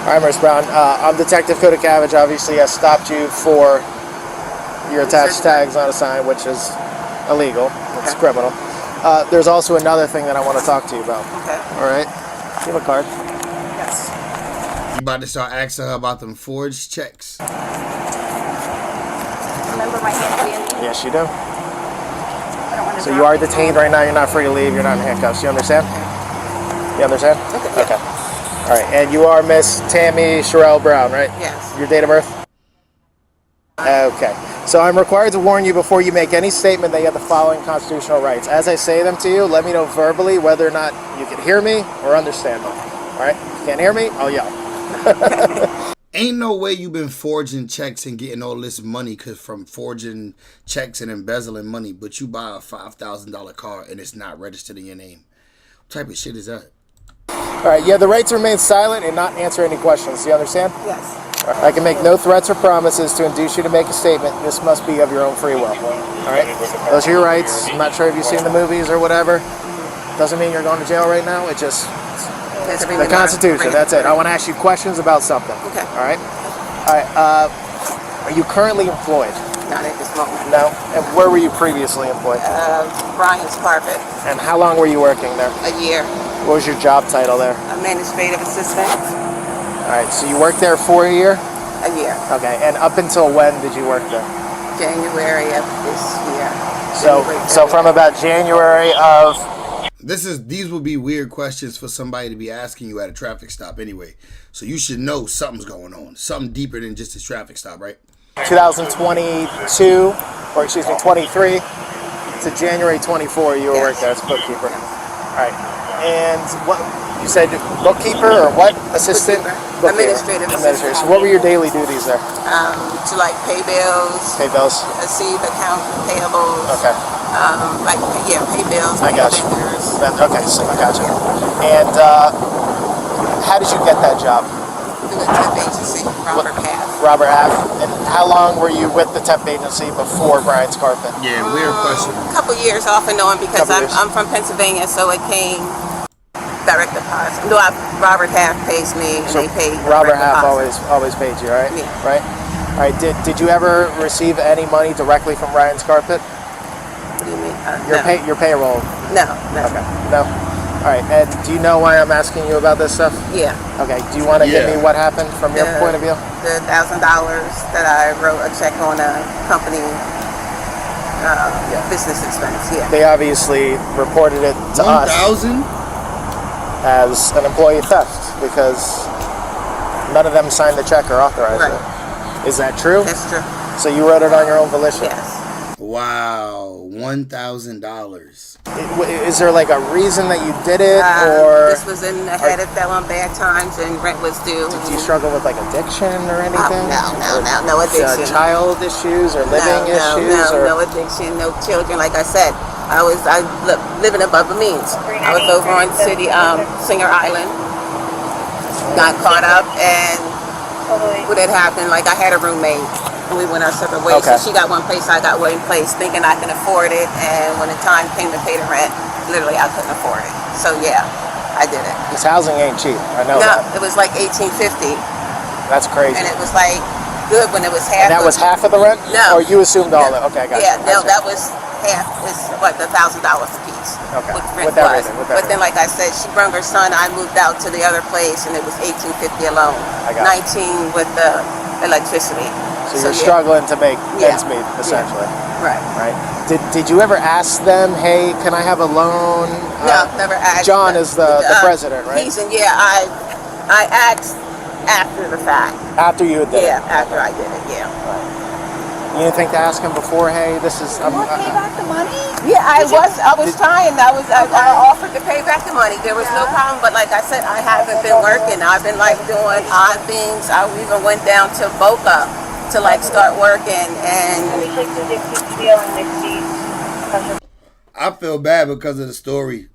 All right, Miss Brown. I'm Detective Koda Cabbage. Obviously, I stopped you for your attached tags on a sign, which is illegal. It's criminal. There's also another thing that I want to talk to you about. Okay. All right. Do you have a card? Yes. You about to start asking her about them forged checks. Remember my hands being. Yes, you do. So you are detained right now. You're not free to leave. You're not in handcuffs. You understand? You understand? Okay. All right. And you are Miss Tammy Sherelle Brown, right? Yes. Your date of birth? Okay. So I'm required to warn you before you make any statement that you have the following constitutional rights. As I say them to you, let me know verbally whether or not you can hear me or understand them. All right? If you can't hear me, I'll yell. Ain't no way you been forging checks and getting all this money from forging checks and embezzling money, but you buy a $5,000 car and it's not registered in your name. What type of shit is that? All right, you have the right to remain silent and not answer any questions. Do you understand? Yes. I can make no threats or promises to induce you to make a statement. This must be of your own free will. All right? Those are your rights. I'm not sure if you've seen the movies or whatever. Doesn't mean you're going to jail right now. It just... the Constitution, that's it. I want to ask you questions about something. Okay. All right? All right, are you currently employed? Not at this moment. No? And where were you previously employed? Brian's Carpet. And how long were you working there? A year. What was your job title there? Administrative assistant. All right, so you worked there for a year? A year. Okay, and up until when did you work there? January of this year. So from about January of... These will be weird questions for somebody to be asking you at a traffic stop anyway. So you should know something's going on. Something deeper than just a traffic stop, right? 2022, or excuse me, 23 to January 24, you were working there as bookkeeper. All right. And You said bookkeeper or what? Assistant? Bookkeeper. Administrative Administrator. assistant. So what were your daily duties there? To like pay bills. Pay bills. Receive account payables. Okay. Pay bills. I got you. Okay, so I got you. And how did you get that job? Through a temp agency, Robert Half. Robert Half. And how long were you with the temp agency before Brian's Carpet? Yeah, weird question. A couple years off and on because I'm from Pennsylvania, so it came direct deposit. No, Robert Half pays me, and So they pay Robert direct Half deposit. always paid you, right? Yeah. Right. All right. Did you ever receive any money directly from Brian's Carpet? What do you mean? Your your payroll. No. Okay. No. All right. And do you know why I'm asking you about this stuff? Yeah. Okay. Do you want to give me what happened from your point of view? The $1,000 that I wrote a check on a company business expense. Yeah. They obviously reported it to us 1,000 as an employee theft because none of them signed the check or authorized it. Is that true? That's true. So you wrote it on your own volition? Yes. Wow, $1,000. Is there like a reason that you did it, or this was in the head, it fell on bad times, and rent was due. Did you struggle with like addiction or anything? No addiction. Child issues or living issues? No addiction, no children. Like I said, I was living above the means. I was over on Singer Island, got caught up, and what had happened? Like I had a roommate. And we went our separate ways. Okay. So she got one place, I got one place, thinking I can afford it. And when the time came to pay the rent, literally I couldn't afford it. So yeah, I did it. Because housing ain't cheap. I know No, that. it was like $1,850. That's crazy. And it was like good when it was half. And that was half of the rent? No. Or you assumed all that? Okay, I got Yeah, you. no, that was half. It's what, the $1,000 a piece. Okay. What the rent With was. everything, with But then, like I said, she brought her son. I moved out to the other place, and it was $1,850 alone. I got it. 19 with the electricity. So you're struggling to make ends meet, essentially. Right. Right. Did you ever ask them, hey, can I have a loan? No, never asked. John is the president, right? I asked after the fact. After you did it? Yeah, after I did it, yeah. You didn't think to ask him before, hey, this is... pay back the money? Yeah, I was trying. I offered to pay back the money. There was no problem, but like I said, I haven't been working. I've been like doing odd things. I even went down to Boca to like start working, and I feel bad because of the story,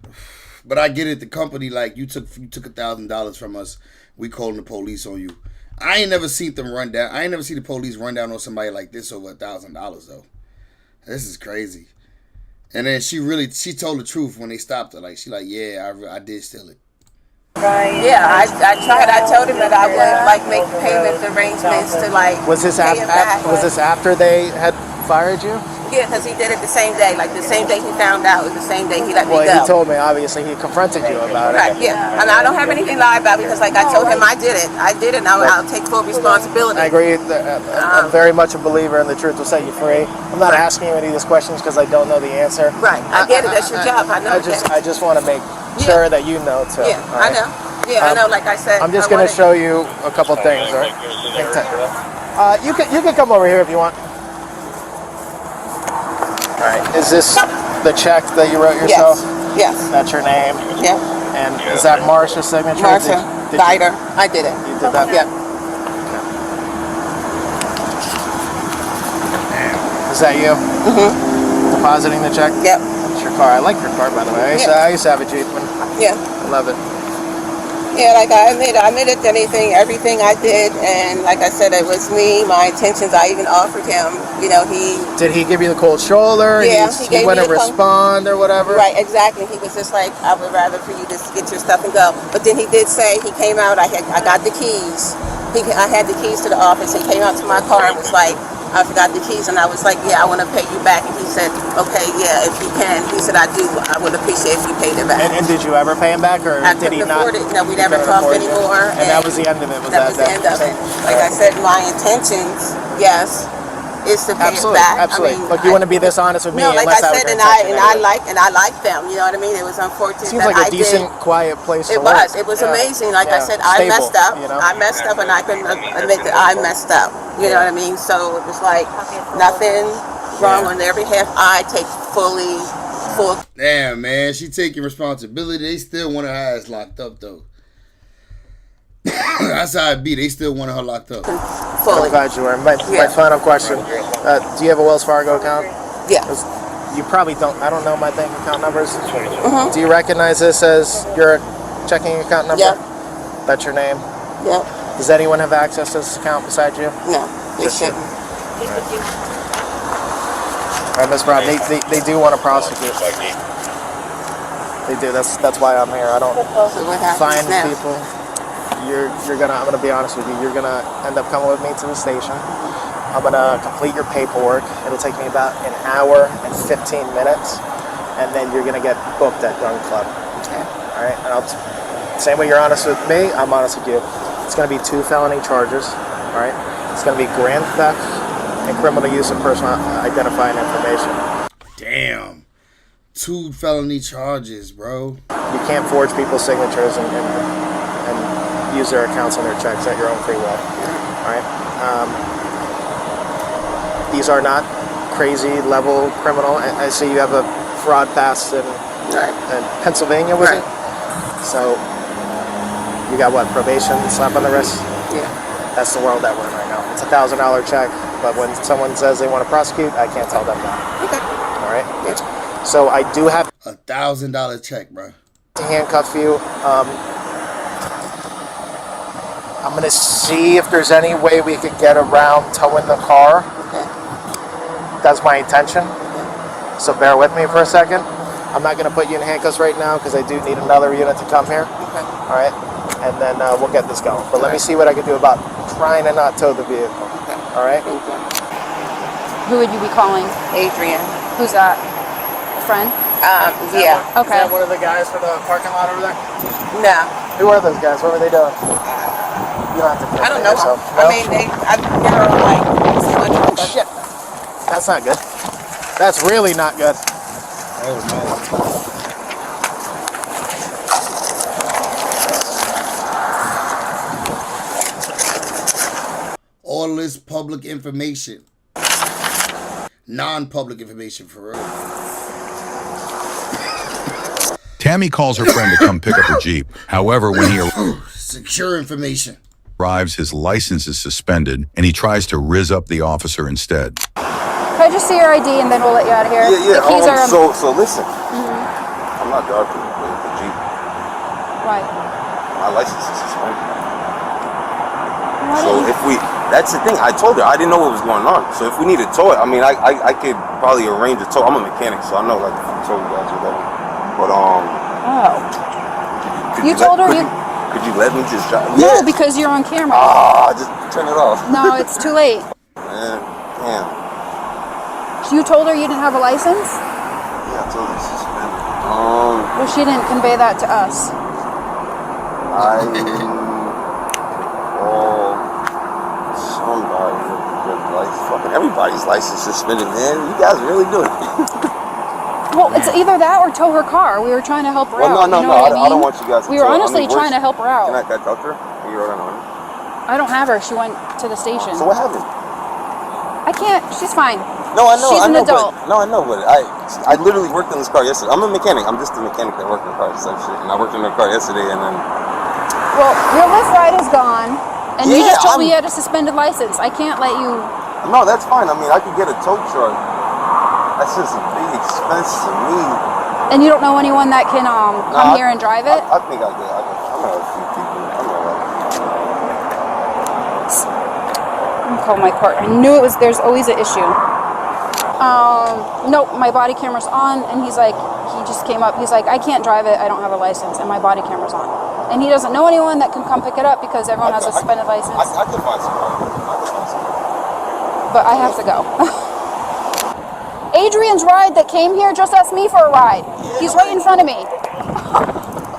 but I get it. The company, like, you took $1,000 from us. We calling the police on you. I ain't never seen them run down. I ain't never seen the police run down on somebody like this over $1,000 though. This is crazy. And then she told the truth when they stopped her. Like, yeah, I did steal it. yeah, I tried. I told him that I would like make payment arrangements to like. Was this pay him back. was this after they had fired you? Yeah, because he did it the same day. Like the same day he found out, it was the same day he let me Well, go. he told me, obviously, he confronted you about Right, it. yeah. And I don't have anything to lie about because, like I told him, I did it. I did it, and I'll take full responsibility. I agree. I'm very much a believer in the truth will set you free. I'm not asking you any of these questions because I don't know the answer. Right, I get it. That's your job. I know. I just want to make sure that you know, too. Yeah, I know. Yeah, I know. Like I said, I'm just going to show you a couple things, right? You can come over here if you want. All right. Is this the check that you wrote yourself? Yes. That's your name? Yeah. And is that Marsha's signature? Marsha, Guider. I did it. You did that? Yep. Is that you? Mm-hmm. Depositing the check? Yep. It's your car. I like your car, by the way. I used to have a Jeep. Yeah. I love it. Yeah, like I admitted to everything I did, and like I said, it was me, my intentions. I even offered him, Did he give you the cold shoulder? Yeah, he wouldn't respond or whatever? Right, exactly. He was just like, I would rather for you to get your stuff and go. But then he did say, he came out, I got the keys. I had the keys to the office. He came out to my car and was like, I forgot the keys, and I was like, yeah, I want to pay you back. And he said, okay, yeah, if you can. He said, I do. I would appreciate if you paid it back. And did you ever pay him back, or I did he couldn't not? afford it. No, we never talked anymore. And that was the end of it. That was the end of it. Like I said, my intentions, yes, is to pay it back. Absolutely. I mean, Look, you wouldn't be dishonest with me. No, like I said, and I like them. You know what I mean? It was unfortunate. Seems like a decent, quiet place to work. It was amazing. Like I said, I messed up. I messed up, and I can admit that I messed up. You know what I mean? So it was like nothing wrong on their behalf. I take full full. Damn, man, she taking responsibility. They still want her ass locked up though. That's how it be. They still want her locked up. I'm glad you were. My final question: do you have a Wells Fargo account? Yeah. You probably don't. I don't know my bank account numbers. Do you recognize this as your checking account number? Yeah. That's your name? Yeah. Does anyone have access to this account besides you? No, they shouldn't. All right, Ms. Brown, they do want to prosecute. They do. That's why I'm here. I don't find people. I'm gonna be honest with you. You're gonna end up coming with me to the station. I'm gonna complete your paperwork. It'll take me about an hour and 15 minutes, and then you're gonna get booked at Gun Club. Okay. All right. And same way you're honest with me, I'm honest with you. It's gonna be 2 felony charges. All right. It's gonna be grand theft and criminal use of personal identifying information. Damn. 2 felony charges, bro. You can't forge people's signatures and use their accounts and their checks at your own free will. All right. These are not crazy level criminal. I see you have a fraud past in Pennsylvania, was it? So you got what, probation, slap on the wrist? Yeah. That's the world that we're in right now. It's a $1,000 check, but when someone says they want to prosecute, I can't tell them that. Okay. All right. Yeah. So I do have $1,000 check, bro. To handcuff you. I'm gonna see if there's any way we could get around towing the car. Okay. That's my intention. So bear with me for a second. I'm not gonna put you in handcuffs right now because I do need another unit to come here. Okay. All right. And then we'll get this going. But let me see what I can do about trying to not tow the vehicle. Okay. All right. Thank you. Who would you be calling? Adrian. Who's that? A friend? Yeah. Okay. Is that one of the guys for the parking lot over there? No. Who are those guys? What were they doing? You don't have to. I don't know. Yourself. I mean, they're like so much. Oh, shit. That's not good. That's really not good. All this public information. Non-public information for real. Tammy calls her friend to come pick up her Jeep. However, when he secure information arrives, his license is suspended, and he tries to rizz up the officer instead. Can I just see your ID and then we'll let you out of here? Yeah. The keys are... So listen. I'm not driving the Jeep. Why? My license is suspended. Why So if that's the thing. I told her I didn't know what was going on. So if we need to tow it, I mean, I could probably arrange a tow. I'm a mechanic, so I know like tow you guys or whatever. But Oh. could You told her you... Could you let me just drive? No, because you're on camera. Just turn it off. No, it's too late. Man, damn. You told her you didn't have a license? Yeah, I told her she's suspended. Well, she didn't convey that to us. Somebody with fucking everybody's license suspended, man. You guys really do it. Well, it's either that or tow her car. We were trying to help her out. No, you know what I don't want you guys to We were tow. honestly trying to help her out. Can I talk to her? You don't know her? I don't have her. She went to the station. So what happened? I can't. She's fine. No, I know. She's an adult. But I literally worked in this car yesterday. I'm a mechanic. I'm just a mechanic that worked in the car. Type shit. And I worked in the car yesterday, and then. Well, your Lyft ride is gone, and you just told me you had a suspended license. I can't let you. No, that's fine. I mean, I could get a tow truck. That's just a big expense to me. And you don't know anyone that can come here and drive it? I think I know a few people. I'm alright. I'm call my partner. I knew it was. There's always an issue. Nope, my body camera's on, and he's like, he just came up. He's like, I can't drive it. I don't have a license, and my body camera's on. And he doesn't know anyone that can come pick it up because everyone has a suspended license. I could find somebody. But I have to go. Adrian's ride that came here just asked me for a ride. He's right in front of me.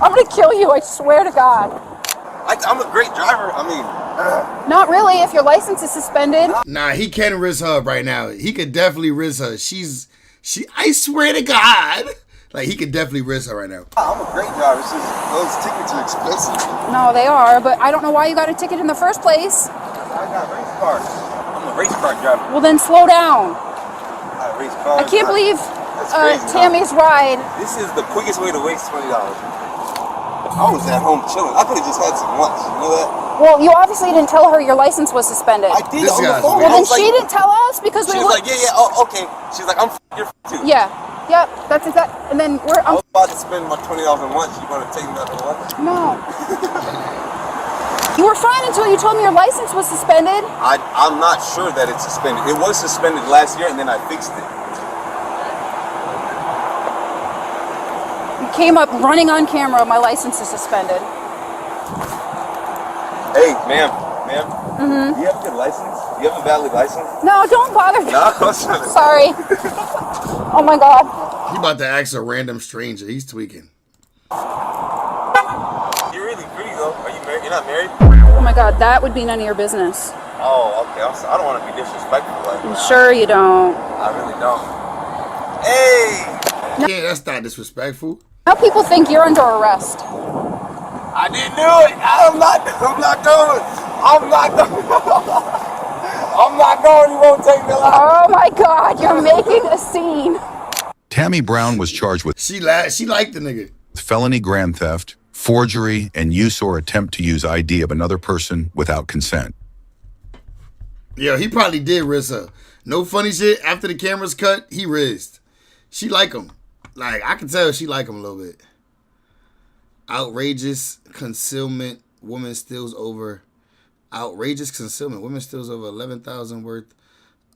I'm gonna kill you, I swear to God. I'm a great driver. I mean... Not really, if your license is suspended. Nah, he can risk her right now. He could definitely risk her. I swear to God. Like, he could definitely risk her right now. I'm a great driver. It's just, those tickets are expensive. No, they are, but I don't know why you got a ticket in the first place. I got race cars. I'm a race car driver. Well, then slow down. I race cars. I can't believe... That's Tammy's ride. This is the quickest way to waste $20. I was at home chilling. I could have just had some lunch. You know that? Well, you obviously didn't tell her your license was suspended. I did on the phone. Well, then she didn't tell us because she we was were. like, yeah, oh, okay. She's like, you're too. Yeah. Yep. That's exact. And then I was about to spend my $20 on lunch. You want to take me out to lunch? No. You were fine until you told me your license was suspended. I'm not sure that it's suspended. It was suspended last year, and then I fixed it. You came up running on camera. My license is suspended. Hey, ma'am. Mm-hmm. Do you have a good license? Do you have a valid license? No, don't bother me. No, sorry. Oh my God. He about to ask a random stranger. He's tweaking. You're really pretty though. Are you married? You're not married? Oh my God, that would be none of your business. Oh, okay. I don't want to be disrespectful like that. Sure you don't. I really don't. Hey! Yeah, that's not disrespectful. How people think you're under arrest? I didn't do it. I'm not going. I'm not going. You won't take me alive. Oh my God, you're making a scene. Tammy Brown was charged with She liked the nigga. felony grand theft, forgery, and use or attempt to use ID of another person without consent. Yeah, he probably did risk her. No funny shit. After the cameras cut, he risked. She like him. Like, I can tell she like him a little bit. Outrageous concealment. Woman steals over. Outrageous concealment. Woman steals over $11,000 worth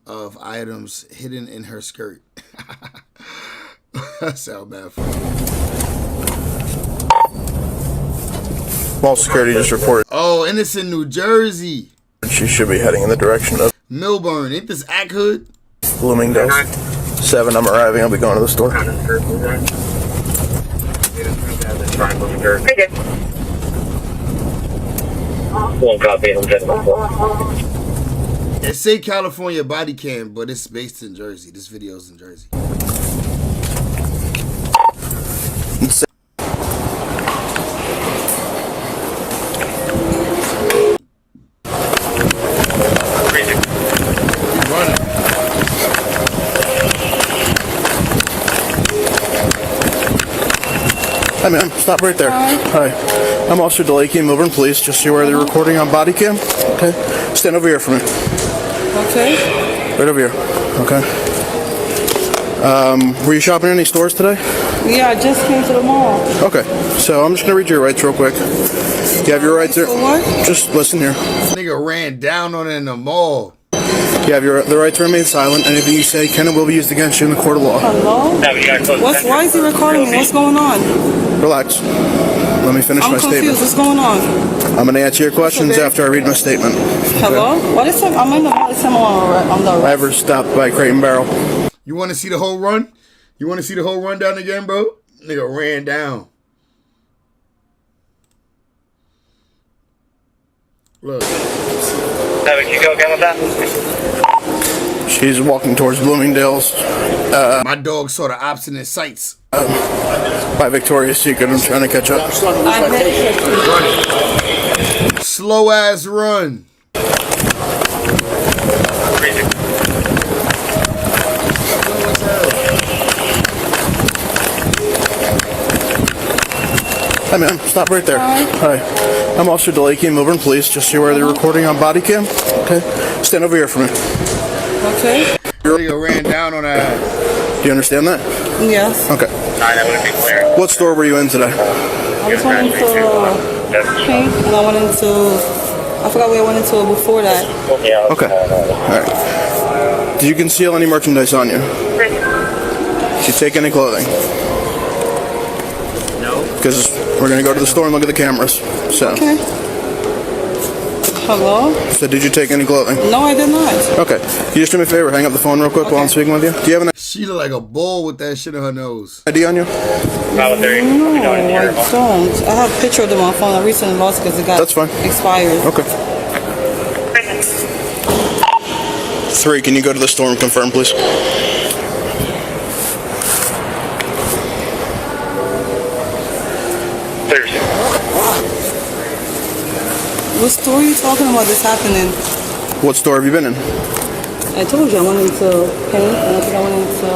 of items hidden in her skirt. That sound bad for me. Mall security just reported. Oh, and it's in New Jersey. She should be heading in the direction of Milburn. Ain't this Ack Hood? Bloomingdale's. 7, I'm arriving. I'll be going to the store. One copy. It say California body cam, but it's based in Jersey. This video's in Jersey. Hi, ma'am. Stop right there. Hi. I'm Officer DeLakey, Milburn Police. Just so you're aware they're recording on body cam. Okay. Stand over here for me. Okay. Right over here. Okay. Were you shopping in any stores today? Yeah, I just came to the mall. Okay. So I'm just going to read your rights real quick. You have your rights here. What? Just listen here. This nigga ran down on it in the mall. You have the right to remain silent. Anything you say can and will be used against you in the court of law. Hello? Why is he recording me? What's going on? Relax. Let me finish I'm my confused. statement. What's going on? I'm going to answer your questions after I read my statement. Hello? What is it? I'm in the mall. It's on the I ever stopped by Crate and Barrel. You want to see the whole run? You want to see the whole rundown again, bro? Nigga ran down. Look. You go again with that? She's walking towards Bloomingdale's. My dog saw the obstinate sights. By Victoria's Secret. I'm trying to catch up. Slow ass run. Hi, ma'am. Stop right there. Hi. I'm Officer DeLakey, Milburn Police. Just so you're aware they're recording on body cam. Okay. Stand over here for me. Okay. Nigga ran down on that. Do you understand that? Yes. Okay. That wouldn't be clear. What store were you in today? I just went into Pink, and I went into, I forgot where I went into before that. Okay. All right. Did you conceal any merchandise on you? Did you take any clothing? No. Because we're going to go to the store and look at the cameras. So. Okay. Hello? So did you take any clothing? No, I did not. Okay. Can you just do me a favor? Hang up the phone real quick while I'm speaking with you. Do you have an She look like a bull with that shit on her nose. ID on you? No, I don't. I have a picture of them on my phone. I recently lost it because it got expired. Okay. 3, can you go to the store and confirm, please? What store are you talking about this happening? What store have you been in? I told you I went into Paint, and I think I went into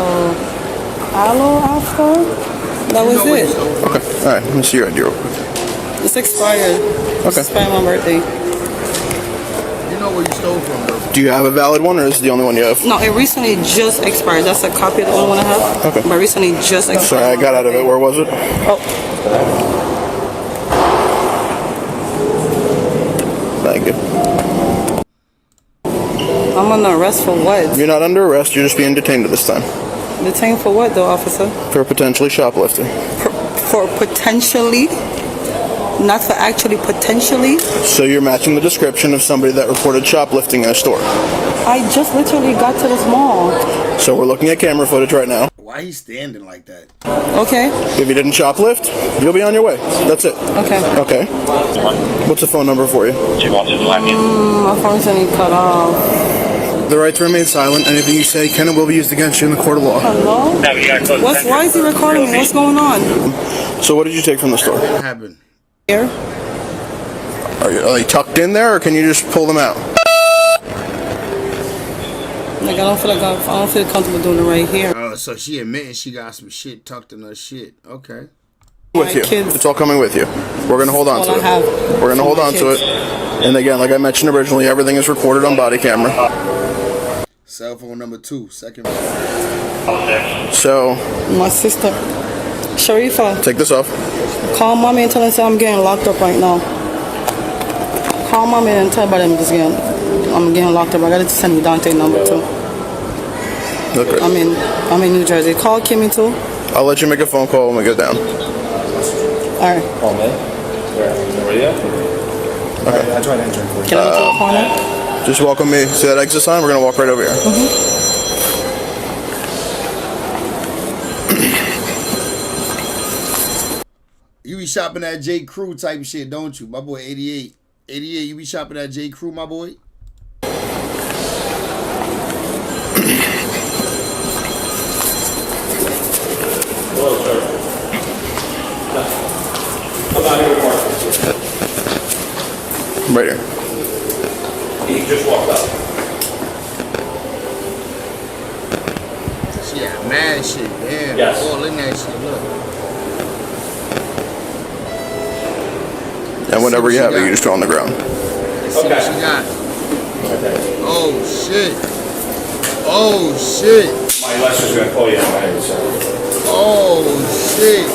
aloe after. That was it. Okay. All right. Let me see your ID real quick. It's expired. Okay. It's expired my birthday. You know where you stole from, though. Do you have a valid one, or is it the only one you have? No, it recently just expired. That's a copy of the only one I have. Okay. But recently just expired. Sorry, I got out of it. Where was it? Oh. Thank you. I'm under arrest for what? You're not under arrest. You're just being detained at this time. Detained for what, though, officer? For potentially shoplifting. For potentially? Not for actually potentially? So you're matching the description of somebody that reported shoplifting in a store. I just literally got to this mall. So we're looking at camera footage right now. Why he standing like that? Okay. If you didn't shoplift, you'll be on your way. That's it. Okay. Okay. What's the phone number for you? My phone's gonna cut off. The right to remain silent. Anything you say can and will be used against you in the court of law. Hello? Why is he recording me? What's going on? So what did you take from the store? What happened? Here. Are they tucked in there, or can you just pull them out? Like, I don't feel comfortable doing it right here. Oh, so she admitting she got some shit tucked in her shit. Okay. With you. It's all coming with you. We're going to hold on to it. We're going to hold on to it. And again, like I mentioned originally, everything is recorded on body camera. Cell phone number 2, second. So. My sister. Sharifa. Take this off. Call mommy and tell her I'm getting locked up right now. Call mommy and tell her I'm getting locked up. I gotta send you Dante number too. Okay. I'm in New Jersey. Call Kimmy too. I'll let you make a phone call when we get down. Alright. Oh man. Where are you? Okay. I tried entering for you. Can I go to the corner? Just welcome me. See that exit sign? We're gonna walk right over here. You be shopping at J. Crew type shit, don't you? My boy 88. 88, you be shopping at J. Crew, my boy? Hello, sir. I'm not here anymore. Right here. He just walked up. She got mad shit, damn. Yes. All in that shit, look. And whenever you have it, you just go on the ground. Let's see what she got. Oh, shit. Oh, shit. My lesser's going to pull you in my head, sir. Oh, shit.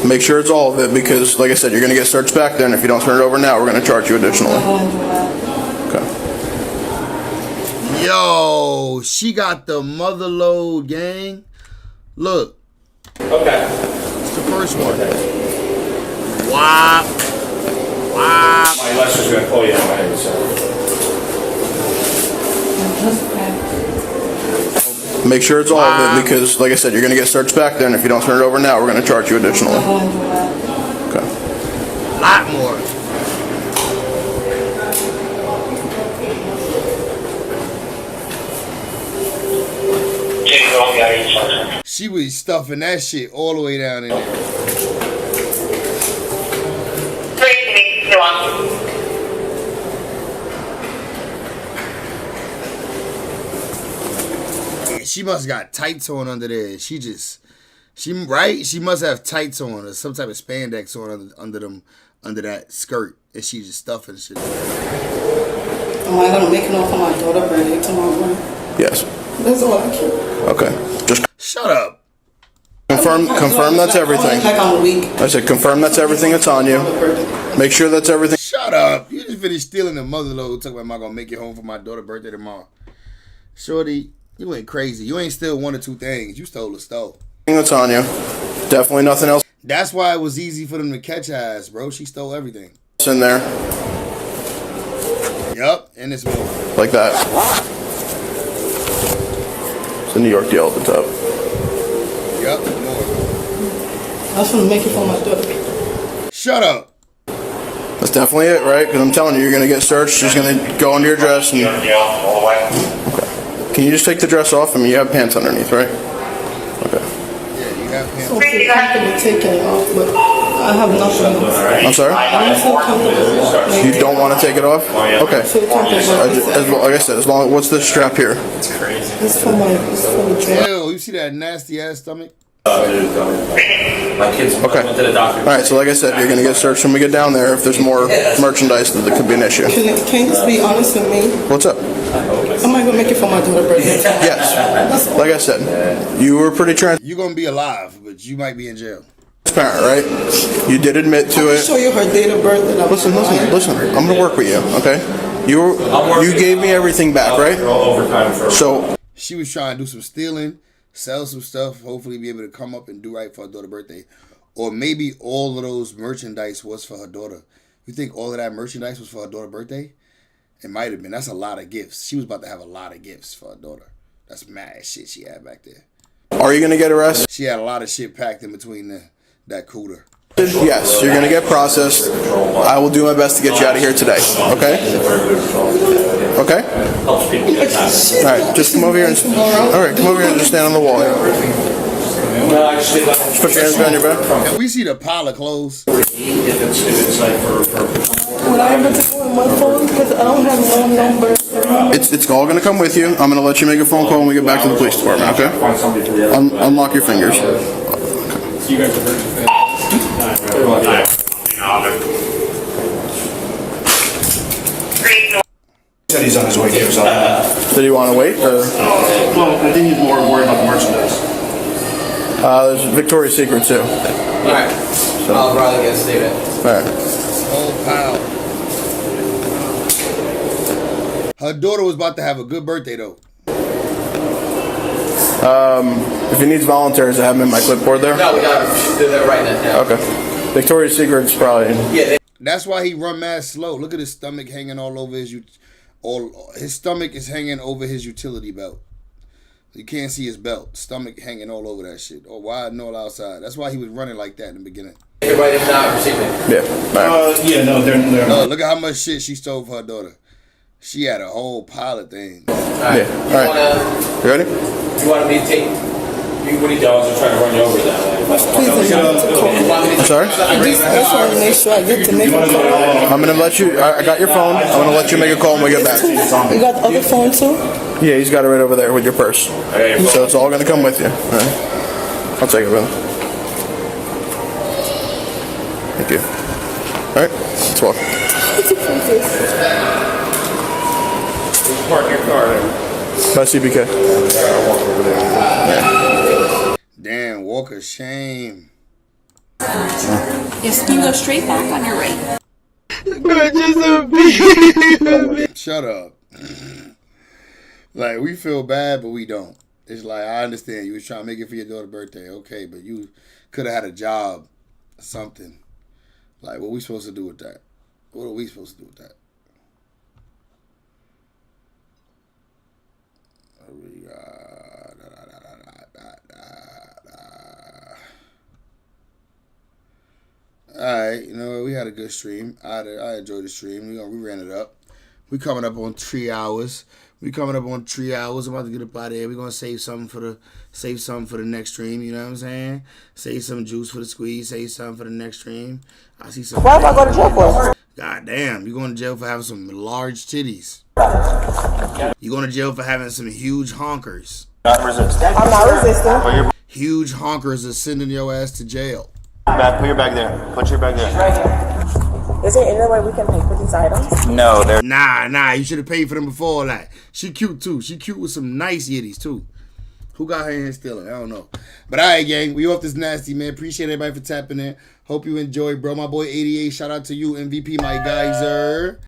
Make sure it's all of it because, like I said, you're going to get searched back there, and if you don't turn it over now, we're going to charge you additionally. Okay. Yo, she got the mother load, gang. Look. Okay. It's the first one. Wow. Wow. My lesser's going to pull you in my head, sir. Make sure it's all of it because, like I said, you're going to get searched back there, and if you don't turn it over now, we're going to charge you additionally. Okay. A lot more. She was stuffing that shit all the way down in there. Yeah, she must got tights on under there. She must have tights on or some type of spandex on under that skirt, and she just stuffing shit. Am I gonna make it off for my daughter birthday tomorrow morning? Yes. That's all I care. Okay. Just shut up. Confirm that's everything. I said confirm that's everything that's on you. Make sure that's everything. Shut up. You just finished stealing the mother load. Talking about am I gonna make it home for my daughter's birthday tomorrow. Shorty, you ain't crazy. You ain't steal one or two things. You stole the stove. That's on you. Definitely nothing else. That's why it was easy for them to catch her ass, bro. She stole everything. It's in there. Yup, and it's more. Like that. It's a New York deal at the top. Yup, more. I just want to make it for my daughter. Shut up. That's definitely it, right? Because I'm telling you, you're going to get searched. She's going to go under your dress. And... Okay. Can you just take the dress off? I mean, you have pants underneath, right? Okay. Yeah, you You have pants. So feel comfortable taking it off, but I have nothing else. I'm sorry? I don't feel comfortable. You don't want to take it off? Okay. Like I said, as long what's this strap here? It's crazy. It's for the jaw. Ew, you see that nasty ass stomach? My kids Okay. went to the doctor. All right, so like I said, you're going to get searched when we get down there. If there's more merchandise, that could be an issue. Can you just be honest with me? What's up? Am I going to make it for my daughter's birthday? Yes. Like I said, you were pretty You're going to be alive, but you might be in jail. transparent, right? You did admit to I'll it. show you her date of birth. And Listen. I'm going to work with you, okay? You gave me everything back, right? So she was trying to do some stealing, sell some stuff, hopefully be able to come up and do right for her daughter's birthday. Or maybe all of those merchandise was for her daughter. You think all of that merchandise was for her daughter's birthday? It might have been. That's a lot of gifts. She was about to have a lot of gifts for her daughter. That's mad shit she had back there. are you going to get arrested? She had a lot of shit packed in between that cooler. Yes, you're going to get processed. I will do my best to get you out of here today, okay? Okay? All right, just come over here and just stand on the wall here. Just put your hands behind your back. Can we see the pile of clothes? Would I able to go on my phone? Because I don't have no number. It's all going to come with you. I'm going to let you make a phone call when we get back to the police department, okay? Unlock your fingers. You guys are Said he's on his way here, so Did you want to wait? Or? Well, I think he's more worried about the merchandise. There's Victoria's Secret too. Alright. I'll probably get Steven. Alright. Whole pile. Her daughter was about to have a good birthday though. If he needs volunteers, I have him in my clipboard there. No, we gotta do that right now. Okay. Victoria's Secret's probably. Yeah. That's why he run mad slow. Look at his stomach hanging all over his stomach is hanging over his utility belt. You can't see his belt. Stomach hanging all over that shit. Or wide and all outside. That's why he was running like that in the beginning. Everybody is not receiving. Yeah. No, they're No, look at how much shit she stole for her daughter. She had a whole pile of things. Alright. Yeah. Alright. You ready? You want me to take? What are you dogs are trying to run you over that way? I'm sorry? I just want to make sure I get to make a call. I'm going to let you. I got your phone. I'm going to let you make a call when we get back. You got the other phone too? Yeah, he's got it right over there with your purse. So it's all going to come with you. All right. I'll take it, brother. Thank you. All right. Let's walk. Park your car there. Bye, CBK. Damn, Walker, shame. Yes, you go straight back on your right. Shut up. Like, we feel bad, but we don't. It's like, I understand you was trying to make it for your daughter's birthday. Okay, but you could have had a job or something. Like, what are we supposed to do with that? What are we supposed to do with that? Alright, you know, we had a good stream. I enjoyed the stream. We ran it up. We coming up on 3 hours. I'm about to get up out of here. We're gonna save something for the next stream, you know what I'm saying? Save some juice for the squeeze, save something for the next stream. I see some. Why am I going to jail for? God damn, you're going to jail for having some large titties. You're going to jail for having some huge honkers. I'm not resisting. Huge honkers are sending your ass to jail. Put your bag there. Put your bag there. Is there any way we can pay for these items? No, they're nah. You should have paid for them before that. She cute too. She cute with some nice yitties too. Who got her in here stealing? I don't know. But alright, gang, we off this nasty, man. Appreciate everybody for tapping in. Hope you enjoyed, bro. My boy 88. Shout out to you, MVP, my geyser.